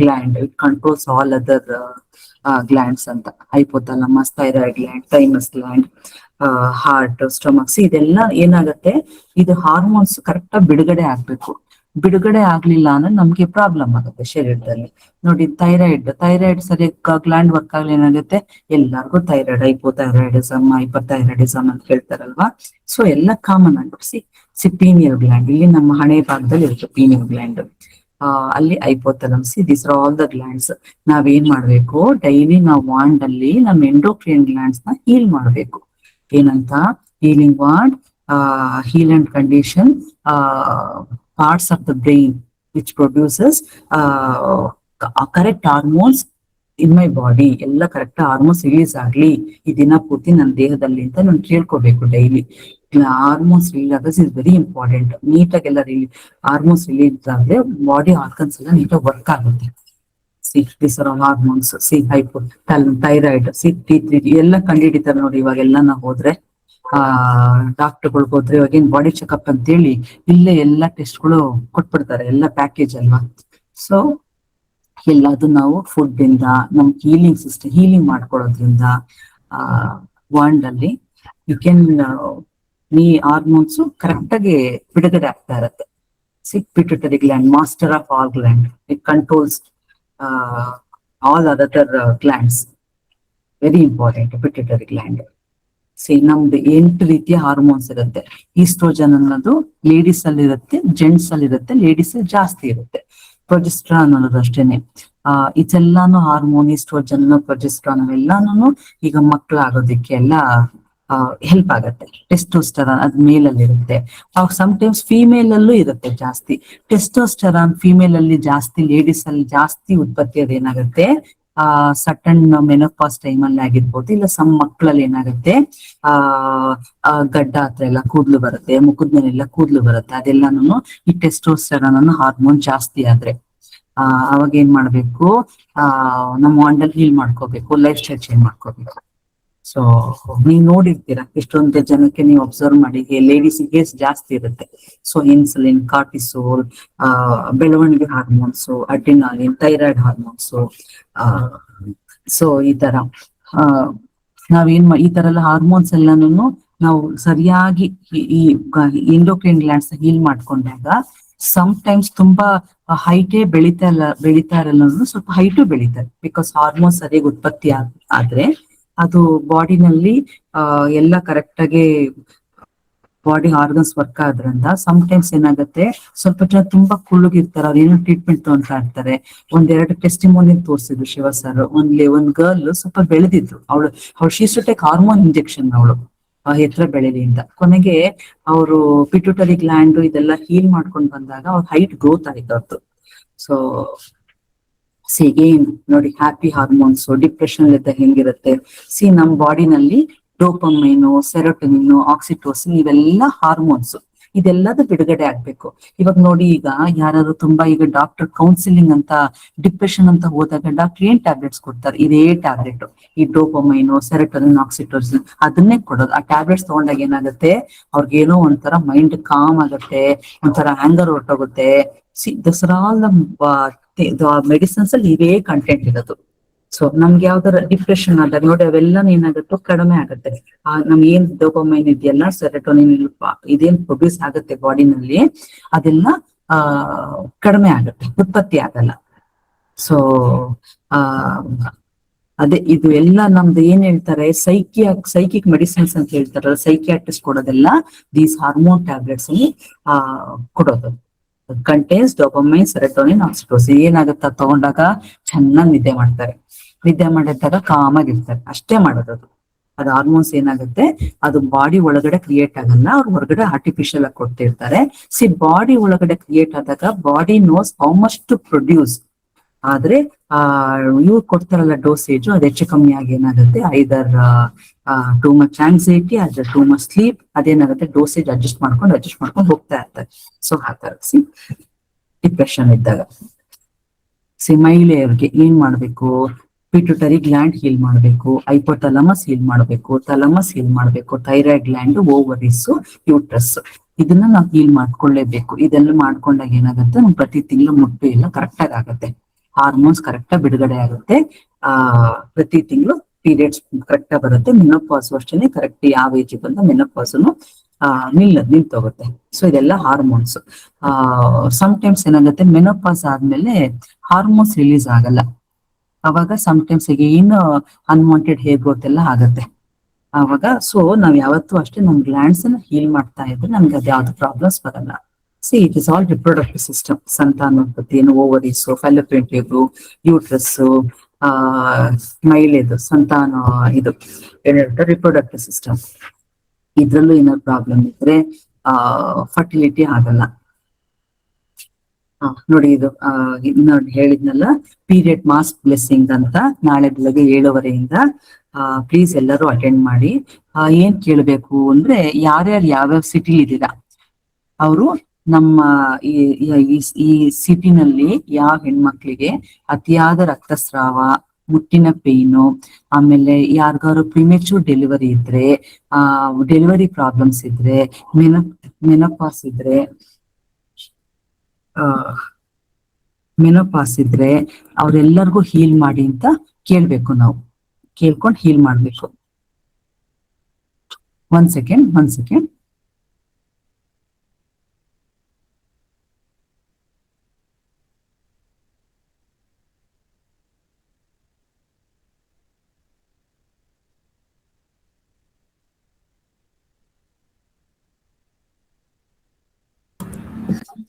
gland. It controls all other glands ಅಂತ. Hypothalamus, thyroid gland, thymus gland, heart, stomach. ಇದೆಲ್ಲ ಏನಾಗುತ್ತೆ, ಇದು ಹಾರ್ಮೋನ್ಸ್ ಕರೆಕ್ಟ್ ಆಗಿ ಬಿಡುಗಡೆ ಆಗ್ಬೇಕು. ಬಿಡುಗಡೆ ಆಗ್ಲಿಲ್ಲ ಅಂದ್ರೆ ನಮ್ಗೆ ಪ್ರಾಬ್ಲಮ್ ಆಗುತ್ತೆ ಶರೀರದಲ್ಲಿ. ನೋಡಿ, ಥೈರಾಯ್ಡ್ ಸರಿಯಾಗಿ ಗ್ಲ್ಯಾಂಡ್ ವರ್ಕ್ ಆಗ್ಲಿ ಏನಾಗುತ್ತೆ, ಎಲ್ಲರಿಗೂ ಥೈರಾಯ್ಡ್, ಹೈಪೋಥೈರಾಯ್ಡಿಸಮ್, ಹೈಪರ್ಥೈರಾಯ್ಡಿಸಮ್ ಅಂತ ಹೇಳ್ತಾರಲ್ವಾ. ಸೊ ಎಲ್ಲ ಕಾಮನ್ ಆಗ್ಬಿಟ್ಟು ಪೀನಿಯಲ್ ಗ್ಲ್ಯಾಂಡ್, ಇಲ್ಲಿ ನಮ್ಮ ಹಣೆ ಭಾಗದಲ್ಲಿ ಇರುತ್ತೆ ಪೀನಿಯಲ್ ಗ್ಲ್ಯಾಂಡ್, ಅಲ್ಲಿ hypothalamus. These are all the glands. ನಾವೇನ್ ಮಾಡ್ಬೇಕು, ಡೈಲಿ ನಾವು ವಾಂಡ್ ಅಲ್ಲಿ ನಮ್ಮ ಎಂಡೋಕ್ರಿನ್ ಗ್ಲ್ಯಾಂಡ್ಸ್ ನ ಹೀಲ್ ಮಾಡ್ಬೇಕು. ಏನಂತ healing wand, heal and condition parts of the brain which produces correct hormones in my body. ಎಲ್ಲ ಕರೆಕ್ಟ್ ಹಾರ್ಮೋನ್ಸ್ ರಿಲೀಸ್ ಆಗ್ಲಿ ಈ ದಿನ ಪೂರ್ತಿ ನನ್ನ ದೇಹದಲ್ಲಿ ಅಂತ ನಾನು ಕೇಳ್ಕೋಬೇಕು ಡೈಲಿ. ಹಾರ್ಮೋನ್ಸ್ ರಿಲೀಸ್ ಆಗ ಇಸ್ ವೆರಿ ಇಂಪಾರ್ಟೆಂಟ್. ನೀಟಾಗೆಲ್ಲ ಹಾರ್ಮೋನ್ಸ್ ರಿಲೀಸ್ ಆದ್ರೆ ಬಾಡಿ ಆರ್ಗನ್ಸ್ ಎಲ್ಲ ನೀಟಾಗಿ ವರ್ಕ್ ಆಗುತ್ತೆ. This are hormones. Thyroid, T3 ಎಲ್ಲ ಕಂಡುಹಿಡಿತಾರೆ ನೋಡಿ. ಇವಾಗೆಲ್ಲ ನಾವು ಹೋದ್ರೆ ಡಾಕ್ಟರ್ಗಳಿಗೆ ಹೋದ್ರೆ ಇವಾಗ ಬಾಡಿ ಚೆಕಪ್ ಅಂತ ಹೇಳಿ ಇಲ್ಲೇ ಎಲ್ಲ ಟೆಸ್ಟ್ಗಳು ಕೊಟ್ಬಿಡ್ತಾರೆ, ಎಲ್ಲ ಪ್ಯಾಕೇಜ್ ಅಲ್ವಾ. ಸೊ ಎಲ್ಲದು ನಾವು ಫುಡ್ ಇಂದ ನಮ್ ಹೀಲಿಂಗ್ ಸಿಸ್ಟಮ್ ಹೀಲಿಂಗ್ ಮಾಡ್ಕೊಳ್ಳೋದ್ರಿಂದ ವಾಂಡ್ ಅಲ್ಲಿ ಯು ಕ್ಯಾನ್ ಈ ಹಾರ್ಮೋನ್ಸ್ ಕರೆಕ್ಟ್ ಆಗಿ ಬಿಡುಗಡೆ ಆಗ್ತಾ ಇರತ್ತೆ. Pituitary gland, master of all gland, it controls all other glands. Very important pituitary gland. ನಮ್ದು 8 ರೀತಿಯ ಹಾರ್ಮೋನ್ಸ್ ಇರುತ್ತೆ. ಈಸ್ಟ್ರೋಜನ್ ಅನ್ನೋದು ಲೇಡೀಸ್ ಅಲ್ಲಿ ಇರುತ್ತೆ, ಜೆಂಟ್ಸ್ ಅಲ್ಲಿ ಇರುತ್ತೆ, ಲೇಡೀಸ್ ಜಾಸ್ತಿ ಇರುತ್ತೆ. ಪ್ರೊಜೆಸ್ಟ್ರಾನ್ ಅನ್ನೋದು ಅಷ್ಟೇನೆ. ಇದೆಲ್ಲಾನು ಹಾರ್ಮೋನ್, ಈಸ್ಟ್ರೋಜನ್, ಪ್ರೊಜೆಸ್ಟ್ರಾನ್ ಎಲ್ಲಾನು ಈಗ ಮಕ್ಕಳಾಗೋದಿಕ್ಕೆ ಎಲ್ಲ ಹೆಲ್ಪ್ ಆಗತ್ತೆ. ಟೆಸ್ಟೋಸ್ಟೆರಾನ್ ಅದು ಮೇಲ್ ಅಲ್ಲಿ ಇರುತ್ತೆ, ಸಮ್ಟೈಮ್ಸ್ ಫಿಮೇಲ್ ಅಲ್ಲೂ ಇರುತ್ತೆ ಜಾಸ್ತಿ. ಟೆಸ್ಟೋಸ್ಟೆರಾನ್ ಫಿಮೇಲ್ ಅಲ್ಲಿ ಜಾಸ್ತಿ, ಲೇಡೀಸ್ ಅಲ್ಲಿ ಜಾಸ್ತಿ ಉತ್ಪತ್ತಿ ಅದೇನಾಗುತ್ತೆ ಸಟನ್ ಮೆನೋಪಾಸ್ ಟೈಮ್ ಅಲ್ಲಿ ಆಗಿರ್ಬೋದು, ಇಲ್ಲ ಸಮ್ ಮಕ್ಕಳಲ್ಲಿ ಏನಾಗುತ್ತೆ ಗಡ್ಡ ಹತ್ರ ಎಲ್ಲ ಕೂದ್ಲು ಬರುತ್ತೆ, ಮುಖದ ಮೇಲೆಲ್ಲ ಕೂದ್ಲು ಬರುತ್ತೆ. ಅದೆಲ್ಲಾನು ಈ ಟೆಸ್ಟೋಸ್ಟೆರಾನ್ ಅನ್ನೋ ಹಾರ್ಮೋನ್ ಜಾಸ್ತಿ ಆದ್ರೆ ಅವಾಗ ಏನ್ ಮಾಡ್ಬೇಕು, ನಮ್ಮ ವಾಂಡಲ್ ಹೀಲ್ ಮಾಡ್ಕೋಬೇಕು, ಲೈಫ್ ಸ್ಟೈಲ್ ಚೇಂಜ್ ಮಾಡ್ಕೋಬೇಕು. ಸೊ ನೀವ್ ನೋಡಿರ್ತೀರಾ ಎಷ್ಟೊಂದು ಜನಕ್ಕೆ ನೀವು ಅಬ್ಸರ್ವ್ ಮಾಡಿ, ಲೇಡೀಸ್ಗೆ ಜಾಸ್ತಿ ಇರುತ್ತೆ. ಸೊ ಇನ್ಸುಲಿನ್, ಕಾರ್ಟಿಸೋಲ್, ಬೆಳವಣಿಗೆ hormones, adrenaline, thyroid hormones. So ಈ ತರ ಈ ತರ ಎಲ್ಲ ಹಾರ್ಮೋನ್ಸ್ ಎಲ್ಲಾನು ನಾವು ಸರಿಯಾಗಿ ಈ ಎಂಡೋಕ್ರೈನ್ ಗ್ಲ್ಯಾಂಡ್ಸ್ ಹೀಲ್ ಮಾಡ್ಕೊಂಡಾಗ ಸಮ್ಟೈಮ್ಸ್ ತುಂಬಾ ಹೈಟೇ ಬೆಳಿತಾ ಇರಲ್ಲ, ಸ್ವಲ್ಪ ಹೈಟು ಬೆಳೀತಾರೆ. ಬಿಕಾಸ್ ಹಾರ್ಮೋನ್ಸ್ ಸರಿಯಾಗಿ ಉತ್ಪತ್ತಿ ಆದ್ರೆ ಅದು ಬಾಡಿನಲ್ಲಿ ಎಲ್ಲ ಕರೆಕ್ಟ್ ಆಗಿ ಬಾಡಿ ಆರ್ಗನ್ಸ್ ವರ್ಕ್ ಆದ್ರಿಂದ ಸಮ್ಟೈಮ್ಸ್ ಏನಾಗುತ್ತೆ, ಸ್ವಲ್ಪ ಜನ ತುಂಬಾ ಕುಳ್ಳುಗಿರ್ತಾರೆ, ಅವ್ರು ಏನೋ ಟ್ರೀಟ್ಮೆಂಟ್ ತಗೊಂತಾ ಇರ್ತಾರೆ. 1-2 ಟೆಸ್ಟಿಮೋನಿ ತೋರಿಸಿದ್ರು ಶಿವ ಸರ್. ಒಂದ್ ಗರ್ಲ್ ಸ್ವಲ್ಪ ಬೆಳೆದಿದ್ರು, ಅವಳು she's to take hormone injection, ಅವಳು ಎತ್ತರ ಬೆಳೆಲಿ ಅಂತ. ಕೊನೆಗೆ ಅವರು ಪಿಟ್ಯೂಟರಿ ಗ್ಲ್ಯಾಂಡ್ ಇದೆಲ್ಲ ಹೀಲ್ ಮಾಡ್ಕೊಂಡು ಬಂದಾಗ ಅವ್ರ ಹೈಟ್ ಗ್ರೋತ್ ಆಯ್ತು ಅವ್ರದ್ದು. ಸೊ ಏನ್ ನೋಡಿ, ಹ್ಯಾಪಿ ಹಾರ್ಮೋನ್ಸ್ ಡಿಪ್ರೆಷನ್ ಇದ್ದ ಹೆಂಗಿರುತ್ತೆ. ನಮ್ ಬಾಡಿನಲ್ಲಿ ಡೋಪಮೈನು, ಸೆರೋಟೋನಿನ್, ಆಕ್ಸಿಟೋಸಿನ್ ಇವೆಲ್ಲ ಹಾರ್ಮೋನ್ಸ್, ಇದೆಲ್ಲದು ಬಿಡುಗಡೆ ಆಗ್ಬೇಕು. ಇವಾಗ ನೋಡಿ, ಈಗ ಯಾರು ತುಂಬಾ ಈಗ ಡಾಕ್ಟರ್ ಕೌನ್ಸಿಲಿಂಗ್ ಅಂತ ಡಿಪ್ರೆಷನ್ ಅಂತ ಹೋದಾಗ ಡಾಕ್ಟರ್ ಏನ್ ಟ್ಯಾಬ್ಲೆಟ್ಸ್ ಕೊಡ್ತಾರೆ, ಇದೇ ಟ್ಯಾಬ್ಲೆಟ್, ಈ ಡೋಪಮೈನು, ಸೆರೋಟೋನಿನ್, ಆಕ್ಸಿಟೋಸಿನ್ ಅದನ್ನೇ ಕೊಡೋದು. ಆ ಟ್ಯಾಬ್ಲೆಟ್ಸ್ ತಗೊಂಡಾಗ ಏನಾಗುತ್ತೆ, ಅವ್ರಿಗೇನೋ ಒಂಥರ ಮೈಂಡ್ ಕಾಮ್ ಆಗುತ್ತೆ, ಒಂಥರ ಆಂಗರ್ ಹೊರಟೋಗುತ್ತೆ. This are all the medicines ಅಲ್ಲಿ ಇದೇ ಕಂಟೆಂಟ್ ಇರೋದು. ಸೊ ನಮ್ಗೆ ಯಾವ್ದಾರ ಡಿಪ್ರೆಷನ್ ಆದಾಗ ನೋಡಿ, ಅವೆಲ್ಲ ಏನಾಗುತ್ತೆ, ಕಡಿಮೆ ಆಗುತ್ತೆ. ನಮ್ಗೆ ಏನ್ ಡೋಪಮೈನ್ ಇದೆಯಲ್ಲ, ಸೆರೋಟೋನಿನ್ ಇದೇನ್ ಪ್ರೊಡ್ಯೂಸ್ ಆಗುತ್ತೆ ಬಾಡಿನಲ್ಲಿ, ಅದೆಲ್ಲ ಕಡಿಮೆ ಆಗುತ್ತೆ, ಉತ್ಪತ್ತಿ ಆಗಲ್ಲ. ಸೊ ಅದೇ ಇದು ಎಲ್ಲ ನಮ್ದು ಏನ್ ಹೇಳ್ತಾರೆ, ಸೈಕಿಕ್ ಮೆಡಿಸಿನ್ಸ್ ಅಂತ ಹೇಳ್ತಾರಲ್ಲ, ಸೈಕಿಯಾಟ್ರಿಸ್ಟ್ ಕೊಡೋದೆಲ್ಲ ದೀಸ್ ಹಾರ್ಮೋನ್ ಟ್ಯಾಬ್ಲೆಟ್ಸ್ ಕೊಡೋದು. Contains dopamine, serotonin, oxytocin. ಏನಾಗುತ್ತೆ ತಗೊಂಡಾಗ ಚೆನ್ನಾಗಿ ನಿದ್ದೆ ಮಾಡ್ತಾರೆ, ನಿದ್ದೆ ಮಾಡಿದಾಗ ಕಾಮಾಗಿರ್ತಾರೆ, ಅಷ್ಟೇ ಮಾಡೋದು. ಅದು ಹಾರ್ಮೋನ್ಸ್ ಏನಾಗುತ್ತೆ, ಅದು ಬಾಡಿ ಒಳಗಡೆ ಕ್ರಿಯೇಟ್ ಆಗಲ್ಲ, ಅವ್ರು ಹೊರಗಡೆ ಆರ್ಟಿಫಿಷಿಯಲ್ ಆಗಿ ಕೊಡ್ತಿರ್ತಾರೆ. ಬಾಡಿ ಒಳಗಡೆ ಕ್ರಿಯೇಟ್ ಆದಾಗ body knows how much to produce. ಆದ್ರೆ ಇವ್ರು ಕೊಡ್ತಾರಲ್ಲ ಡೋಸೇಜ್, ಅದು ಹೆಚ್ಚು ಕಮ್ಮಿ ಆಗಿ ಏನಾಗುತ್ತೆ, ಐದರ್ ಟೂ ಮಚ್ ಆಂಗ್ಸೈಟಿ ಅದ್ರ ಟೂ ಮಚ್ ಸ್ಲೀಪ್, ಅದೇನಾಗುತ್ತೆ ಡೋಸೇಜ್ ಅಡ್ಜಸ್ಟ್ ಮಾಡ್ಕೊಂಡು ಹೋಗ್ತಾ ಇರ್ತಾರೆ. ಸೊ ಹಾಗಾಗಿ ಡಿಪ್ರೆಷನ್ ಇದ್ದಾಗ ಮಹಿಳೆಯರಿಗೆ ಏನ್ ಮಾಡ್ಬೇಕು, ಪಿಟ್ಯುಟರಿ ಗ್ಲ್ಯಾಂಡ್ ಹೀಲ್ ಮಾಡ್ಬೇಕು, ಹೈಪೋಥಾಲಮಸ್ ಹೀಲ್ ಮಾಡ್ಬೇಕು, ಥಾಲಮಸ್ ಹೀಲ್ ಮಾಡ್ಬೇಕು, ಥೈರಾಯ್ಡ್ ಗ್ಲ್ಯಾಂಡ್, ಓವರೀಸ್, ಯೂಟ್ರಸ್, ಇದನ್ನ ನಾವು ಹೀಲ್ ಮಾಡ್ಕೊಳ್ಳೇಬೇಕು. ಇದೆಲ್ಲ ಮಾಡ್ಕೊಂಡಾಗ ಏನಾಗುತ್ತೆ, ನಮ್ ಪ್ರತಿ ತಿಂಗಳು ಮುಟ್ಟು ಎಲ್ಲ ಕರೆಕ್ಟ್ ಆಗುತ್ತೆ, ಹಾರ್ಮೋನ್ಸ್ ಕರೆಕ್ಟ್ ಆಗಿ ಬಿಡುಗಡೆ ಆಗುತ್ತೆ, ಪ್ರತಿ ತಿಂಗಳು ಪೀರಿಯಡ್ಸ್ ಕರೆಕ್ಟ್ ಆಗಿ ಬರುತ್ತೆ. ಮೆನೋಪಾಸ್ ಅಷ್ಟೇನೆ ಕರೆಕ್ಟ್ ಯಾವ ಏಜ್ ಬಂದ ಮೆನೋಪಾಸ್ನು ನಿಂತೋಗುತ್ತೆ. ಸೊ ಇದೆಲ್ಲ ಹಾರ್ಮೋನ್ಸ್. ಸಮ್ಟೈಮ್ಸ್ ಏನಾಗುತ್ತೆ, ಮೆನೋಪಾಸ್ ಆದ್ಮೇಲೆ ಹಾರ್ಮೋನ್ಸ್ ರಿಲೀಸ್ ಆಗಲ್ಲ, ಅವಾಗ ಸಮ್ಟೈಮ್ಸ್ ಏನು ಅನ್ವಾಂಟೆಡ್ ಹೇರ್ ಗ್ರೋತ್ ಎಲ್ಲ ಆಗತ್ತೆ ಅವಾಗ. ಸೊ ನಾವ್ ಯಾವತ್ತೂ ಅಷ್ಟೇ ನಮ್ ಗ್ಲ್ಯಾಂಡ್ಸ್ ಅನ್ನ ಹೀಲ್ ಮಾಡ್ತಾ ಇದ್ರೆ ನಮ್ಗೆ ಅದ್ ಯಾವ್ದು ಪ್ರಾಬ್ಲಮ್ಸ್ ಬರಲ್ಲ. It is all reproductive system. ಸಂತಾನೋತ್ಪತ್ತಿ ಏನು, ಓವರೀಸ್, ಫಾಲೋಪಿಯನ್ ಟ್ಯೂಬ್, ಯೂಟ್ರಸ್, ಮಹಿಳೆದು ಸಂತಾನ, ಇದು ಏನಿರುತ್ತೆ ರಿಪ್ರೊಡಕ್ಟಿವ್ ಸಿಸ್ಟಮ್. ಇದ್ರಲ್ಲೂ ಏನಾದ್ರು ಪ್ರಾಬ್ಲಮ್ ಇದ್ರೆ ಫರ್ಟಿಲಿಟಿ ಆಗಲ್ಲ. ನೋಡಿ ಇದು ನೋಡಿ ಹೇಳಿದ್ನಲ್ಲ, ಪೀರಿಯಡ್ ಮಾಸ್ ಬ್ಲೆಸ್ಸಿಂಗ್ ಅಂತ ನಾಳೆ ಬೆಳಗ್ಗೆ 7:15 ಪ್ಲೀಸ್ ಎಲ್ಲರೂ ಅಟೆಂಡ್ ಮಾಡಿ. ಏನ್ ಕೇಳ್ಬೇಕು ಅಂದ್ರೆ, ಯಾರ್ಯಾರು ಯಾವ್ಯಾವ ಸಿಟಿ ಇದ್ದೀರಾ ಅವರು ನಮ್ಮ ಈ ಸಿಟಿನಲ್ಲಿ ಯಾವ ಹೆಣ್ಮಕ್ಳಿಗೆ ಅತಿಯಾದ ರಕ್ತಸ್ರಾವ, ಮುಟ್ಟಿನ ಪೇನು, ಆಮೇಲೆ ಯಾರಿಗಾರು ಪ್ರಿಮೆಚೂರ್ ಡೆಲಿವರಿ ಇದ್ರೆ, ಡೆಲಿವರಿ ಪ್ರಾಬ್ಲಮ್ಸ್ ಇದ್ರೆ, ಮೆನೋಪಾಸ್ ಇದ್ರೆ ಅವ್ರೆಲ್ಲರಿಗೂ ಹೀಲ್ ಮಾಡಿ ಅಂತ ಕೇಳ್ಬೇಕು. ನಾವು ಕೇಳ್ಕೊಂಡು ಹೀಲ್ ಮಾಡ್ಬೇಕು. ಒಂದ್ ಸೆಕೆಂಡ್.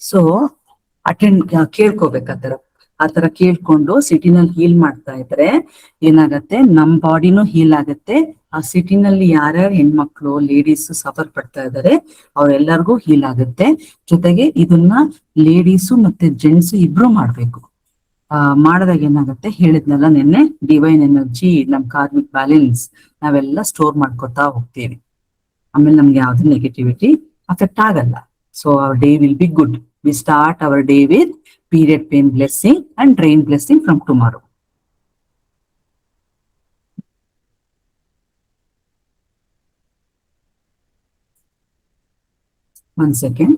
ಸೊ ಕೇಳ್ಕೋಬೇಕಾತರ, ಆತರ ಕೇಳ್ಕೊಂಡು ಸಿಟಿನಲ್ಲಿ ಹೀಲ್ ಮಾಡ್ತಾ ಇದ್ರೆ ಏನಾಗತ್ತೆ, ನಮ್ ಬಾಡಿನೂ ಹೀಲ್ ಆಗತ್ತೆ, ಆ ಸಿಟಿನಲ್ಲಿ ಯಾರ್ಯಾರು ಹೆಣ್ಮಕ್ಳು ಲೇಡೀಸ್ ಸಫರ್ ಪಡ್ತಾ ಇದಾರೆ ಅವ್ರೆಲ್ಲರಿಗೂ ಹೀಲ್ ಆಗುತ್ತೆ. ಜೊತೆಗೆ ಇದನ್ನ ಲೇಡೀಸು ಮತ್ತೆ ಜೆಂಟ್ಸ್ ಇಬ್ರು ಮಾಡ್ಬೇಕು. ಮಾಡಿದಾಗ ಏನಾಗುತ್ತೆ, ಹೇಳಿದ್ನಲ್ಲ ನಿನ್ನೆ, ಡಿವೈನ್ ಎನರ್ಜಿ, ನಮ್ ಕಾರ್ಮಿಕ್ ಬ್ಯಾಲೆನ್ಸ್ ನಾವೆಲ್ಲ ಸ್ಟೋರ್ ಮಾಡ್ಕೊತಾ ಹೋಗ್ತೀವಿ. ಆಮೇಲೆ ನಮ್ಗೆ ಯಾವ್ದು ನೆಗೆಟಿವಿಟಿ ಅಫೆಕ್ಟ್ ಆಗಲ್ಲ. So our day will be good. We start our day with period pain blessing and drain blessing from tomorrow. One second.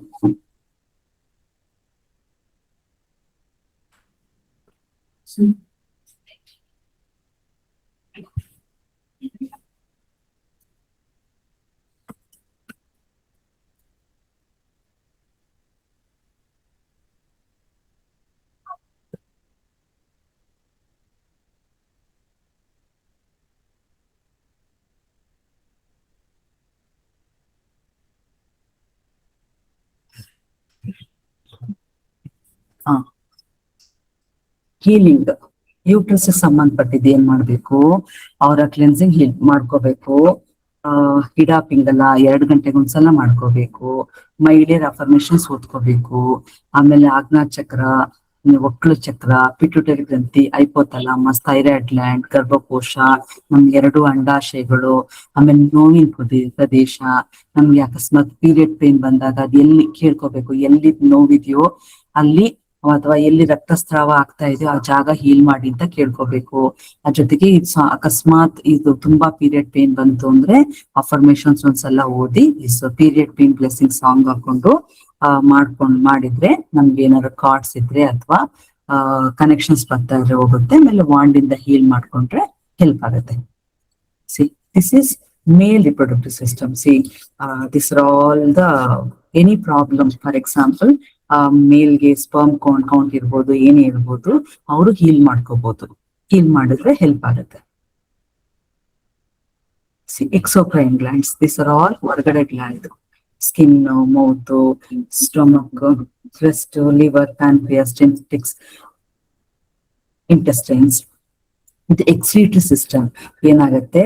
Healing uterus ಸಂಬಂಧಪಟ್ಟಿದ್ದು ಏನ್ ಮಾಡ್ಬೇಕು, ಅವರ ಕ್ಲೆನ್ಸಿಂಗ್ ಹೀಲ್ ಮಾಡ್ಕೋಬೇಕು. ಹಿಡಾಪಿಂಗ್ ಎಲ್ಲ 2 ಗಂಟೆಗೆ ಒಂದ್ಸಲ ಮಾಡ್ಕೋಬೇಕು. ಮಹಿಳೆಯರ ಅಫರ್ಮೇಶನ್ಸ್ ಓದ್ಕೋಬೇಕು. ಆಮೇಲೆ ಆಜ್ಞಾ ಚಕ್ರ, ಒಕ್ಕಳು ಚಕ್ರ, ಪಿಟ್ಯುಟರಿ ಗ್ರಂಥಿ, ಹೈಪೋಥಾಲಮಸ್, ಥೈರಾಯ್ಡ್ ಗ್ಲ್ಯಾಂಡ್, ಗರ್ಭಕೋಶ, ನಮ್ಗೆ 2 ಅಂಡಾಶಯಗಳು, ಆಮೇಲೆ ನೋವಿನ ಪ್ರದೇಶ, ನಮ್ಗೆ ಅಕಸ್ಮಾತ್ ಪೀರಿಯಡ್ ಪೇನ್ ಬಂದಾಗ ಅದು ಎಲ್ಲಿ ಕೇಳ್ಕೋಬೇಕು, ಎಲ್ಲಿ ನೋವಿದೆಯೋ ಅಲ್ಲಿ, ಅಥವಾ ಎಲ್ಲಿ ರಕ್ತಸ್ರಾವ ಆಗ್ತಾ ಇದೆಯೋ ಆ ಜಾಗ ಹೀಲ್ ಮಾಡಿ ಅಂತ ಕೇಳ್ಕೋಬೇಕು. ಜೊತೆಗೆ ಅಕಸ್ಮಾತ್ ಇದು ತುಂಬಾ ಪೀರಿಯಡ್ ಪೇನ್ ಬಂತು ಅಂದ್ರೆ ಅಫರ್ಮೇಶನ್ಸ್ ಒಂದ್ಸಲ ಓದಿ ಪೀರಿಯಡ್ ಪೇನ್ ಬ್ಲೆಸ್ಸಿಂಗ್ ಸಾಂಗ್ ಹಾಕೊಂಡು ಮಾಡಿದ್ರೆ ನಮ್ಗೆ ಏನಾದ್ರು ಕಾರ್ಡ್ಸ್ ಇದ್ರೆ ಅಥವಾ ಕನೆಕ್ಷನ್ಸ್ ಬರ್ತಾ ಇದ್ರೆ ಹೋಗುತ್ತೆ. ಆಮೇಲೆ ವಾಂಡ್ ಇಂದ ಹೀಲ್ ಮಾಡ್ಕೊಂಡ್ರೆ ಹೆಲ್ಪ್ ಆಗುತ್ತೆ. This is male reproductive system. This are all the any problem. For example, ಮೇಲ್ಗೆ ಸ್ಪರ್ಮ್ ಕೌಂಟ್ ಇರ್ಬೋದು, ಏನೇ ಇರ್ಬೋದು, ಅವರು ಹೀಲ್ ಮಾಡ್ಕೋಬಹುದು. ಹೀಲ್ ಮಾಡಿದ್ರೆ ಹೆಲ್ಪ್ ಆಗುತ್ತೆ. Exocrine glands, this are all ಹೊರಗಡೆ gland. Skin, mouth, stomach, breast, liver, pancreas, intestines. ಇದು ಎಕ್ಸ್ಕ್ರೀಟರಿ ಸಿಸ್ಟಮ್. ಏನಾಗುತ್ತೆ,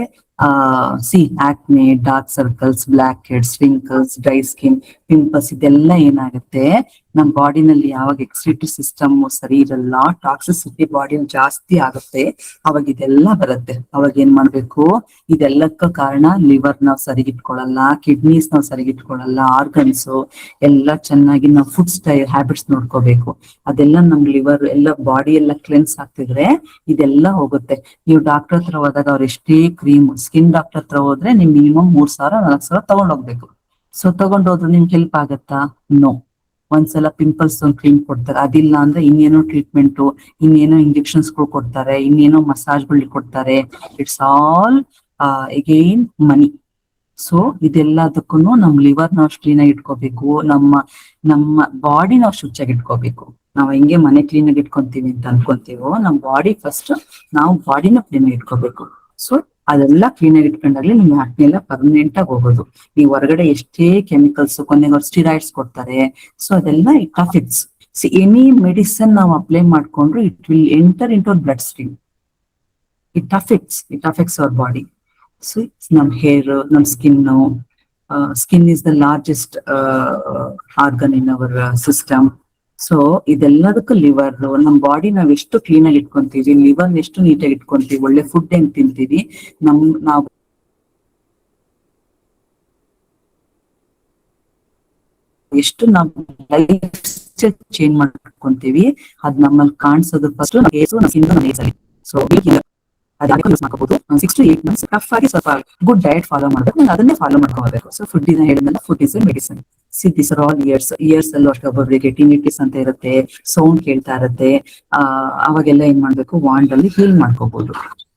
see acne, dark circles, black heads, wrinkles, dry skin, pimples ಇದೆಲ್ಲ ಏನಾಗುತ್ತೆ ನಮ್ಮ ಬಾಡಿನಲ್ಲಿ ಯಾವಾಗ ಎಕ್ಸ್ಕ್ರೀಟರಿ ಸಿಸ್ಟಮ್ ಸರಿ ಇರಲ್ಲ, ಟಾಕ್ಸಿಸಿಟಿ ಬಾಡಿಯಲ್ಲಿ ಜಾಸ್ತಿ ಆಗುತ್ತೆ, ಅವಾಗ ಇದೆಲ್ಲ ಬರುತ್ತೆ. ಅವಾಗ ಏನ್ ಮಾಡ್ಬೇಕು, ಇದೆಲ್ಲಕ್ಕ ಕಾರಣ ಲಿವರ್ ನಾವ್ ಸರಿಗಿಟ್ಕೊಳಲ್ಲ, ಕಿಡ್ನೀಸ್ ನಾವ್ ಸರಿಗಿಟ್ಕೊಳಲ್ಲ, ಆರ್ಗನ್ಸ್ ಎಲ್ಲ ಚೆನ್ನಾಗಿ ನಾವು ಫುಡ್ ಸ್ಟೈಲ್ ಹ್ಯಾಬಿಟ್ಸ್ ನೋಡ್ಕೋಬೇಕು. ಅದೆಲ್ಲ ನಮ್ ಲಿವರ್ ಎಲ್ಲ ಬಾಡಿ ಎಲ್ಲ ಕ್ಲೆನ್ಸ್ ಆಗ್ತಿದ್ರೆ ಇದೆಲ್ಲ ಹೋಗುತ್ತೆ. ನೀವು ಡಾಕ್ಟರ್ ಹತ್ರ ಹೋದಾಗ ಅವ್ರು ಎಷ್ಟೇ ಕ್ರೀಮ್, ಸ್ಕಿನ್ ಡಾಕ್ಟರ್ ಹತ್ರ ಹೋದ್ರೆ ನಿಮ್ ಮಿನಿಮಮ್ 3,000-4,000 ತಗೊಂಡೋಗ್ಬೇಕು. ಸೊ ತಗೊಂಡೋದ್ರೆ ನಿಮ್ಗೆ ಹೆಲ್ಪ್ ಆಗತ್ತಾ? ನೋ. ಒಂದ್ಸಲ ಪಿಂಪಲ್ಸ್ ಒಂದು ಕ್ರೀಮ್ ಕೊಡ್ತಾರೆ, ಅದಿಲ್ಲ ಅಂದ್ರೆ ಇನ್ನೇನೋ ಟ್ರೀಟ್ಮೆಂಟ್, ಇನ್ನೇನೋ ಇಂಜೆಕ್ಷನ್ಸ್ ಕೊಡ್ತಾರೆ, ಇನ್ನೇನೋ ಮಸಾಜ್ಗಳು ಕೊಡ್ತಾರೆ. It's all again money. So ಇದೆಲ್ಲದಕ್ಕೂ ನಮ್ ಲಿವರ್ ನಾವು ಕ್ಲೀನ್ ಆಗಿ ಇಟ್ಕೋಬೇಕು, ನಮ್ಮ ಬಾಡಿ ನಾವು ಶುಚಿಯಾಗಿ ಇಟ್ಕೋಬೇಕು. ನಾವ್ ಹೆಂಗೆ ಮನೆ ಕ್ಲೀನ್ ಆಗಿ ಇಟ್ಕೊಂತೀವಿ ಅಂತ ಅನ್ಕೊಂತೀವೋ, ನಮ್ ಬಾಡಿ ಫಸ್ಟ್ ನಾವು ಬಾಡಿನ ಕ್ಲೀನ್ ಆಗಿ ಇಟ್ಕೋಬೇಕು. ಸೊ ಅದೆಲ್ಲ ಕ್ಲೀನ್ ಆಗಿ ಇಟ್ಕೊಂಡಾಗ್ಲಿ ನಿಮ್ ಆಕ್ನೆ ಎಲ್ಲ ಪರ್ಮನೆಂಟ್ ಆಗಿ ಹೋಗೋದು. ನೀವು ಹೊರಗಡೆ ಎಷ್ಟೇ ಕೆಮಿಕಲ್ಸ್, ಕೊನೆಗೆ ಸ್ಟಿರಾಯ್ಡ್ಸ್ ಕೊಡ್ತಾರೆ, ಸೊ ಅದೆಲ್ಲ ಇಟ್ ಅಫೆಕ್ಟ್ಸ್. ಎನಿ ಮೆಡಿಸನ್ ನಾವು ಅಪ್ಲೈ ಮಾಡ್ಕೊಂಡ್ರು it will enter in to blood stream. It affects our body. So ನಮ್ ಹೇರ್, ನಮ್ skin is the largest organ in our system. So ಇದೆಲ್ಲದಕ್ಕೂ ಲಿವರ್, ನಮ್ body ನಾವ್ ಎಷ್ಟು ಕ್ಲೀನ್ ಆಗಿ ಇಟ್ಕೊಂತೀವಿ, ಲಿವರ್ ಎಷ್ಟು ನೀಟಾಗಿ ಇಟ್ಕೊಂತೀವಿ, ಒಳ್ಳೆ ಫುಡ್ ಹೆಂಗ್ ತಿಂತೀವಿ, ನಾವು ಎಷ್ಟು ನಾವು ಲೈಫ್ ಚೇಂಜ್ ಮಾಡ್ಕೊಂತೀವಿ, ಅದ್ ನಮ್ಮಲ್ಲಿ ಕಾಣಿಸೋದು ಫಸ್ಟ್ ಅಲ್ಲಿ. ಸೊ ಯೂಸ್ ಮಾಡ್ಕೋಬಹುದು. 6 to 8 months ಟಫ್ ಆಗಿ ಸ್ವಲ್ಪ ಗುಡ್ ಡಯಟ್ ಫಾಲೋ ಮಾಡ್ಬೇಕು, ನಾನು ಅದನ್ನೇ ಫಾಲೋ ಮಾಡ್ಕೋಬೇಕು. ಸೊ ಫುಡ್ ಹೇಳಿದ್ಮೇಲೆ food is A medicine. This are all years ಅಲ್ಲೂ ಅಷ್ಟೇ. ಒಬ್ಬೊಬ್ಬರಿಗೆ ಟಿನಿಟಿಸ್ ಅಂತ ಇರುತ್ತೆ, ಸೌಂಡ್ ಕೇಳ್ತಾ ಇರುತ್ತೆ, ಅವಾಗೆಲ್ಲ ಏನ್ ಮಾಡ್ಬೇಕು, ವಾಂಡ್ ಅಲ್ಲಿ ಹೀಲ್ ಮಾಡ್ಕೋಬಹುದು.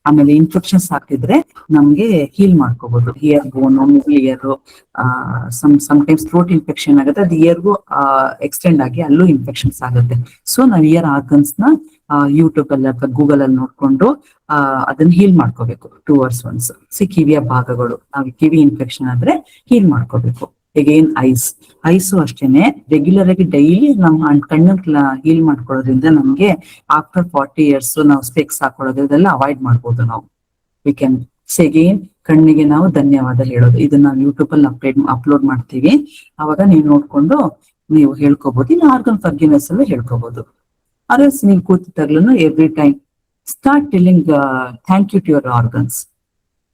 ಆಮೇಲೆ ಇನ್ಫೆಕ್ಷನ್ಸ್ ಆಗ್ತಿದ್ರೆ ನಮ್ಗೆ ಹೀಲ್ ಮಾಡ್ಕೋಬಹುದು. Ear bone, middle ear, sometimes throat infection ಆಗುತ್ತೆ, ಅದು ಇಯರ್ಗೂ ಎಕ್ಸ್ಟೆಂಡ್ ಆಗಿ ಅಲ್ಲೂ ಇನ್ಫೆಕ್ಷನ್ಸ್ ಆಗುತ್ತೆ. ಸೊ ನಾವ್ ಇಯರ್ ಆರ್ಗನ್ಸ್ ನ ಯೂಟ್ಯೂಬ್ ಅಲ್ಲಿ ಅಥವಾ ಗೂಗಲ್ ಅಲ್ಲಿ ನೋಡ್ಕೊಂಡು ಅದನ್ನ ಹೀಲ್ ಮಾಡ್ಕೋಬೇಕು 2 hours once. ಕಿವಿಯ ಭಾಗಗಳು, ನಾವು ಕಿವಿ ಇನ್ಫೆಕ್ಷನ್ ಆದ್ರೆ ಹೀಲ್ ಮಾಡ್ಕೋಬೇಕು. ಅಗೇನ್ ಐಸು ಅಷ್ಟೇನೆ, ರೆಗ್ಯುಲರ್ ಆಗಿ ಡೈಲಿ ನಮ್ಮ ಕಣ್ಣು ಹೀಲ್ ಮಾಡ್ಕೊಳ್ಳೋದ್ರಿಂದ ನಮ್ಗೆ ಆಫ್ಟರ್ 40 years ನಾವು ಸ್ಪೆಕ್ಸ್ ಹಾಕೊಳ್ಳೋದು ಇದೆಲ್ಲ ಅವಾಯ್ಡ್ ಮಾಡ್ಬೋದು ನಾವು. ವಿ ಕ್ಯಾನ್ ಅಗೇನ್ ಕಣ್ಣಿಗೆ ನಾವು ಧನ್ಯವಾದ ಹೇಳೋದು, ಇದನ್ನ ನಾವು ಯೂಟ್ಯೂಬ್ ಅಲ್ಲಿ ಅಪ್ಲೋಡ್ ಮಾಡ್ತೀವಿ. ಅವಾಗ ನೀವು ನೋಡ್ಕೊಂಡು ನೀವು ಹೇಳ್ಕೋಬಹುದು. ಇನ್ನು ಆರ್ಗನ್ ಫರ್ಗಿವ್ನೆಸ್ ಅಲ್ಲೂ ಹೇಳ್ಕೋಬಹುದು. ಅರಸ್ ನೀವು ಕೂತಿದ್ದಾಗ್ಲೂ every time start telling thank you to your organs,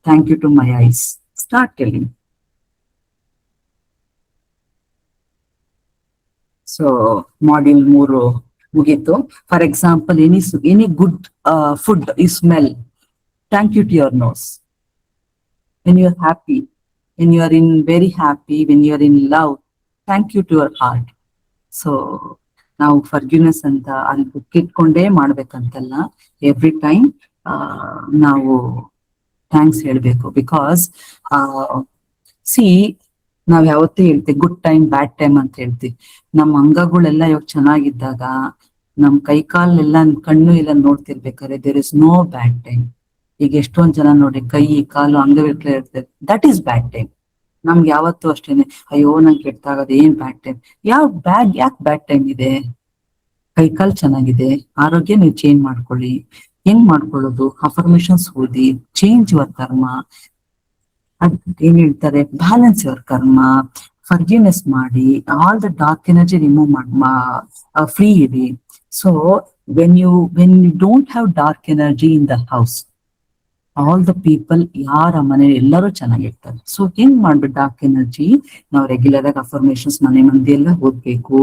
thank you to my eyes, start telling. So module 3 ಮುಗೀತು. For example, any good food you smell, thank you to your nose. When you are happy, when you are in very happy, when you are in love, thank you to your heart. So ನಾವು forgiveness ಅಂತ ಅಲ್ಲಿ book ಇಟ್ಕೊಂಡೇ ಮಾಡ್ಬೇಕಂತಲ್ಲ, every time ನಾವು thanks ಹೇಳ್ಬೇಕು. Because ನಾವ್ ಯಾವತ್ತೂ ಹೇಳ್ತೀವಿ ಗುಡ್ ಟೈಮ್ ಬ್ಯಾಡ್ ಟೈಮ್ ಅಂತ ಹೇಳ್ತೀವಿ. ನಮ್ಮ ಅಂಗಗಳೆಲ್ಲ ಇವಾಗ ಚೆನ್ನಾಗಿದ್ದಾಗ, ನಮ್ ಕೈ ಕಾಲೆಲ್ಲ ಕಣ್ಣು ಎಲ್ಲ ನೋಡ್ತಿರ್ಬೇಕಾದ್ರೆ there is no bad time. ಈಗ ಎಷ್ಟೊಂದ್ ಜನ ನೋಡಿ ಕೈ ಕಾಲು ಅಂಗವಿಕಲ ಇರ್ತದೆ, ದಟ್ ಈಸ್ ಬ್ಯಾಡ್ ಟೈಮ್. ನಮ್ಗೆ ಯಾವತ್ತೂ ಅಷ್ಟೇನೆ, ಅಯ್ಯೋ ನಂಗೆ ಕೆಟ್ಟಾಗದ ಏನ್ ಬ್ಯಾಡ್ ಟೈಮ್. ಯಾಕೆ ಬ್ಯಾಡ್ ಟೈಮ್ ಇದೆ? ಕೈಕಾಲ್ ಚೆನ್ನಾಗಿದೆ, ಆರೋಗ್ಯ ನೀವು ಚೇಂಜ್ ಮಾಡ್ಕೊಳ್ಳಿ. ಹೆಂಗ್ ಮಾಡ್ಕೊಳ್ಳೋದು? ಅಫರ್ಮೇಶನ್ಸ್ ಓದಿ, ಚೇಂಜ್ ಯುವರ್ ಕರ್ಮ. ಏನ್ ಹೇಳ್ತಾರೆ, ಬ್ಯಾಲೆನ್ಸ್ ಯುವರ್ ಕರ್ಮ, ಫರ್ಗಿವ್ನೆಸ್ ಮಾಡಿ, all the dark energy remove free ಇರಿ. So when you don't have dark energy in the house, all the people, ಯಾರ ಮನೆ ಎಲ್ಲರೂ ಚೆನ್ನಾಗಿರ್ತಾರೆ. ಸೊ ಹೆಂಗ್ ಮಾಡ್ಬೇಕು ಡಾರ್ಕ್ ಎನರ್ಜಿ? ನಾವು ರೆಗ್ಯುಲರ್ ಆಗಿ ಅಫರ್ಮೇಶನ್ಸ್ ಮನೆ ಮಂದಿ ಎಲ್ಲ ಓದ್ಬೇಕು.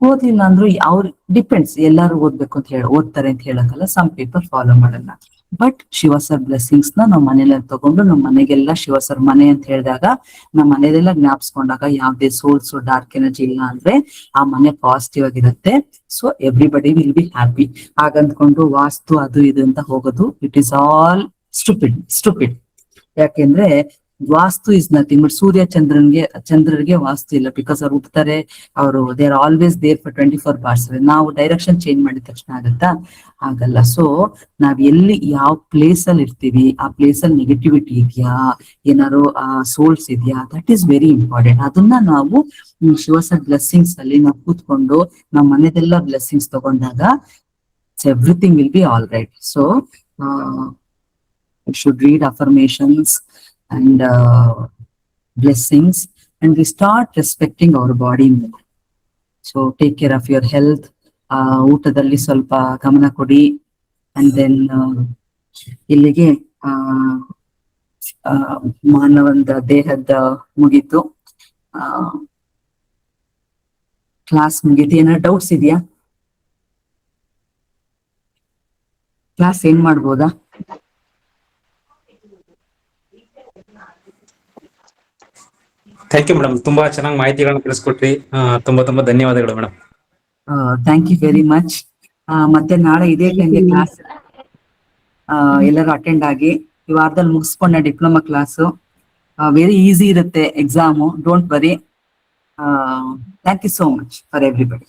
ಓದಿಲ್ಲ ಅಂದ್ರೂ ಅವ್ರ ಡಿಪೆಂಡ್ಸ್, ಎಲ್ಲಾರು ಓದ್ಬೇಕು ಅಂತ ಓದ್ತಾರೆ ಅಂತ ಹೇಳಕ್ಕಲ್ಲ, ಸಮ್ ಪೀಪಲ್ ಫಾಲೋ ಮಾಡಲ್ಲ. ಬಟ್ ಶಿವಸರ್ ಬ್ಲೆಸ್ಸಿಂಗ್ಸ್ ನ ನಾವು ಮನೇಲಿ ತಗೊಂಡು ನಮ್ಮ ಮನೆಗೆಲ್ಲ ಶಿವಸರ್ ಮನೆ ಅಂತ ಹೇಳಿದಾಗ ನಮ್ಮ ಮನೆಯದೆಲ್ಲ ಜ್ಞಾಪಿಸ್ಕೊಂಡಾಗ ಯಾವ್ದೇ ಸೋಲ್ಸ್ ಡಾರ್ಕ್ ಎನರ್ಜಿ ಇಲ್ಲ ಅಂದ್ರೆ ಆ ಮನೆ ಪಾಸಿಟಿವ್ ಆಗಿರುತ್ತೆ. So everybody will be happy. ಹಾಗಂದ್ಕೊಂಡು ವಾಸ್ತು ಅದು ಇದು ಅಂತ ಹೋಗೋದು, ಇಟ್ ಈಸ್ ಆಲ್ ಸ್ಟುಪಿಡ್. ಯಾಕೆಂದ್ರೆ ವಾಸ್ತು ಇಸ್ ನಥಿಂಗ್ ಬಟ್ ಸೂರ್ಯ ಚಂದ್ರರಿಗೆ ವಾಸ್ತು ಇಲ್ಲ. ಬಿಕಾಸ್ ಅವ್ರು ಹುಟ್ಟುತ್ತಾರೆ, ಅವರು they are always there for 24 hours. ನಾವು ಡೈರೆಕ್ಷನ್ ಚೇಂಜ್ ಮಾಡಿದ ತಕ್ಷಣ ಆಗತ್ತಾ? ಆಗಲ್ಲ. ಸೊ ನಾವ್ ಎಲ್ಲಿ ಯಾವ ಪ್ಲೇಸ್ ಅಲ್ಲಿ ಇರ್ತೀವಿ, ಆ ಪ್ಲೇಸ್ ಅಲ್ಲಿ ನೆಗೆಟಿವಿಟಿ ಇದೆಯಾ, ಏನಾರು ಸೋಲ್ಸ್ ಇದೆಯಾ, ದಟ್ ಈಸ್ ವೆರಿ ಇಂಪಾರ್ಟೆಂಟ್. ಅದನ್ನ ನಾವು ಶಿವಸರ್ ಬ್ಲೆಸ್ಸಿಂಗ್ಸ್ ಅಲ್ಲಿ ನಾವು ಕೂತ್ಕೊಂಡು ನಮ್ಮ ಮನೆದೆಲ್ಲ ಬ್ಲೆಸ್ಸಿಂಗ್ಸ್ ತಗೊಂಡಾಗ everything will be all right. So you should read affirmations, and blessings, and we start respecting our body more. So take care of your health. ಊಟದಲ್ಲಿ ಸ್ವಲ್ಪ ಗಮನ ಕೊಡಿ. ಅಂಡ್ ದೆನ್ ಇಲ್ಲಿಗೆ ಮಾನವಂದ ದೇಹದ ಮುಗೀತು, ಕ್ಲಾಸ್ ಮುಗೀತು. ಏನಾದ್ರು ಡೌಟ್ಸ್ ಇದೆಯಾ? ಕ್ಲಾಸ್ ಏನ್ ಮಾಡ್ಬೋದಾ? ಥ್ಯಾಂಕ್ ಯು ಮೇಡಮ್, ತುಂಬಾ ಚೆನ್ನಾಗಿ ಮಾಹಿತಿಗಳನ್ನ ತಿಳಿಸ್ಕೊಟ್ರಿ. ತುಂಬಾ ಧನ್ಯವಾದಗಳು madam. Thank you very much. ಮತ್ತೆ ನಾಳೆ ಇದೇ ಟೈಮ್ಗೆ ಕ್ಲಾಸ್ ಎಲ್ಲರೂ ಅಟೆಂಡ್ ಆಗಿ. ಈ ವಾರದಲ್ಲಿ ಮುಗಿಸ್ಕೊಂಡೆ ಡಿಪ್ಲೊಮಾ ಕ್ಲಾಸು. ವೆರಿ ಈಸಿ ಇರುತ್ತೆ exam, don't worry. Thank you so much for everybody.